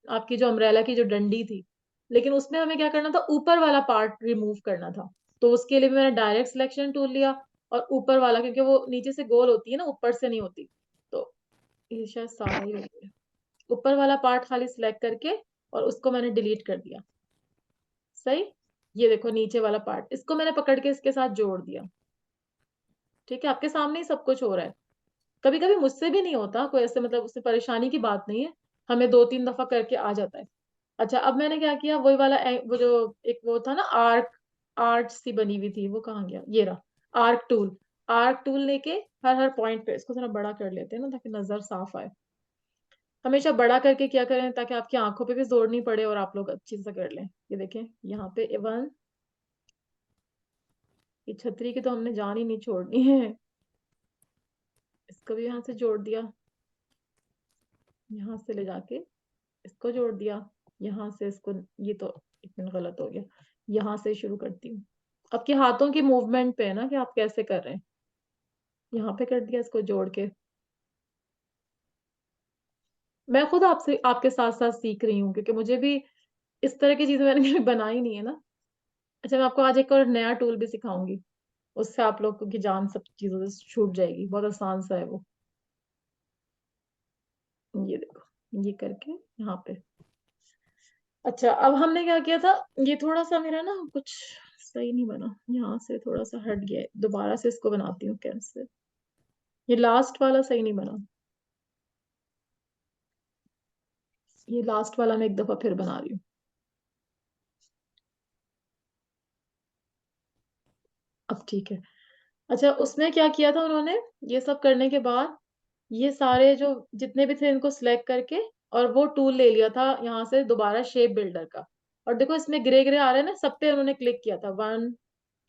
आपकी जो अम्ब्रेला की जो डंडी थी, लेकिन उसमें हमें क्या करना था, ऊपर वाला पार्ट रिमूव करना था। तो उसके लिए भी मैंने डायरेक्ट सिलेक्शन टूल लिया, और ऊपर वाला, क्योंकि वो नीचे से गोल होती है ना, ऊपर से नहीं होती। तो ये शायद सारा ही हो गया। ऊपर वाला पार्ट खाली सिलेक्ट करके, और उसको मैंने डिलीट कर दिया। सही। ये देखो नीचे वाला पार्ट, इसको मैंने पकड़ के इसके साथ जोड़ दिया। ठीक है, आपके सामने ही सब कुछ हो रहा है। कभी कभी मुझसे भी नहीं होता कोई ऐसे, मतलब उससे परेशानी की बात नहीं है, हमें 2-3 दफा करके आ जाता है। अच्छा, अब मैंने क्या किया, वही वाला वो जो एक वो था ना, आर्क आर्ट सी बनी हुई थी, वो कहाँ गया, ये रहा आर्क टूल लेके, हर हर पॉइंट पे इसको थोड़ा बड़ा कर लेते हैं ना, ताकि नजर साफ आए। हमेशा बड़ा करके क्या करें, ताकि आपकी आंखों पे भी जोर नहीं पड़े, और आप लोग अच्छी से कर लें। ये देखें, यहाँ पे 1, ये छतरी की तो हमने जान ही नहीं छोड़नी है। इसको भी यहाँ से जोड़ दिया, यहाँ से ले जाके इसको जोड़ दिया, यहाँ से इसको, ये तो इतना गलत हो गया, यहाँ से शुरू करती हूँ। आपके हाथों की मूवमेंट पे है ना, कि आप कैसे कर रहे हैं। यहाँ पे कर दिया इसको जोड़ के। मैं खुद आपसे आपके साथ साथ सीख रही हूँ, क्योंकि मुझे भी इस तरह की चीजें मैंने कभी बनाई नहीं है ना। अच्छा, मैं आपको आज एक और नया टूल भी सिखाऊंगी, उससे आप लोग की जान सब चीजों से छूट जाएगी। बहुत आसान सा है वो। ये देखो, ये करके यहाँ पे। अच्छा, अब हमने क्या किया था, ये थोड़ा सा मेरा ना कुछ सही नहीं बना, यहाँ से थोड़ा सा हट गया है, दोबारा से इसको बनाती हूँ कैसे। ये लास्ट वाला सही नहीं बना, ये लास्ट वाला मैं एक दफा फिर बना रही हूँ। अब ठीक है। अच्छा, उसमें क्या किया था उन्होंने, ये सब करने के बाद, ये सारे जो जितने भी थे इनको सिलेक्ट करके, और वो टूल ले लिया था यहाँ से दोबारा शेप बिल्डर का। और देखो इसमें ग्रे ग्रे आ रहे हैं ना, सब पे उन्होंने क्लिक किया था, 1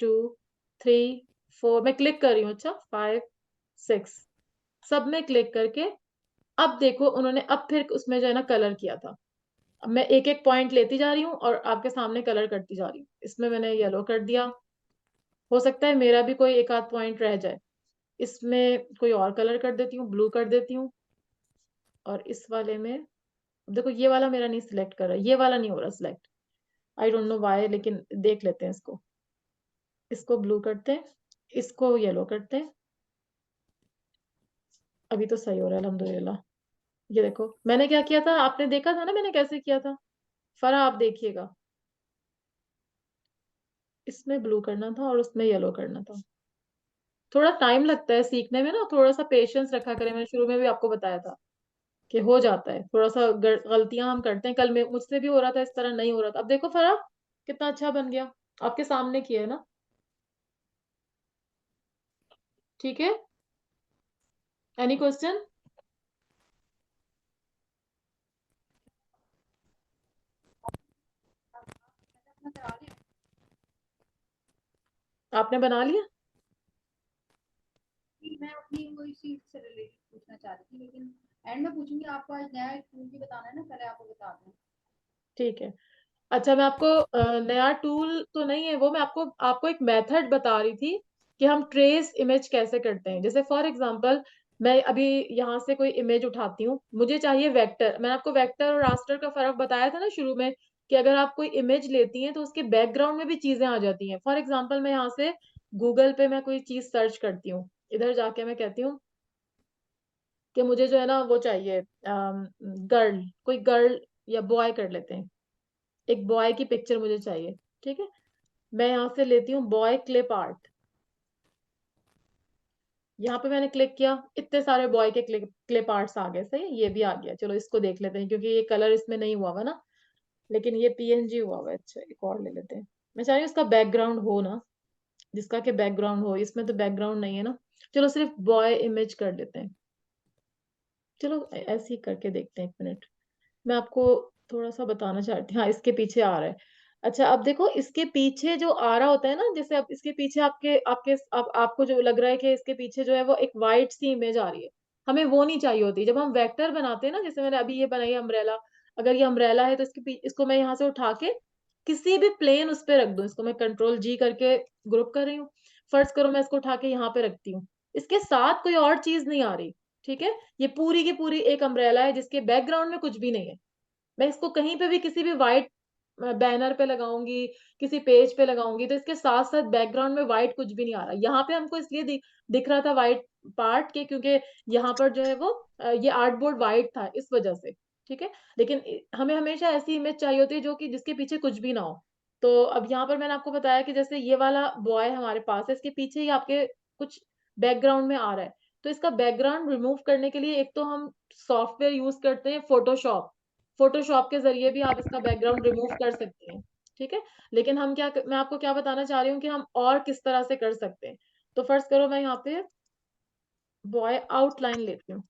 2 3 4, मैं क्लिक कर रही हूँ। अच्छा, 5 6, सब में क्लिक करके, अब देखो उन्होंने अब फिर उसमें जो है ना कलर किया था। अब मैं एक एक पॉइंट लेती जा रही हूँ, और आपके सामने कलर करती जा रही हूँ। इसमें मैंने येलो कर दिया, हो सकता है मेरा भी कोई एक आध पॉइंट रह जाए, इसमें कोई और कलर कर देती हूँ, ब्लू कर देती हूँ। और इस वाले में, देखो ये वाला मेरा नहीं सिलेक्ट कर रहा, ये वाला नहीं हो रहा select, I don't know why, लेकिन देख लेते हैं इसको। इसको ब्लू करते हैं, इसको येलो करते हैं, अभी तो सही हो रहा है अल्हम्दुलिल्लाह। ये देखो मैंने क्या किया था, आपने देखा था ना मैंने कैसे किया था। फरा आप देखिएगा, इसमें ब्लू करना था और उसमें येलो करना था। थोड़ा टाइम लगता है सीखने में ना, थोड़ा सा पेशेंस रखा करें, मैंने शुरू में भी आपको बताया था कि हो जाता है। थोड़ा सा गलतियां हम करते हैं, कल में मुझसे भी हो रहा था इस तरह, नहीं हो रहा था। अब देखो फरा कितना अच्छा बन गया, आपके सामने किया है ना। ठीक है, एनी क्वेश्चन? अपना करा लिया। आपने बना लिया? मैं अपनी वही चीज से रिलेटेड पूछना चाह रही थी, लेकिन एंड में पूछूंगी। आपको आज नया एक टूल भी बताना है ना, पहले आपको बता दूं। ठीक है। अच्छा मैं आपको नया टूल तो नहीं है वो, मैं आपको आपको एक मेथड बता रही थी कि हम ट्रेस इमेज कैसे करते हैं। जैसे फॉर एग्जांपल मैं अभी यहाँ से कोई इमेज उठाती हूँ, मुझे चाहिए वेक्टर। मैंने आपको वेक्टर और रास्टर का फर्क बताया था ना शुरू में, कि अगर आप कोई इमेज लेती हैं तो उसके बैकग्राउंड में भी चीजें आ जाती हैं। फॉर एग्जाम्पल मैं यहाँ से गूगल पे मैं कोई चीज सर्च करती हूँ, इधर जाके मैं कहती हूँ कि मुझे जो है ना वो चाहिए गर्ल, कोई गर्ल या बॉय कर लेते हैं, एक बॉय की पिक्चर मुझे चाहिए। ठीक है, मैं यहाँ से लेती हूँ बॉय क्लिप आर्ट। यहाँ पे मैंने क्लिक किया, इतने सारे बॉय के क्लिप आर्ट्स आ गए। सही है, ये भी आ गया। चलो इसको देख लेते हैं, क्योंकि ये कलर इसमें नहीं हुआ हुआ ना, लेकिन ये पीएनजी हुआ हुआ है। अच्छा एक और ले लेते हैं। मैं चाह रही हूँ इसका बैकग्राउंड हो ना, जिसका के बैकग्राउंड हो। इसमें तो बैकग्राउंड नहीं है ना, चलो सिर्फ बॉय इमेज कर लेते हैं। चलो ऐसे ही करके देखते हैं, एक मिनट। मैं आपको थोड़ा सा बताना चाहती हूँ। हाँ इसके पीछे आ रहा है। अच्छा अब देखो, इसके पीछे जो आ रहा होता है ना, जैसे अब इसके पीछे आपके आपके आपको जो लग रहा है कि इसके पीछे जो है वो एक वाइट सी इमेज आ रही है, हमें वो नहीं चाहिए होती। जब हम वेक्टर बनाते हैं ना, जैसे मैंने अभी ये बनाई है अम्ब्रेला, अगर ये अम्ब्रेला है तो इसको मैं यहाँ से उठा के किसी भी प्लेन उस पे रख दूं। इसको मैं कंट्रोल जी करके ग्रुप कर रही हूँ। फर्ज करो मैं इसको उठा के यहाँ पे रखती हूँ, इसके साथ कोई और चीज नहीं आ रही। ठीक है, ये पूरी की पूरी एक अम्ब्रेला है जिसके बैकग्राउंड में कुछ भी नहीं है। मैं इसको कहीं पे भी किसी भी व्हाइट बैनर पे लगाऊंगी, किसी पेज पे लगाऊंगी, तो इसके साथ साथ बैकग्राउंड में व्हाइट कुछ भी नहीं आ रहा। यहाँ पे हमको इसलिए दिख रहा था व्हाइट पार्ट के, क्योंकि यहाँ पर जो है वो ये आर्टबोर्ड व्हाइट था इस वजह से। ठीक है, लेकिन हमें हमेशा ऐसी इमेज चाहिए होती है जो कि जिसके पीछे कुछ भी ना हो। तो अब यहाँ पर मैंने आपको बताया कि जैसे ये वाला बॉय हमारे पास है, इसके पीछे ही आपके कुछ बैकग्राउंड में आ रहा है। तो इसका बैकग्राउंड रिमूव करने के लिए एक तो हम सॉफ्टवेयर यूज करते हैं फोटोशॉप। फोटोशॉप के जरिए भी आप इसका बैकग्राउंड रिमूव कर सकते हैं। ठीक है, लेकिन मैं आपको क्या बताना चाह रही हूँ कि हम और किस तरह से कर सकते हैं। तो फर्स्ट करो मैं यहाँ पे बॉय आउटलाइन लेती हूँ,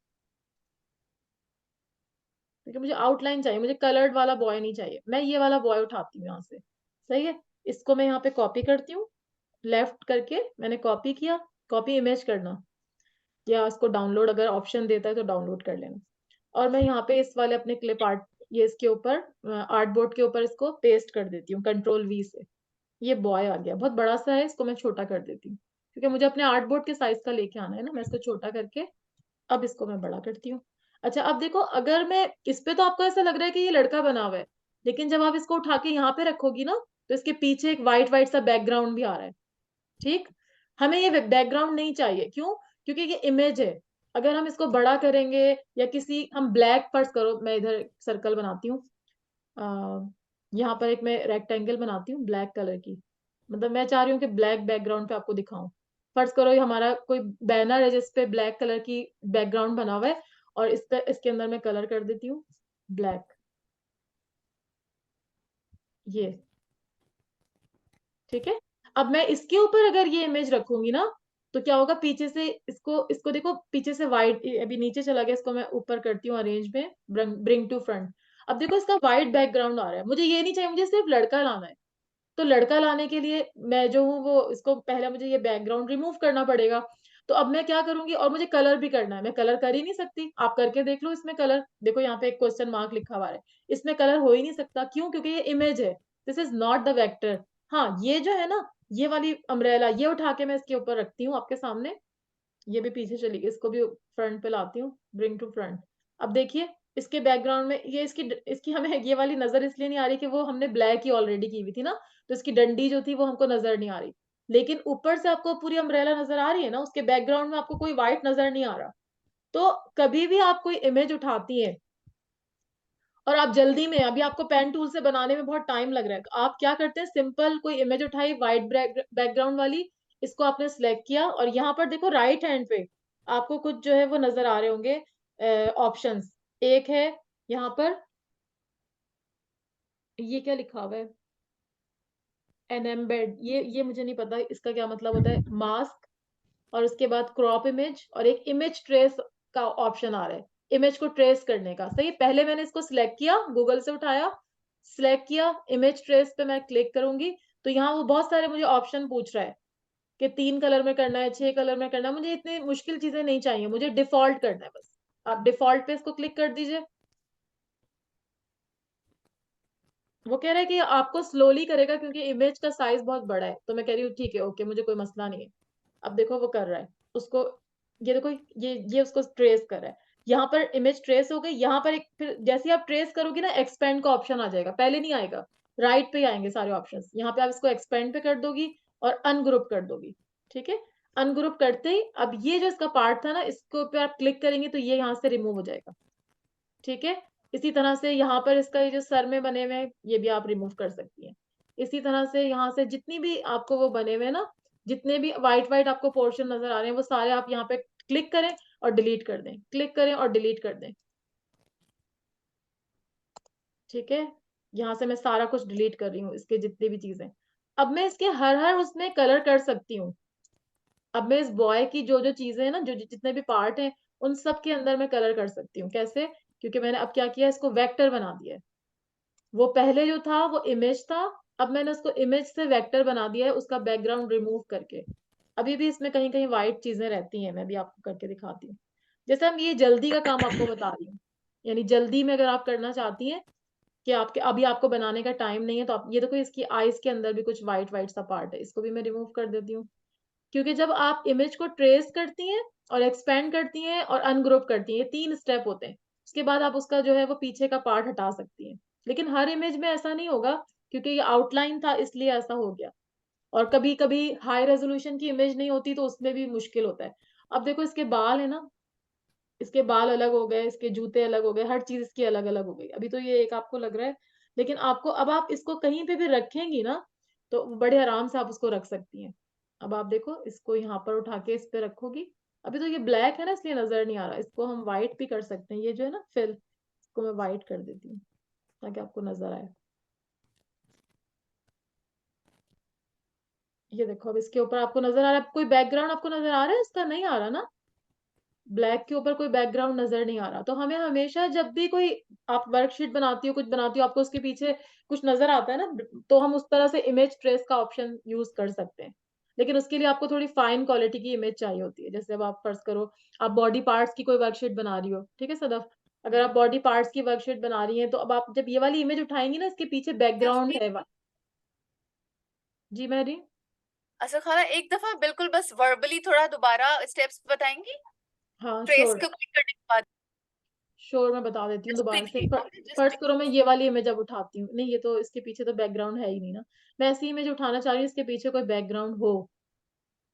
क्योंकि मुझे आउटलाइन चाहिए, मुझे कलर्ड वाला बॉय नहीं चाहिए। मैं ये वाला बॉय उठाती हूँ यहाँ से। सही है, इसको मैं यहाँ पे कॉपी करती हूँ, लेफ्ट करके मैंने कॉपी किया। कॉपी इमेज करना, या इसको डाउनलोड अगर ऑप्शन देता है तो डाउनलोड कर लेना। और मैं यहाँ पे इस वाले अपने क्लिप आर्ट, ये इसके ऊपर आर्ट बोर्ड के ऊपर इसको पेस्ट कर देती हूँ कंट्रोल वी से। ये बॉय आ गया, बहुत बड़ा सा है, इसको मैं छोटा कर देती हूँ, क्योंकि मुझे अपने आर्ट बोर्ड के साइज का लेके आना है ना। मैं इसको छोटा करके अब इसको मैं बड़ा करती हूँ। अच्छा अब देखो, अगर मैं इस पे तो आपको ऐसा लग रहा है कि ये लड़का बना हुआ है, लेकिन जब आप इसको उठा के यहाँ पे रखोगी ना, तो इसके पीछे एक व्हाइट व्हाइट सा बैकग्राउंड भी आ रहा है। ठीक, हमें ये बैकग्राउंड नहीं चाहिए। क्यों? क्योंकि ये इमेज है। अगर हम इसको बड़ा करेंगे, या किसी हम ब्लैक, फर्स्ट करो मैं इधर सर्कल बनाती हूँ, यहाँ पर एक मैं रेक्टेंगल बनाती हूँ ब्लैक कलर की, मतलब मैं चाह रही हूँ कि ब्लैक बैकग्राउंड पे आपको दिखाऊं। फर्ज करो ये हमारा कोई बैनर है जिसपे ब्लैक कलर की बैकग्राउंड बना हुआ है, और इसके अंदर मैं कलर कर देती हूँ ब्लैक। ये ठीक है, अब मैं इसके ऊपर अगर ये इमेज रखूंगी ना, तो क्या होगा, पीछे से इसको इसको देखो, पीछे से वाइट अभी नीचे चला गया, इसको मैं ऊपर करती हूँ अरेंज में, ब्रिंग टू फ्रंट। अब देखो इसका वाइट बैकग्राउंड आ रहा है, मुझे ये नहीं चाहिए, मुझे सिर्फ लड़का लाना है। तो लड़का लाने के लिए मैं जो हूँ वो, इसको पहले मुझे ये बैकग्राउंड रिमूव करना पड़ेगा। तो अब मैं क्या करूंगी, और मुझे कलर भी करना है, मैं कलर कर ही नहीं सकती। आप करके देख लो इसमें कलर, देखो यहाँ पे एक क्वेश्चन मार्क लिखा हुआ है, इसमें कलर हो ही नहीं सकता। क्यों? क्योंकि ये इमेज है, this is not the vector. हाँ ये जो है ना, ये वाली अम्ब्रेला, ये उठा के मैं इसके ऊपर रखती हूँ आपके सामने, ये भी पीछे चली गई, इसको भी फ्रंट पे लाती हूँ, ब्रिंग टू फ्रंट। अब देखिए इसके बैकग्राउंड में ये इसकी इसकी हमें ये वाली नजर इसलिए नहीं आ रही कि वो हमने ब्लैक ही ऑलरेडी की हुई थी ना, तो इसकी डंडी जो थी वो हमको नजर नहीं आ रही। लेकिन ऊपर से आपको पूरी अम्ब्रेला नजर आ रही है ना, उसके बैकग्राउंड में आपको कोई व्हाइट नजर नहीं आ रहा। तो कभी भी आप कोई इमेज उठाती हैं और आप जल्दी में, अभी आपको पेन टूल से बनाने में बहुत टाइम लग रहा है, आप क्या करते हैं, सिंपल कोई इमेज उठाई व्हाइट बैकग्राउंड वाली, इसको आपने सिलेक्ट किया और यहाँ पर देखो राइट हैंड पे आपको कुछ जो है वो नजर आ रहे होंगे ऑप्शंस। एक है यहाँ पर, ये क्या लिखा हुआ है, एन एम्बेड, ये मुझे नहीं पता इसका क्या मतलब होता है, मास्क, और उसके बाद क्रॉप इमेज, और एक इमेज ट्रेस का ऑप्शन आ रहा है, इमेज को ट्रेस करने का। सही, पहले मैंने इसको सिलेक्ट किया, गूगल से उठाया, सिलेक्ट किया, इमेज ट्रेस पे मैं क्लिक करूंगी तो यहाँ वो बहुत सारे मुझे ऑप्शन पूछ रहा है कि 3 कलर में करना है, 6 कलर में करना है। मुझे इतनी मुश्किल चीजें नहीं चाहिए, मुझे डिफॉल्ट करना है बस। आप डिफॉल्ट पे इसको क्लिक कर दीजिए। वो कह रहा है कि आपको स्लोली करेगा क्योंकि इमेज का साइज बहुत बड़ा है, तो मैं कह रही हूँ ठीक है, ओके, मुझे कोई मसला नहीं है। अब देखो वो कर रहा है उसको, ये देखो, ये उसको ट्रेस कर रहा है। यहाँ पर इमेज ट्रेस हो गई, यहाँ पर एक, फिर जैसे आप ट्रेस करोगे ना, एक्सपेंड का ऑप्शन आ जाएगा, पहले नहीं आएगा, राइट पे ही आएंगे सारे ऑप्शंस। यहाँ पे आप इसको एक्सपेंड पे कर दोगी और अनग्रुप कर दोगी। ठीक है, अनग्रुप करते ही अब ये जो इसका पार्ट था ना, इसको पे आप क्लिक करेंगे तो ये यहाँ से रिमूव हो जाएगा। ठीक है, इसी तरह से यहाँ पर इसका ये जो सर में बने हुए हैं, ये भी आप रिमूव कर सकती हैं। इसी तरह से यहाँ से जितनी भी आपको वो बने हुए हैं ना, जितने भी व्हाइट व्हाइट आपको पोर्शन नजर आ रहे हैं, वो सारे आप यहाँ पे क्लिक करें और डिलीट कर दें, क्लिक करें और डिलीट कर दें। ठीक है, यहाँ से मैं सारा कुछ डिलीट कर रही हूँ, इसके जितनी भी चीजें। अब मैं इसके हर हर उसमें कलर कर सकती हूँ। अब मैं इस बॉय की जो जो चीजें हैं ना, जो जितने भी पार्ट हैं, उन सब के अंदर मैं कलर कर सकती हूँ। कैसे? क्योंकि मैंने अब क्या किया, इसको वेक्टर बना दिया है। वो पहले जो था वो इमेज था, अब मैंने उसको इमेज से वेक्टर बना दिया है, उसका बैकग्राउंड रिमूव करके। अभी भी इसमें कहीं कहीं व्हाइट चीजें रहती हैं, मैं भी आपको करके दिखाती हूँ। जैसे हम ये जल्दी का काम आपको बता रही हूँ, यानी जल्दी में अगर आप करना चाहती हैं कि आपके अभी आपको बनाने का टाइम नहीं है, तो आप ये देखो, इसकी आईज के अंदर भी कुछ व्हाइट व्हाइट सा पार्ट है, इसको भी मैं रिमूव कर देती हूँ। क्योंकि जब आप इमेज को ट्रेस करती हैं और एक्सपेंड करती हैं और अनग्रुप करती हैं, ये 3 स्टेप होते हैं। उसके बाद आप उसका जो है वो पीछे का पार्ट हटा सकती हैं। लेकिन हर इमेज में ऐसा नहीं होगा, क्योंकि ये आउटलाइन था इसलिए ऐसा हो गया। और कभी कभी हाई रेजोल्यूशन की इमेज नहीं होती तो उसमें भी मुश्किल होता है। अब देखो इसके बाल है ना, इसके बाल अलग हो गए, इसके जूते अलग हो गए, हर चीज इसकी अलग अलग हो गई। अभी तो ये एक आपको लग रहा है, लेकिन आपको अब आप इसको कहीं पे भी रखेंगी ना, तो बड़े आराम से आप उसको रख सकती हैं। अब आप देखो, इसको यहाँ पर उठा के इस पे रखोगी। अभी तो ये ब्लैक है ना, इसलिए नजर नहीं आ रहा, इसको हम व्हाइट भी कर सकते हैं। ये जो है ना फिल, इसको मैं व्हाइट कर देती हूँ ताकि आपको नजर आए। ये देखो, अब इसके ऊपर आपको नजर आ रहा है, कोई बैकग्राउंड आपको नजर आ रहा है? इसका नहीं आ रहा ना, ब्लैक के ऊपर कोई बैकग्राउंड नजर नहीं आ रहा। तो हमें हमेशा जब भी कोई आप वर्कशीट बनाती हो, कुछ बनाती हो, आपको उसके पीछे कुछ नजर आता है ना, तो हम उस तरह से इमेज ट्रेस का ऑप्शन यूज कर सकते हैं। लेकिन उसके लिए आपको थोड़ी फाइन क्वालिटी की इमेज चाहिए होती है। जैसे अब आप फर्ज करो, आप बॉडी पार्ट्स की कोई वर्कशीट बना रही हो, ठीक है सदफ, अगर आप बॉडी पार्ट्स की वर्कशीट बना रही हैं, तो अब आप जब ये वाली इमेज उठाएंगी ना, इसके पीछे बैकग्राउंड है जी मैरी। अच्छा खाला, एक दफा बिल्कुल बस वर्बली थोड़ा दोबारा स्टेप्स बताएंगी हाँ ट्रेस श्योर, को क्लिक करने के बाद। श्योर मैं बता देती हूँ जस्ट दोबारा से। क्विकली, ओके, जस्ट फर्स्ट करो, क्विकली। मैं ये वाली इमेज अब उठाती हूँ, नहीं ये तो इसके पीछे तो बैकग्राउंड है ही नहीं ना। मैं ऐसी इमेज उठाना चाह रही हूँ इसके पीछे कोई बैकग्राउंड हो।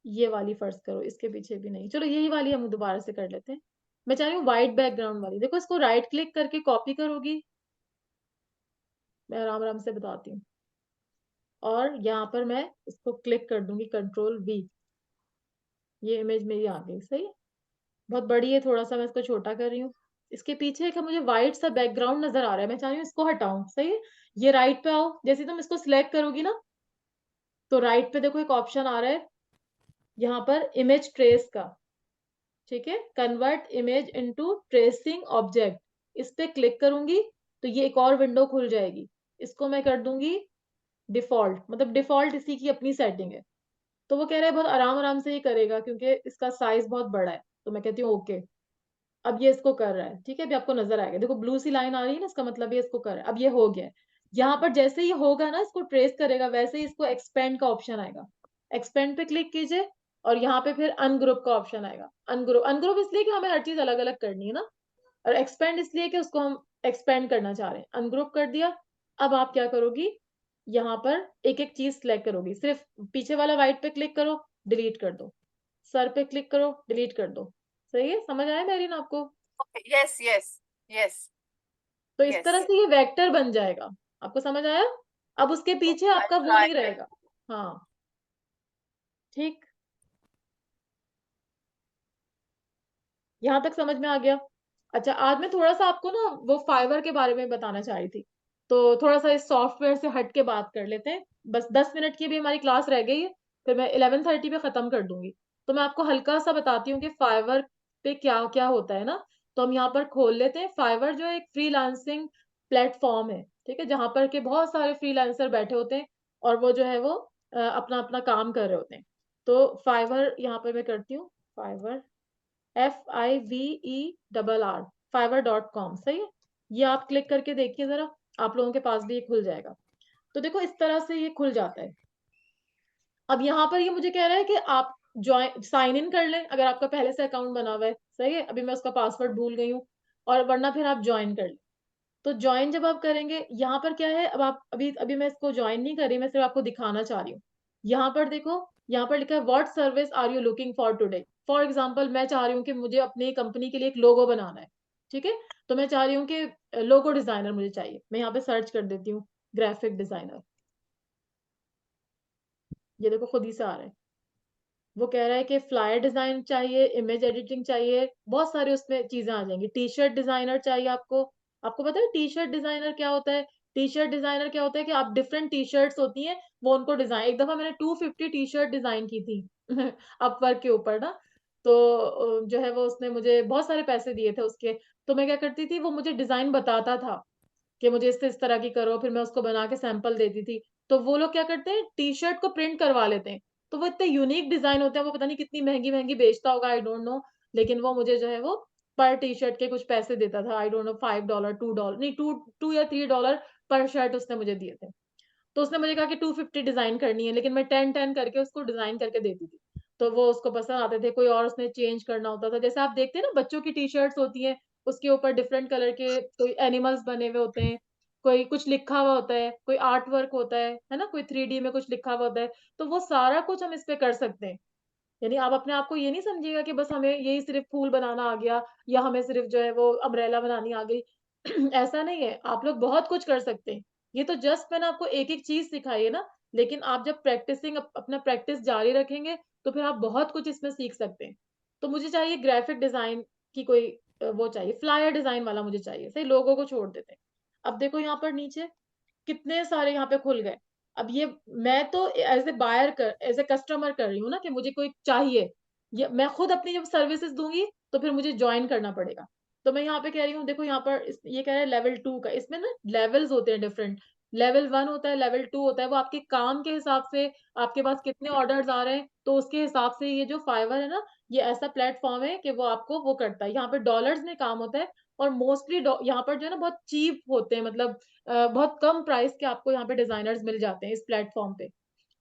ये वाली फर्स्ट करो, इसके पीछे भी नहीं, चलो यही वाली हम दोबारा से कर लेते हैं। मैं चाह रही हूँ व्हाइट बैकग्राउंड वाली। देखो, इसको राइट क्लिक करके कॉपी करोगी, मैं आराम आराम से बताती हूँ, और यहाँ पर मैं इसको क्लिक कर दूंगी, कंट्रोल V। ये इमेज मेरी आ गई। सही है, बहुत बड़ी है, थोड़ा सा मैं इसको छोटा कर रही हूँ। इसके पीछे एक मुझे व्हाइट सा बैकग्राउंड नजर आ रहा है, मैं चाह रही हूँ इसको हटाऊं। सही है, ये राइट पे आओ, जैसे तुम इसको सिलेक्ट करोगी ना, तो राइट पे देखो एक ऑप्शन आ रहा है यहाँ पर, इमेज ट्रेस का। ठीक है, convert image into tracing object, इस पे क्लिक करूंगी तो ये एक और विंडो खुल जाएगी। इसको मैं कर दूंगी डिफॉल्ट, मतलब डिफॉल्ट इसी की अपनी सेटिंग है। तो वो कह रहा है बहुत आराम आराम से ही करेगा क्योंकि इसका साइज बहुत बड़ा है। तो मैं कहती हूँ ओके। अब ये इसको कर रहा है, ठीक है, अभी आपको नजर आएगा, देखो ब्लू सी लाइन आ रही है ना, इसका मतलब ये इसको कर रहा है। अब ये हो गया है। यहाँ पर जैसे ही होगा ना, इसको ट्रेस करेगा, वैसे ही इसको एक्सपेंड का ऑप्शन आएगा। एक्सपेंड पे क्लिक कीजिए और यहाँ पे फिर अनग्रुप का ऑप्शन आएगा। अनग्रुप, अनग्रुप इसलिए कि हमें हर चीज अलग अलग करनी है ना, और एक्सपेंड इसलिए कि उसको हम एक्सपेंड करना चाह रहे हैं। अनग्रुप कर दिया। अब आप क्या करोगी, यहाँ पर एक एक चीज सिलेक्ट करोगी, सिर्फ पीछे वाला व्हाइट पे क्लिक करो, डिलीट कर दो, सर पे क्लिक करो, डिलीट कर दो, सही है, समझ आया मेरिन आपको? Okay, yes, yes, yes, तो इस तरह yes. से ये वेक्टर बन जाएगा, आपको समझ आया? अब उसके पीछे Okay, आपका I'll वो try नहीं it. रहेगा। हाँ, ठीक, यहाँ तक समझ में आ गया? अच्छा, आज मैं थोड़ा सा आपको ना वो फाइवर के बारे में बताना चाह रही थी, तो थोड़ा सा इस सॉफ्टवेयर से हट के बात कर लेते हैं। बस 10 मिनट की भी हमारी क्लास रह गई है, फिर मैं 11:30 पे खत्म कर दूंगी। तो मैं आपको हल्का सा बताती हूँ कि फाइवर पे क्या क्या होता है ना। तो हम यहाँ पर खोल लेते हैं। फाइवर जो है एक फ्रीलांसिंग प्लेटफॉर्म है, ठीक है, जहाँ पर के बहुत सारे फ्रीलांसर बैठे होते हैं और वो जो है वो अपना अपना काम कर रहे होते हैं। तो फाइवर यहाँ पर मैं करती हूँ, फाइवर FIVERR, fiverr.com, सही है। ये आप क्लिक करके देखिए जरा, आप लोगों के पास भी ये खुल जाएगा। तो देखो इस तरह से ये खुल जाता है। अब यहाँ पर ये मुझे कह रहा है कि आप ज्वाइन साइन इन कर लें अगर आपका पहले से अकाउंट बना हुआ है, सही है। अभी मैं उसका पासवर्ड भूल गई हूँ, और वरना फिर आप ज्वाइन कर लें। तो ज्वाइन जब आप करेंगे, यहाँ पर क्या है, अब आप अभी अभी मैं इसको ज्वाइन नहीं कर रही, मैं सिर्फ आपको दिखाना चाह रही हूँ। यहाँ पर देखो, यहाँ पर लिखा है what service are you looking for today. For example मैं चाह रही हूँ कि मुझे अपनी कंपनी के लिए एक लोगो बनाना है, ठीक है। तो मैं चाह रही हूँ कि लोगो डिजाइनर मुझे चाहिए। मैं यहाँ पे सर्च कर देती हूँ ग्राफिक डिजाइनर, ये देखो खुद ही से आ रहा है। वो कह रहा है कि फ्लायर डिजाइन चाहिए, इमेज एडिटिंग चाहिए, बहुत सारे उसमें चीजें आ जाएंगी। टी शर्ट डिजाइनर चाहिए आपको। आपको पता है टी शर्ट डिजाइनर क्या होता है? टी शर्ट डिजाइनर क्या होता है कि आप डिफरेंट टी शर्ट्स होती हैं, वो उनको डिजाइन, एक दफा मैंने 250 टी शर्ट डिजाइन की थी अपवर्क के ऊपर ना। तो जो है वो उसने मुझे बहुत सारे पैसे दिए थे उसके। तो मैं क्या करती थी, वो मुझे डिजाइन बताता था कि मुझे इस तरह की करो, फिर मैं उसको बना के सैंपल देती थी। तो वो लोग क्या करते हैं, टी शर्ट को प्रिंट करवा लेते हैं। तो वो इतने यूनिक डिजाइन होते हैं, वो पता नहीं कितनी महंगी महंगी बेचता होगा, आई डोंट नो। लेकिन वो मुझे जो है वो पर टी शर्ट के कुछ पैसे देता था, आई डोंट नो, $5, $2, नहीं, टू या $3 पर शर्ट उसने मुझे दिए थे। तो उसने मुझे कहा कि 250 डिजाइन करनी है, लेकिन मैं 10-10 करके उसको डिजाइन करके देती थी। तो वो उसको पसंद आते थे। कोई और उसने चेंज करना होता था, जैसे आप देखते हैं ना बच्चों की टी शर्ट्स होती हैं, उसके ऊपर डिफरेंट कलर के कोई एनिमल्स बने हुए होते हैं, कोई कुछ लिखा हुआ होता है, कोई आर्ट वर्क होता है ना, कोई 3D में कुछ लिखा हुआ होता है। तो वो सारा कुछ हम इस पे कर सकते हैं। यानी आप अपने आप को ये नहीं समझिएगा कि बस हमें यही सिर्फ फूल बनाना आ गया, या हमें सिर्फ जो है वो अम्ब्रेला बनानी आ गई। ऐसा नहीं है, आप लोग बहुत कुछ कर सकते हैं। ये तो जस्ट मैंने आपको एक एक चीज सिखाई है ना, लेकिन आप जब अपना प्रैक्टिस जारी रखेंगे, तो फिर आप बहुत कुछ इसमें सीख सकते हैं। तो मुझे चाहिए ग्राफिक डिजाइन की कोई वो चाहिए, फ्लायर डिजाइन वाला मुझे चाहिए, सही। लोगों को छोड़ देते हैं। अब देखो यहाँ पर नीचे कितने सारे यहाँ पे खुल गए। अब ये मैं तो एज ए बायर कर एज ए कस्टमर कर रही हूँ ना, कि मुझे कोई चाहिए। ये मैं खुद अपनी जब सर्विसेज दूंगी, तो फिर मुझे ज्वाइन करना पड़ेगा। तो मैं यहाँ पे कह रही हूँ, देखो यहाँ पर ये कह रहा है लेवल 2 का। इसमें ना लेवल्स होते हैं डिफरेंट। लेवल 1 होता है, लेवल 2 होता है, वो आपके काम के हिसाब से, आपके पास कितने ऑर्डर्स आ रहे हैं, तो उसके हिसाब से ये जो फाइवर है ना, ये ऐसा प्लेटफॉर्म है कि वो आपको वो करता है। यहाँ पे डॉलर्स में काम होता है, और मोस्टली यहाँ पर जो है ना बहुत चीप होते हैं, मतलब बहुत कम प्राइस के आपको यहाँ पे डिजाइनर्स मिल जाते हैं इस प्लेटफॉर्म पे।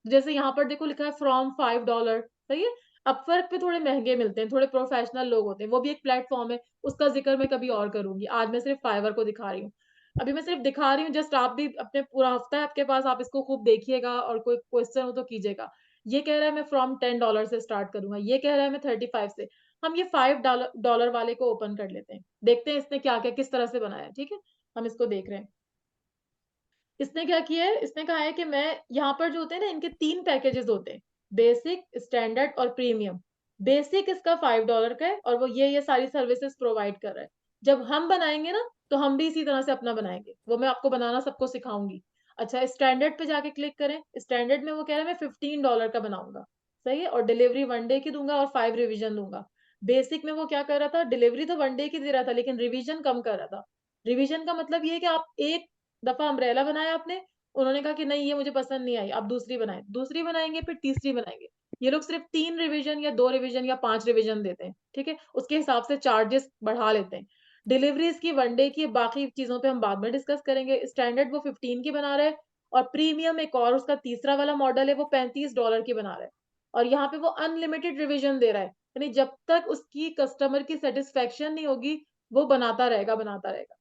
जैसे यहाँ पर देखो लिखा है फ्रॉम $5, सही है। अपवर्क पे थोड़े महंगे मिलते हैं, थोड़े प्रोफेशनल लोग होते हैं, वो भी एक प्लेटफॉर्म है, उसका जिक्र मैं कभी और करूंगी। आज मैं सिर्फ फाइवर को दिखा रही हूँ। अभी मैं सिर्फ दिखा रही हूँ, जस्ट आप भी अपने पूरा हफ्ता है आपके पास, आप इसको खूब देखिएगा, और कोई क्वेश्चन हो तो कीजिएगा। ये कह रहा है मैं फ्रॉम $10 से स्टार्ट करूंगा, ये कह रहा है मैं 35 से। हम ये $5 वाले को ओपन कर लेते हैं, देखते हैं इसने क्या क्या किस तरह से बनाया है, ठीक है। हम इसको देख रहे हैं। इसने क्या किया है, इसने कहा है कि मैं यहाँ पर जो होते हैं ना, इनके 3 पैकेजेस होते हैं, बेसिक, स्टैंडर्ड और प्रीमियम। बेसिक इसका $5 का है, और वो ये सारी सर्विसेज प्रोवाइड कर रहा है। जब हम बनाएंगे ना, तो हम भी इसी तरह से अपना बनाएंगे, वो मैं आपको बनाना सबको सिखाऊंगी। अच्छा, स्टैंडर्ड पे जाके क्लिक करें। स्टैंडर्ड में वो कह रहा है मैं $15 का बनाऊंगा, सही है, और डिलीवरी 1 डे की दूंगा, और 5 रिवीजन दूंगा। बेसिक में वो क्या कर रहा था, डिलीवरी तो 1 डे की दे रहा था, लेकिन रिवीजन कम कर रहा था। रिवीजन का मतलब ये है कि आप एक दफा अम्ब्रेला बनाया आपने, उन्होंने कहा कि नहीं ये मुझे पसंद नहीं आई, आप दूसरी बनाए, दूसरी बनाएंगे, फिर तीसरी बनाएंगे। ये लोग सिर्फ 3 रिवीजन या 2 रिवीजन या 5 रिवीजन देते हैं, ठीक है। उसके हिसाब से चार्जेस बढ़ा लेते हैं। डिलीवरीज की 1 डे की, बाकी चीजों पे हम बाद में डिस्कस करेंगे। स्टैंडर्ड वो 15 की बना रहे हैं, और प्रीमियम एक और उसका तीसरा वाला मॉडल है, वो $35 की बना रहा है। और यहाँ पे वो अनलिमिटेड रिवीजन दे रहा है, यानी जब तक उसकी कस्टमर की सेटिस्फेक्शन नहीं होगी, वो बनाता रहेगा बनाता रहेगा।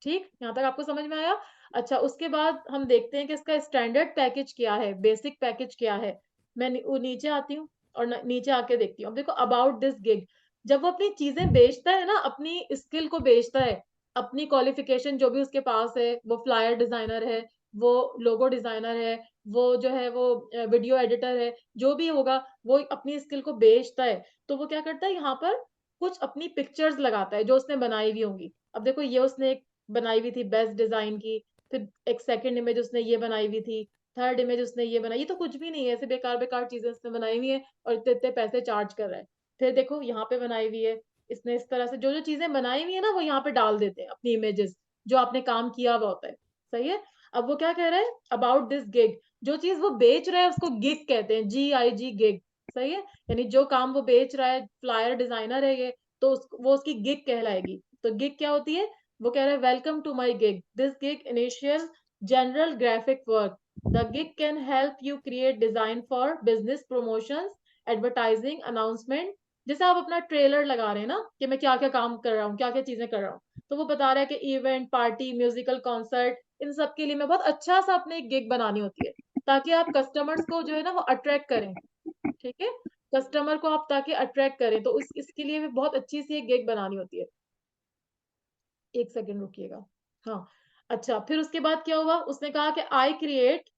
ठीक, यहाँ तक आपको समझ में आया? अच्छा, उसके बाद हम देखते हैं कि इसका स्टैंडर्ड पैकेज क्या है, बेसिक पैकेज क्या है। मैं नीचे आती हूँ, और नीचे आके देखती हूँ। अब देखो अबाउट दिस गिग, जब वो अपनी चीजें बेचता है ना, अपनी स्किल को बेचता है, अपनी क्वालिफिकेशन जो भी उसके पास है, वो फ्लायर डिजाइनर है, वो लोगो डिजाइनर है, वो जो है वो वीडियो एडिटर है, जो भी होगा वो अपनी स्किल को बेचता है। तो वो क्या करता है, यहाँ पर कुछ अपनी पिक्चर्स लगाता है जो उसने बनाई हुई होंगी। अब देखो ये उसने एक बनाई हुई थी बेस्ट डिजाइन की, फिर एक सेकंड इमेज उसने ये बनाई हुई थी, थर्ड इमेज उसने ये बनाई, ये तो कुछ भी नहीं है, ऐसे बेकार बेकार चीजें उसने बनाई हुई है और इतने इतने पैसे चार्ज कर रहा है। फिर देखो यहाँ पे बनाई हुई है इसने, इस तरह से जो जो चीजें बनाई हुई है ना वो यहाँ पे डाल देते हैं अपनी इमेजेस, जो आपने काम किया हुआ होता है। सही है। अब वो क्या कह रहा है, अबाउट दिस गिग, जो चीज वो बेच रहा है उसको गिग कहते हैं, GIG गिग। सही है। यानी जो काम वो बेच रहा है, फ्लायर डिजाइनर है ये, तो वो उसकी गिग कहलाएगी। तो गिग क्या होती है, वो कह रहे हैं welcome to my gig, this gig initial general graphic work, the gig can help you create design for business promotions, advertising, announcement. जैसे आप अपना ट्रेलर लगा रहे हैं ना कि मैं क्या क्या काम कर रहा हूँ, क्या क्या चीजें कर रहा हूँ, तो वो बता रहा है कि इवेंट, पार्टी, म्यूजिकल कॉन्सर्ट, इन सब के लिए मैं बहुत अच्छा सा अपने एक गिग बनानी होती है, ताकि आप कस्टमर्स को जो है ना वो अट्रैक्ट करें। ठीक है। कस्टमर को आप ताकि अट्रैक्ट करें, तो इसके लिए भी बहुत अच्छी सी एक गिग बनानी होती है। एक सेकंड रुकिएगा। हाँ। अच्छा, फिर उसके बाद क्या हुआ, उसने कहा कि I create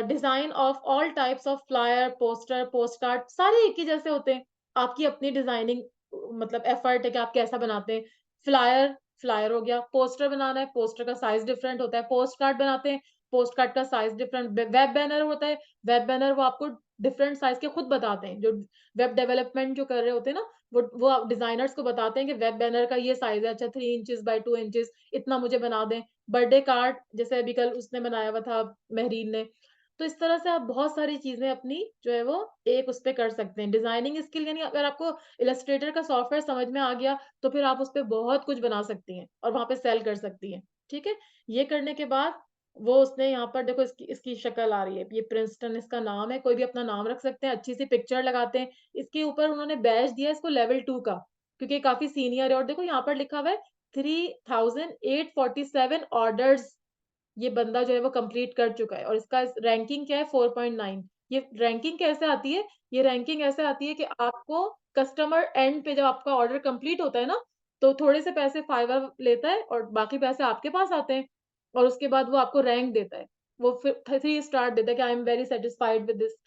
design of all types of flyer, poster, post card, सारे एक ही जैसे होते हैं। आपकी अपनी डिजाइनिंग मतलब एफर्ट है कि आप कैसा बनाते हैं। फ्लायर, फ्लायर हो गया, पोस्टर बनाना है, पोस्टर का साइज डिफरेंट होता है, पोस्ट कार्ड बनाते हैं, पोस्ट कार्ड का साइज डिफरेंट, वेब बैनर होता है, वेब बैनर वो आपको डिफरेंट साइज के खुद बताते हैं, जो वेब डेवलपमेंट जो कर रहे होते हैं ना, वो डिजाइनर्स को बताते हैं कि वेब बैनर का ये साइज है, अच्छा 3 इंचेस बाय 2 इंचेस, इतना मुझे बना दें। बर्थडे कार्ड जैसे अभी कल उसने बनाया हुआ था महरीन ने। तो इस तरह से आप बहुत सारी चीजें अपनी जो है वो एक उस पे कर सकते हैं। डिजाइनिंग स्किल यानी अगर आपको इलस्ट्रेटर का सॉफ्टवेयर समझ में आ गया, तो फिर आप उस पे बहुत कुछ बना सकती हैं और वहां पे सेल कर सकती हैं। ठीक है। ये करने के बाद वो उसने यहाँ पर देखो, इसकी इसकी शक्ल आ रही है, ये प्रिंसटन इसका नाम है, कोई भी अपना नाम रख सकते हैं, अच्छी सी पिक्चर लगाते हैं। इसके ऊपर उन्होंने बैच दिया इसको लेवल 2 का, क्योंकि ये काफी सीनियर है। और देखो यहाँ पर लिखा हुआ है 3847 ऑर्डर्स ये बंदा जो है वो कंप्लीट कर चुका है, और इसका रैंकिंग क्या है 4.9। ये रैंकिंग कैसे आती है, ये रैंकिंग ऐसे आती है कि आपको कस्टमर एंड पे जब आपका ऑर्डर कंप्लीट होता है ना, तो थोड़े से पैसे फाइवर लेता है और बाकी पैसे आपके पास आते हैं, और उसके बाद वो आपको रैंक देता है। वो फिर 3 स्टार देता है कि I am very satisfied with this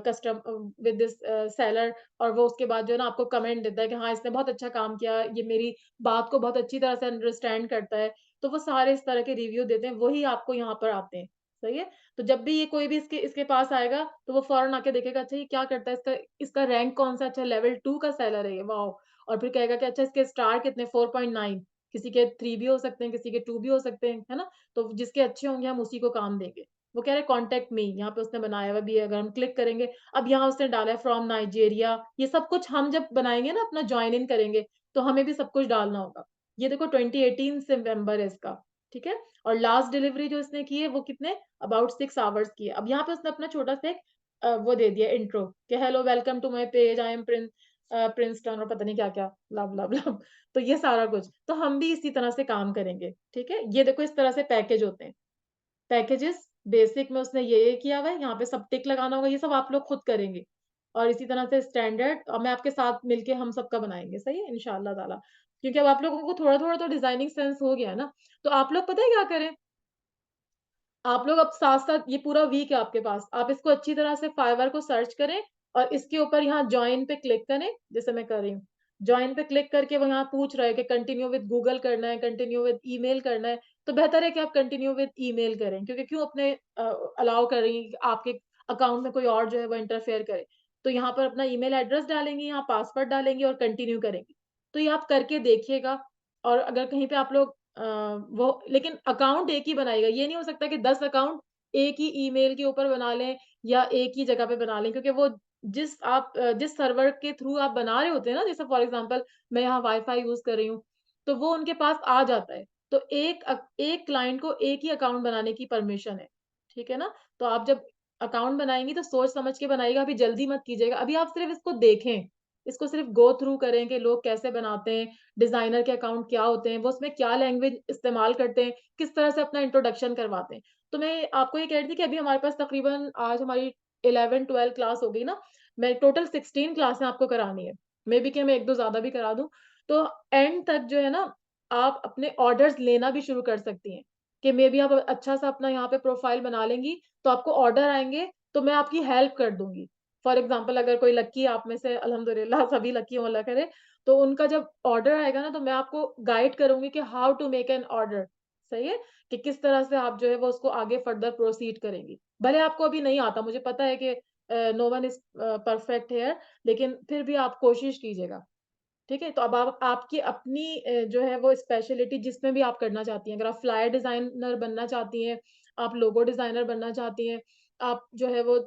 custom with this seller. और वो उसके बाद जो है ना आपको कमेंट देता है कि हाँ इसने बहुत अच्छा काम किया, ये मेरी बात को बहुत अच्छी तरह से अंडरस्टैंड करता है। तो वो सारे इस तरह के रिव्यू देते हैं, वही आपको यहाँ पर आते हैं। सही है। तो जब भी ये कोई भी इसके इसके पास आएगा, तो वो फौरन आके देखेगा अच्छा ये क्या करता है, इसका इसका रैंक कौन सा, अच्छा लेवल 2 का सेलर है ये, वाओ। और फिर कहेगा कि अच्छा इसके स्टार कितने, 4.9। किसी के 3 भी हो सकते हैं, किसी के 2 भी हो सकते हैं, है ना। तो जिसके अच्छे होंगे हम उसी को काम देंगे। वो कह रहे कॉन्टेक्ट मी, यहाँ पे उसने बनाया हुआ भी है, अगर हम क्लिक करेंगे। अब यहाँ उसने डाला है फ्रॉम नाइजेरिया, ये सब कुछ हम जब बनाएंगे ना, अपना ज्वाइन इन करेंगे, तो हमें भी सब कुछ डालना होगा। ये देखो 2018 से मेंबर है इसका। ठीक है। और लास्ट डिलीवरी जो इसने की है वो कितने, अबाउट 6 आवर्स की है। अब यहाँ पे उसने अपना छोटा सा एक वो दे दिया इंट्रो कि hello welcome to my page, I am Princeton और पता नहीं क्या क्या, लव लव लव। तो ये सारा कुछ तो हम भी इसी तरह से काम करेंगे। ठीक है। ये देखो इस तरह से पैकेज होते हैं, पैकेजेस। बेसिक में उसने ये किया हुआ है, यहाँ पे सब टिक लगाना होगा, ये सब आप लोग खुद करेंगे। और इसी तरह से स्टैंडर्ड और मैं आपके साथ मिलके हम सबका बनाएंगे। सही है इंशाल्लाह ताला। क्योंकि अब आप लोगों को थोड़ा थोड़ा तो डिजाइनिंग सेंस हो गया है ना, तो आप लोग पता है क्या करें, आप लोग अब साथ साथ ये पूरा वीक है आपके पास, आप इसको अच्छी तरह से फाइवर को सर्च करें और इसके ऊपर यहाँ ज्वाइन पे क्लिक करें, जैसे मैं कर रही हूँ। ज्वाइन पे क्लिक करके वो यहाँ पूछ रहा है कि कंटिन्यू विद गूगल करना है, कंटिन्यू विद ईमेल करना है। तो बेहतर है कि आप कंटिन्यू विद ईमेल करें, क्योंकि क्यों अपने अलाउ कर रही हैं कि आपके अकाउंट में कोई और जो है वो इंटरफेयर करे। तो यहाँ पर अपना ईमेल एड्रेस डालेंगे, यहाँ पासवर्ड डालेंगे और कंटिन्यू करेंगे। तो ये आप करके देखिएगा। और अगर कहीं पे आप लोग वो लेकिन अकाउंट एक ही बनाएगा, ये नहीं हो सकता कि 10 अकाउंट एक ही ईमेल के ऊपर बना लें या एक ही जगह पे बना लें, क्योंकि वो जिस सर्वर के थ्रू आप बना रहे होते हैं ना, जैसे फॉर एग्जांपल मैं यहाँ वाईफाई यूज कर रही हूँ, तो वो उनके पास आ जाता है। तो एक क्लाइंट को एक ही अकाउंट बनाने की परमिशन है। ठीक है ना। तो आप जब अकाउंट बनाएंगी तो सोच समझ के बनाइएगा, अभी जल्दी मत कीजिएगा। अभी आप सिर्फ इसको देखें, इसको सिर्फ गो थ्रू करें कि लोग कैसे बनाते हैं, डिजाइनर के अकाउंट क्या होते हैं, वो उसमें क्या लैंग्वेज इस्तेमाल करते हैं, किस तरह से अपना इंट्रोडक्शन करवाते हैं। तो मैं आपको ये कह रही थी कि अभी हमारे पास तकरीबन आज हमारी 11-12 क्लास हो गई ना, मैं टोटल 16 क्लासें आपको करानी है। मे बी कि मैं 1-2 ज़्यादा भी करा दूँ। तो एंड तक जो है ना, आप अपने ऑर्डर्स लेना भी शुरू कर सकती हैं, कि मे बी आप अच्छा-सा अपना यहाँ पे प्रोफाइल बना लेंगी, तो आपको ऑर्डर आएँगे, तो मैं आपकी हेल्प कर दूँगी। फॉर एग्ज़ाम्पल अगर कोई लकी आप में से अल्हम्दुलिल्लाह सभी लकी हों अल्लाह करे, तो उनका जब ऑर्डर आएगा ना, तो मैं आपको गाइड करूँगी कि how to make an order, सही है? कि किस तरह से आप जो है वो उसको आगे फर्दर प्रोसीड करेंगी। भले आपको अभी नहीं आता, मुझे पता है कि no one is perfect here, लेकिन फिर भी आप कोशिश कीजिएगा, ठीक है? तो अब आप आपकी अपनी जो है वो स्पेशलिटी जिसमें भी आप करना चाहती हैं, अगर आप फ्लायर डिज़ाइनर बनना चाहती हैं, आप लोगो डिज़ाइनर बनना चाहती हैं, आप जो है वो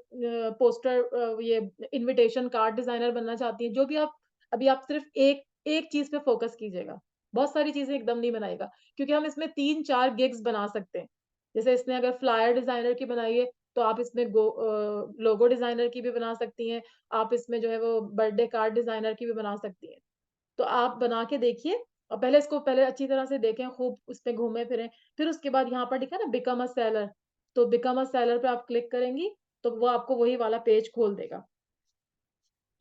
पोस्टर ये इन्विटेशन कार्ड डिज़ाइनर बनना चाहती हैं, जो भी आप अभी आप सिर्फ़ एक एक चीज़ पे फ़ोकस कीजिएगा। बहुत सारी चीज़ें एकदम नहीं बनाइएगा, क्योंकि हम इसमें 3-4 गिग्स बना सकते हैं। जैसे इसने अगर फ्लायर डिज़ाइनर की बनाई है, तो आप इसमें लोगो डिज़ाइनर की भी बना सकती हैं, आप इसमें जो है वो बर्थडे कार्ड डिज़ाइनर की भी बना सकती हैं। तो आप बना के देखिए और पहले अच्छी तरह से देखें, खूब उसपे घूमें-फिरें। फिर उसके बाद यहाँ पर लिखा है ना बिकम अ सेलर, तो बिकम अ सेलर पे आप क्लिक करेंगी, तो वो आपको वही वाला पेज खोल देगा।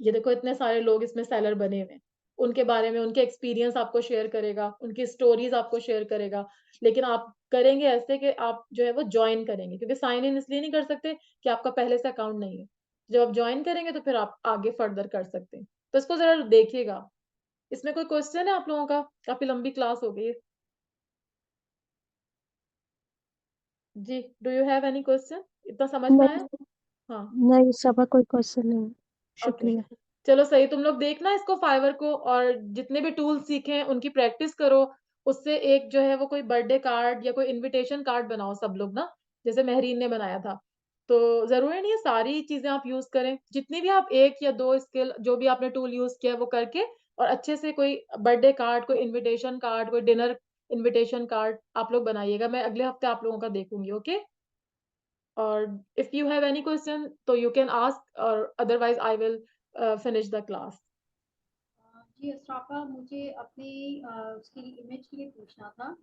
ये देखो इतने सारे लोग इसमें सेलर बने हुए हैं। उनके बारे में उनके एक्सपीरियंस आपको शेयर करेगा, उनकी स्टोरीज़ आपको शेयर करेगा। लेकिन आप करेंगे ऐसे कि आप जो है वो जॉइन करेंगे, क्योंकि साइन इन इसलिए नहीं कर सकते कि आपका पहले से अकाउंट नहीं है। जब आप जॉइन करेंगे तो फिर आप आगे फर्दर कर सकते हैं। तो इसको ज़रा देखिएगा। इसमें कोई क्वेश्चन है आप लोगों का? काफ़ी लंबी क्लास हो गई है। जी, do you have any question? इतना समझ में आया? नहीं, हाँ, नहीं सबका कोई क्वेश्चन नहीं। ओके। शुक्रिया। चलो सही, तुम लोग देखना इसको फाइवर को और जितने भी टूल्स सीखे हैं उनकी प्रैक्टिस करो। उससे एक जो है वो कोई बर्थडे कार्ड या कोई इन्विटेशन कार्ड बनाओ सब लोग ना, जैसे मेहरीन ने बनाया था। तो ज़रूरी नहीं है सारी चीज़ें आप यूज़ करें। जितनी भी आप 1 या 2 स्किल जो भी आपने टूल यूज़ किया है वो करके और अच्छे से कोई बर्थडे कार्ड, कोई इन्विटेशन कार्ड, कोई डिनर इन्विटेशन कार्ड आप लोग बनाइएगा। मैं अगले हफ्ते आप लोगों का देखूँगी, ओके? और if you have any question तो you can ask or otherwise I will finish the class. जी अशराफा, मुझे अपनी उसकी इमेज के लिए पूछना था।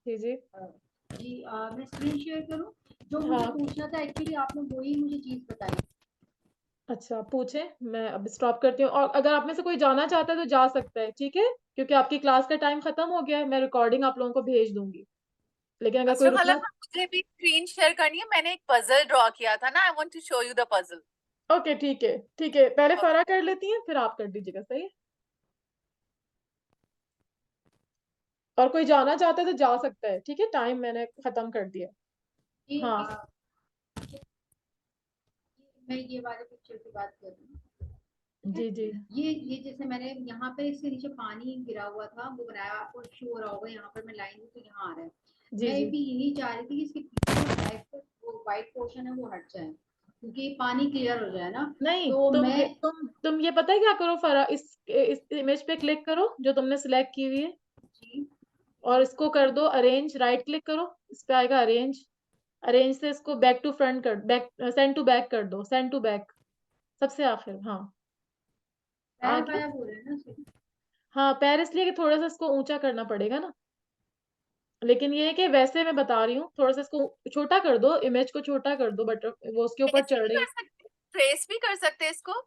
जी, जी। अ, जी मैं स्क्रीन शेयर करूँ? जो मुझे हाँ, पूछना था एक्चुअली आपने वही मुझे चीज़ बताई। अच्छा पूछें, मैं अब स्टॉप करती हूँ और अगर आप में से कोई जाना चाहता है तो जा सकता है, ठीक है? क्योंकि आपकी क्लास का टाइम खत्म हो गया है, मैं रिकॉर्डिंग आप लोगों को भेज दूँगी। लेकिन अगर कोई अच्छा रुकना मतलब मुझे भी स्क्रीन शेयर करनी है, मैंने एक पजल ड्रॉ किया था ना, I want to show you the puzzle. Okay ठीक है, ठीक है। पहले ओके। फ़रा कर लेती हैं, फिर आप कर दीजिएगा, सही है? और कोई जाना चाहता है तो जा सकता है, ठीक है? टाइम मैंने खत्म कर दिया। जी हाँ, मैं ये वाले पिक्चर की बात कर रही हूँ। ठीक है? जी, जी। ये जैसे मैंने यहाँ पे इसके नीचे पानी गिरा हुआ था, वो बनाया, आपको शो हो रहा होगा, यहाँ पर मैं लाइन हूँ तो यहाँ आ रहा है। जी, मैं जी। भी यही चाह रही थी कि इसके पीछे जो वो व्हाइट पोर्शन है वो हट जाए, क्योंकि पानी क्लियर हो जाए ना। नहीं, तो मैं तुम ये पता है क्या करो फ़रा इस इमेज पे क्लिक करो, जो तुमने सिलेक्ट की हुई है जी और इसको कर दो अरेंज, राइट क्लिक करो, इस पे आएगा अरेंज। अरेंज से इसको बैक टू फ्रंट कर बैक सेंड टू बैक कर दो, सेंड टू बैक सबसे आखिर, हाँ, आ पैर गया? गायब हो रहे हैं ना सिर्फ। हाँ, पैर इसलिए कि थोड़ा-सा इसको ऊँचा करना पड़ेगा ना, लेकिन ये है कि वैसे मैं बता रही हूँ, थोड़ा-सा इसको छोटा कर दो, इमेज को छोटा कर दो बट वो उसके ऊपर ट्रेस चढ़ भी रही कर है। सकते, ट्रेस भी कर सकते हैं इसको, हाँ,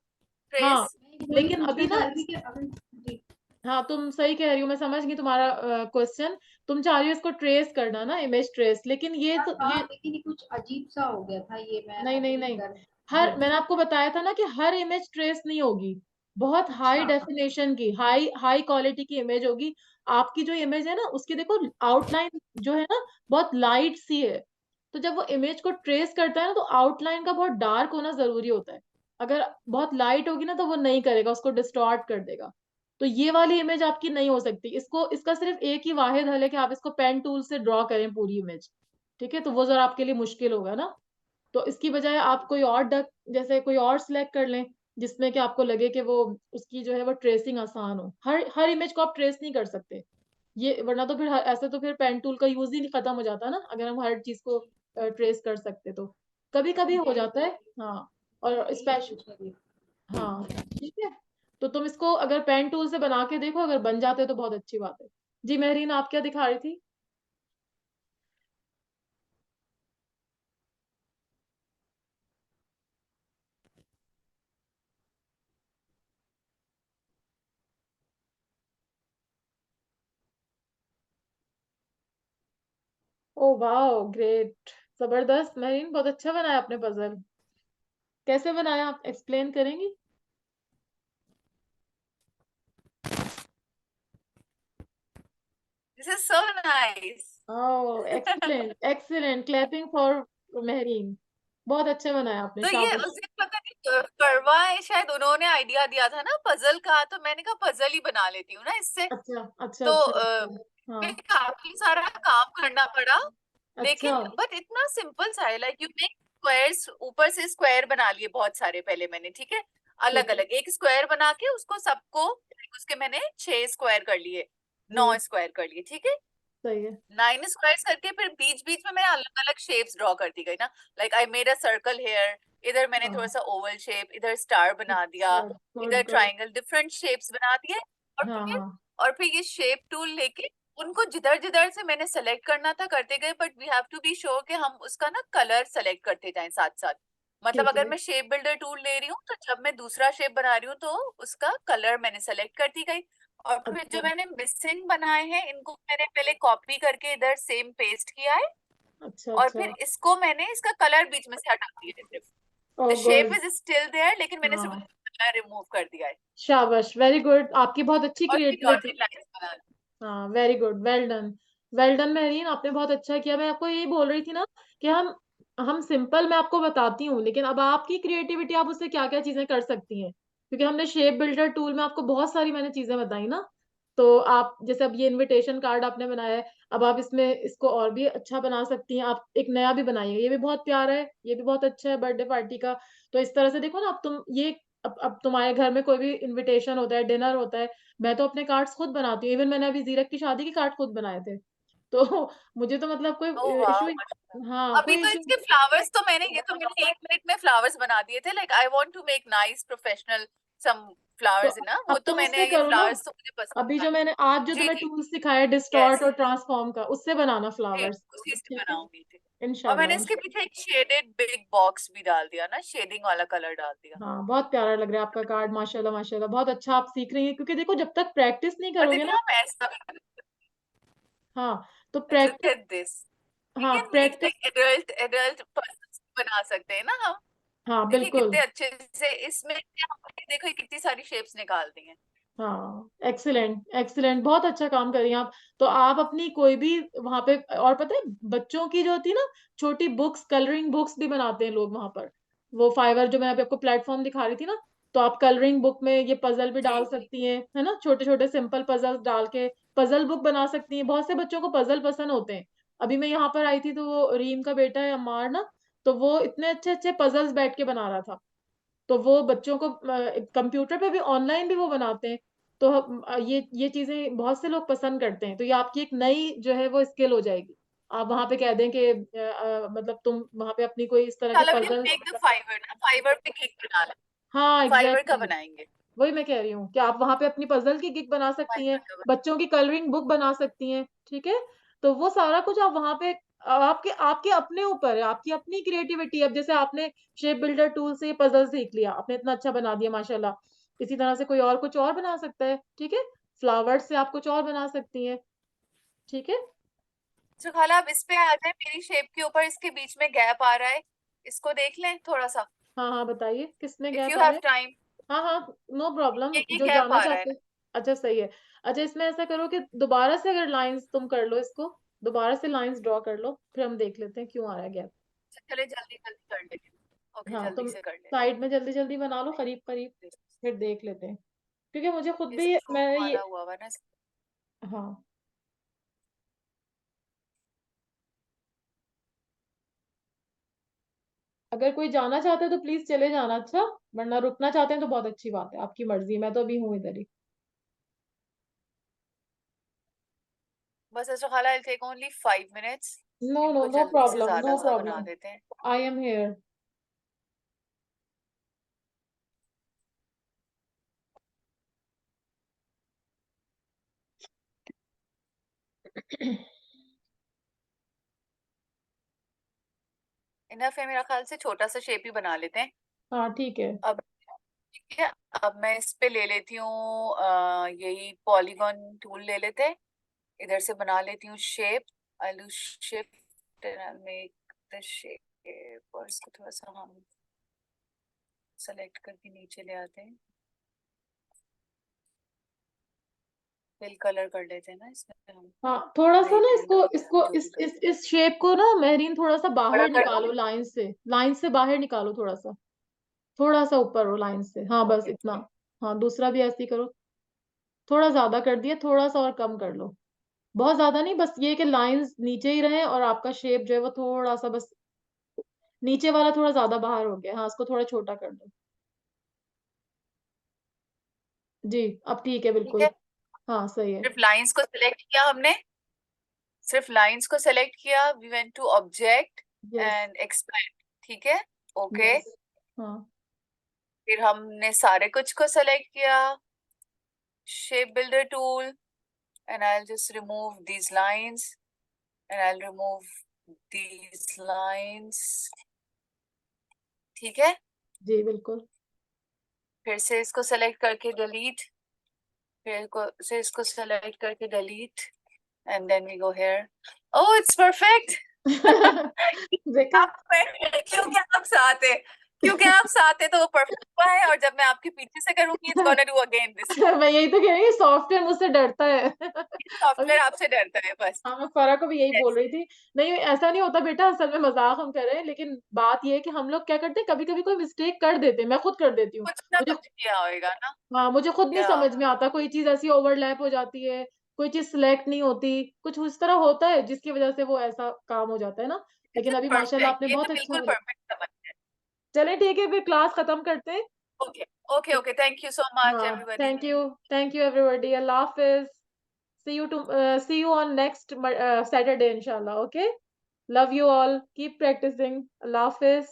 ट्रेस। मैं वही लेकिन पूछना अभी चाह ना रही थी कि अगर जी हाँ, तुम सही कह रही हो, मैं समझ गई तुम्हारा क्वेश्चन। तुम चाह रही हो इसको ट्रेस करना ना, इमेज ट्रेस, लेकिन था, ये लेकिन ये कुछ अजीब सा हो गया था, ये मैं नहीं, नहीं, अभी नहीं। कर। जी हर मैंने आपको बताया था ना कि हर इमेज ट्रेस नहीं होगी। बहुत हाई अच्छा डेफिनिशन की, हाई हाई क्वालिटी की इमेज होगी। आपकी जो इमेज है ना, उसकी देखो आउटलाइन जो है ना, बहुत लाइट सी है। तो जब वो इमेज को ट्रेस करता है ना, तो आउटलाइन का बहुत डार्क होना ज़रूरी होता है। अगर बहुत लाइट होगी ना, तो वो नहीं करेगा, उसको डिस्टॉर्ट कर देगा। तो ये वाली इमेज आपकी नहीं हो सकती। इसका सिर्फ़ एक ही वाहिद हल है कि आप इसको पेन टूल से ड्रॉ करें पूरी इमेज। ठीक है? तो वो ज़रा आपके लिए मुश्किल होगा ना। तो इसकी बजाय आप कोई और डक जैसे कोई और सिलेक्ट कर लें, जिसमें कि आपको लगे कि वो उसकी जो है वो ट्रेसिंग आसान हो। हर हर इमेज को आप ट्रेस नहीं कर सकते। ये वरना तो फिर ऐसे तो फिर पेन टूल का यूज़ ही नहीं खत्म हो जाता ना, अगर हम हर चीज़ को ट्रेस कर सकते तो। कभी-कभी हो यही जाता है, हाँ, और यही स्पेश पूछा गया। हाँ, ठीक है? तो तुम इसको अगर पेन टूल से बना के देखो, अगर बन जाते तो बहुत अच्छी बात है। जी, मेहरीन आप क्या दिखा रही थी? ओ वाओ, ग्रेट, जबरदस्त मेहरीन, बहुत अच्छा बनाया आपने पजल। कैसे बनाया, आप एक्सप्लेन करेंगी? This is so nice. Oh excellent excellent, clapping for Mehreen, बहुत अच्छा बनाया आपने, तो ये शाबाश। उस दिन पता नहीं करवा है शायद, उन्होंने आइडिया दिया था ना पजल का, तो मैंने कहा पजल ही बना लेती हूँ ना इससे। अच्छा अच्छा तो अच्छा अच्छा, फिर हाँ काफी सारा काम करना पड़ा, अच्छा लेकिन बट इतना सिंपल सा है, लाइक यू मेक स्क्वायर्स, ऊपर से स्क्वायर बना लिए बहुत सारे पहले मैंने, ठीक है, अलग ठीक है, अलग एक स्क्वायर बना के उसको सबको, उसके मैंने 6 स्क्वायर कर लिए, जी 9 स्क्वायर कर लिए, ठीक है, सही है, 9 स्क्वायर्स करके फिर बीच बीच में मैं अलग अलग शेप्स ड्रॉ करती गई ना, like I made a circle here, इधर मैंने थोड़ा हाँ सा ओवल शेप, इधर स्टार बना दिया, अच्छा, गुड इधर गुड, ट्रायंगल, डिफरेंट शेप्स बना दिए। और हाँ फिर हाँ और फिर ये शेप टूल लेके उनको जिधर जिधर से मैंने सेलेक्ट करना था करते गए, but we have to be sure कि हम उसका ना कलर सेलेक्ट करते जाएं साथ साथ। मतलब ठीक अगर है, मैं शेप बिल्डर टूल ले रही हूँ तो जब मैं दूसरा शेप बना रही हूँ तो उसका कलर मैंने सेलेक्ट करती गई। और फिर अच्छा जो मैंने मिसिंग बनाए हैं इनको मैंने पहले कॉपी करके इधर सेम पेस्ट किया है, अच्छा और अच्छा, फिर इसको मैंने इसका कलर बीच में से हटा दिया है सिर्फ। Oh the shape good, is still there, लेकिन मैंने सिर्फ हाँ कलर रिमूव कर दिया है। शाबाश, वेरी गुड, आपकी बहुत अच्छी और फिर क्रिएटिविटी। डॉटेड लाइंस बना दी। हाँ very good, well done, well done Mehreen, आपने बहुत अच्छा किया। मैं आपको यही बोल रही थी ना कि हम सिंपल, मैं आपको बताती हूँ, लेकिन अब आपकी क्रिएटिविटी, आप उससे क्या क्या चीजें कर सकती हैं, क्योंकि हमने शेप बिल्डर टूल में आपको बहुत सारी मैंने चीजें बताई ना। तो आप जैसे अब ये इनविटेशन कार्ड आपने बनाया है, अब आप इसमें इसको और भी अच्छा बना सकती हैं, आप एक नया भी बनाइए, ये भी बहुत प्यारा है, ये भी बहुत अच्छा है बर्थडे पार्टी का। तो इस तरह से देखो ना, अब तुम ये, अब तुम्हारे घर में कोई भी इनविटेशन होता है, डिनर होता है, मैं तो अपने कार्ड्स खुद बनाती हूँ, इवन मैंने अभी जीरक की शादी के कार्ड खुद बनाए थे। तो मुझे तो मतलब कोई ओह वाह, इशू, हाँ अभी कोई तो इशू। इसके फ्लावर्स तो मैंने 1 मिनट में फ्लावर्स बना दिए थे, like I want to make nice professional some तो फ्लावर्स ना, वो अब तो तुम मैंने उससे ये करो ना, फ्लावर्स तो मुझे अभी पसंद जो आए। मैंने आज जो जी तुम्हें जी, टूल्स सिखाए डिस्टॉर्ट यस, और ट्रांसफॉर्म का, उससे बनाना फ्लावर्स। उसी से ठीक है, बनाऊंगी थी। और इंशाल्लाह मैंने इसके इंशाल्लाह। पीछे एक शेडेड बिग बॉक्स भी डाल दिया ना, शेडिंग वाला कलर डाल दिया। हाँ बहुत प्यारा लग रहा है आपका कार्ड, माशाल्लाह माशाल्लाह, बहुत अच्छा आप सीख रही हैं, क्योंकि देखो जब तक प्रैक्टिस नहीं और करोगे देखिए ना, हम ऐसा भी कर सकते हाँ तो हैं, look practice, at this, we हाँ can make practice, like adult adult person बना सकते हैं ना हम। हाँ देखिए बिल्कुल, कितने अच्छे से इसमें हमने देखो ये कितनी सारी शेप्स निकाल दी हैं। हाँ एक्सीलेंट एक्सीलेंट, बहुत अच्छा काम कर रही हैं आप। तो आप अपनी कोई भी वहां पे, और पता है बच्चों की जो होती है ना छोटी बुक्स, कलरिंग बुक्स भी बनाते हैं लोग वहां पर, वो फाइवर जो मैं अभी आपको प्लेटफॉर्म दिखा रही थी ना, तो आप कलरिंग बुक में ये पजल भी जी डाल जी, सकती हैं, है ना, छोटे छोटे सिंपल पजल डाल के पजल बुक बना सकती हैं। बहुत से बच्चों को पजल पसंद होते हैं। अभी मैं यहाँ पर आई थी तो वो रीम का बेटा है अम्मार ना, तो वो इतने अच्छे अच्छे पजल्स बैठ के बना रहा था। तो वो बच्चों को कंप्यूटर पे भी ऑनलाइन भी वो बनाते हैं। तो ये चीजें बहुत से लोग पसंद करते हैं, तो ये आपकी एक नई जो है वो स्किल हो जाएगी। आप वहां पे कह दें कि मतलब तुम वहां पे अपनी कोई इस तरह के चलो we puzzle, make the Fiverr ना, फाइवर पे क्लिक बना लें, हाँ फाइवर का एग्जैक्टली, बनाएंगे, वही मैं कह रही हूँ कि आप वहां पे अपनी पजल की गिग बना सकती हैं, फाइवर का बच्चों की कलरिंग बुक बना सकती हैं, ठीक है। तो वो सारा कुछ आप वहां पे, आपके आपके अपने ऊपर है, आपकी अपनी क्रिएटिविटी। अब जैसे आपने शेप बिल्डर टूल से पजल सीख लिया, आपने इतना अच्छा बना दिया माशाल्लाह, इसी तरह से कोई और कुछ और बना सकता है, ठीक है। फ्लावर्स से आप कुछ और बना सकती हैं, ठीक है। तो खाला अब इस पे आ जाए, मेरी शेप के ऊपर इसके बीच में गैप आ रहा है, इसको देख लें थोड़ा सा, हाँ हाँ बताइए किसमें इफ गैप यू आ रहा हैव है। टाइम। हाँ हाँ, नो प्रॉब्लम, ये जो गैप जाना आ रहा है चाहते ना, हैं। अच्छा सही है। अच्छा इसमें ऐसा करो कि दोबारा से अगर लाइंस तुम कर लो इसको, दोबारा से लाइंस ड्रॉ कर लो, फिर हम देख लेते हैं क्यों आ रहा है गैप। चले जल्दी जल्दी कर लेते हैं, ओके हाँ जल्दी तुम से कर लेते साइड में जल्दी जल्दी बना लो, करीब करीब, हैं। फिर देख लेते हैं, क्योंकि मुझे खुद ये भी, स्क्रू मैं मारा ये, हुआ हुआ ना, हाँ अगर कोई जाना चाहता है तो प्लीज चले जाना, अच्छा, वरना रुकना चाहते हैं तो बहुत अच्छी बात है, आपकी मर्जी, मैं तो अभी हूँ इधर ही। बस अच्छा खाला, it take only 5 minutes, no no, इनको नो जल्दी से प्रॉब्लम, नो ज्यादा सा बना प्रॉब्लम, देते हैं। I am here. इनफ है मेरा ख्याल से, छोटा सा शेप ही बना लेते हैं हाँ ठीक है, अब। ठीक है, अब मैं इस पे ले लेती हूँ यही पॉलीगॉन टूल ले लेते हैं, इधर से बना लेती हूँ शेप, आलू shape and I'll make the shape और इसको थोड़ा सा हम सेलेक्ट करके नीचे ले आते हैं, फिल कलर कर लेते हैं ना इसमें हम। हाँ थोड़ा सा ना Gradient इसको वगैरह इसको जो भी इस करते इस शेप को ना महरीन थोड़ा सा बड़ा बाहर कर निकालो, दूं? लाइन से बाहर निकालो, थोड़ा सा ऊपर हो लाइन से, हाँ बस Okay. इतना। हाँ दूसरा भी ऐसे ही करो, थोड़ा ज्यादा कर दिया, थोड़ा सा और कम कर लो, बहुत ज्यादा नहीं, बस ये कि लाइंस नीचे ही रहे और आपका शेप जो है वो थोड़ा सा बस नीचे वाला थोड़ा ज्यादा बाहर हो गया, हाँ इसको थोड़ा छोटा कर दो। जी अब ठीक है ठीक बिल्कुल, है, हाँ सही है। सिर्फ लाइंस को सिलेक्ट किया हमने, सिर्फ लाइंस को सेलेक्ट किया, we went to object yes and expand, ठीक है, ओके। यस हाँ फिर हमने सारे कुछ को सेलेक्ट किया, shape builder tool, and I'll just remove these lines, and I'll remove these lines, ठीक है। जी बिल्कुल। फिर से इसको सेलेक्ट करके डिलीट, से इसको सेलेक्ट करके delete, and then we go here. Oh, it's perfect. देखा क्योंकि आप साथ है, क्योंकि आप साथ है तो वो परफेक्ट हुआ है, और जब मैं आपके पीछे से करूंगी it's gonna do again this. मैं यही तो कह रही हूँ, सॉफ्टवेयर मुझसे डरता है। अभी सॉफ्टवेयर आपसे डरता है बस। हाँ मैं फरा को भी यही Yes. बोल रही थी, नहीं ऐसा नहीं होता बेटा, असल में मजाक हम कर रहे हैं, लेकिन बात ये है कि हम लोग क्या करते हैं, कभी कभी कोई मिस्टेक कर देते हैं, मैं खुद कर देती हूँ, कुछ ना मुझे कुछ किया होएगा ना। हाँ मुझे खुद नहीं या समझ में आता, कोई चीज ऐसी ओवरलैप हो जाती है, कोई चीज सिलेक्ट नहीं होती, कुछ उस तरह होता है जिसकी वजह से वो ऐसा काम हो जाता है ना, लेकिन अभी माशाल्लाह परफेक्ट, आपने ये बहुत तो अच्छा बिल्कुल बना। परफेक्ट समझ है। चले ठीक है, फिर क्लास खत्म करते हैं। Okay okay okay, thank you so much हाँ एवरीबॉडी। थैंक यू एवरीबॉडी, अल्लाह हाफिज, see you on next Saturday inshallah, okay, love you all, keep practicing, Allah hafiz.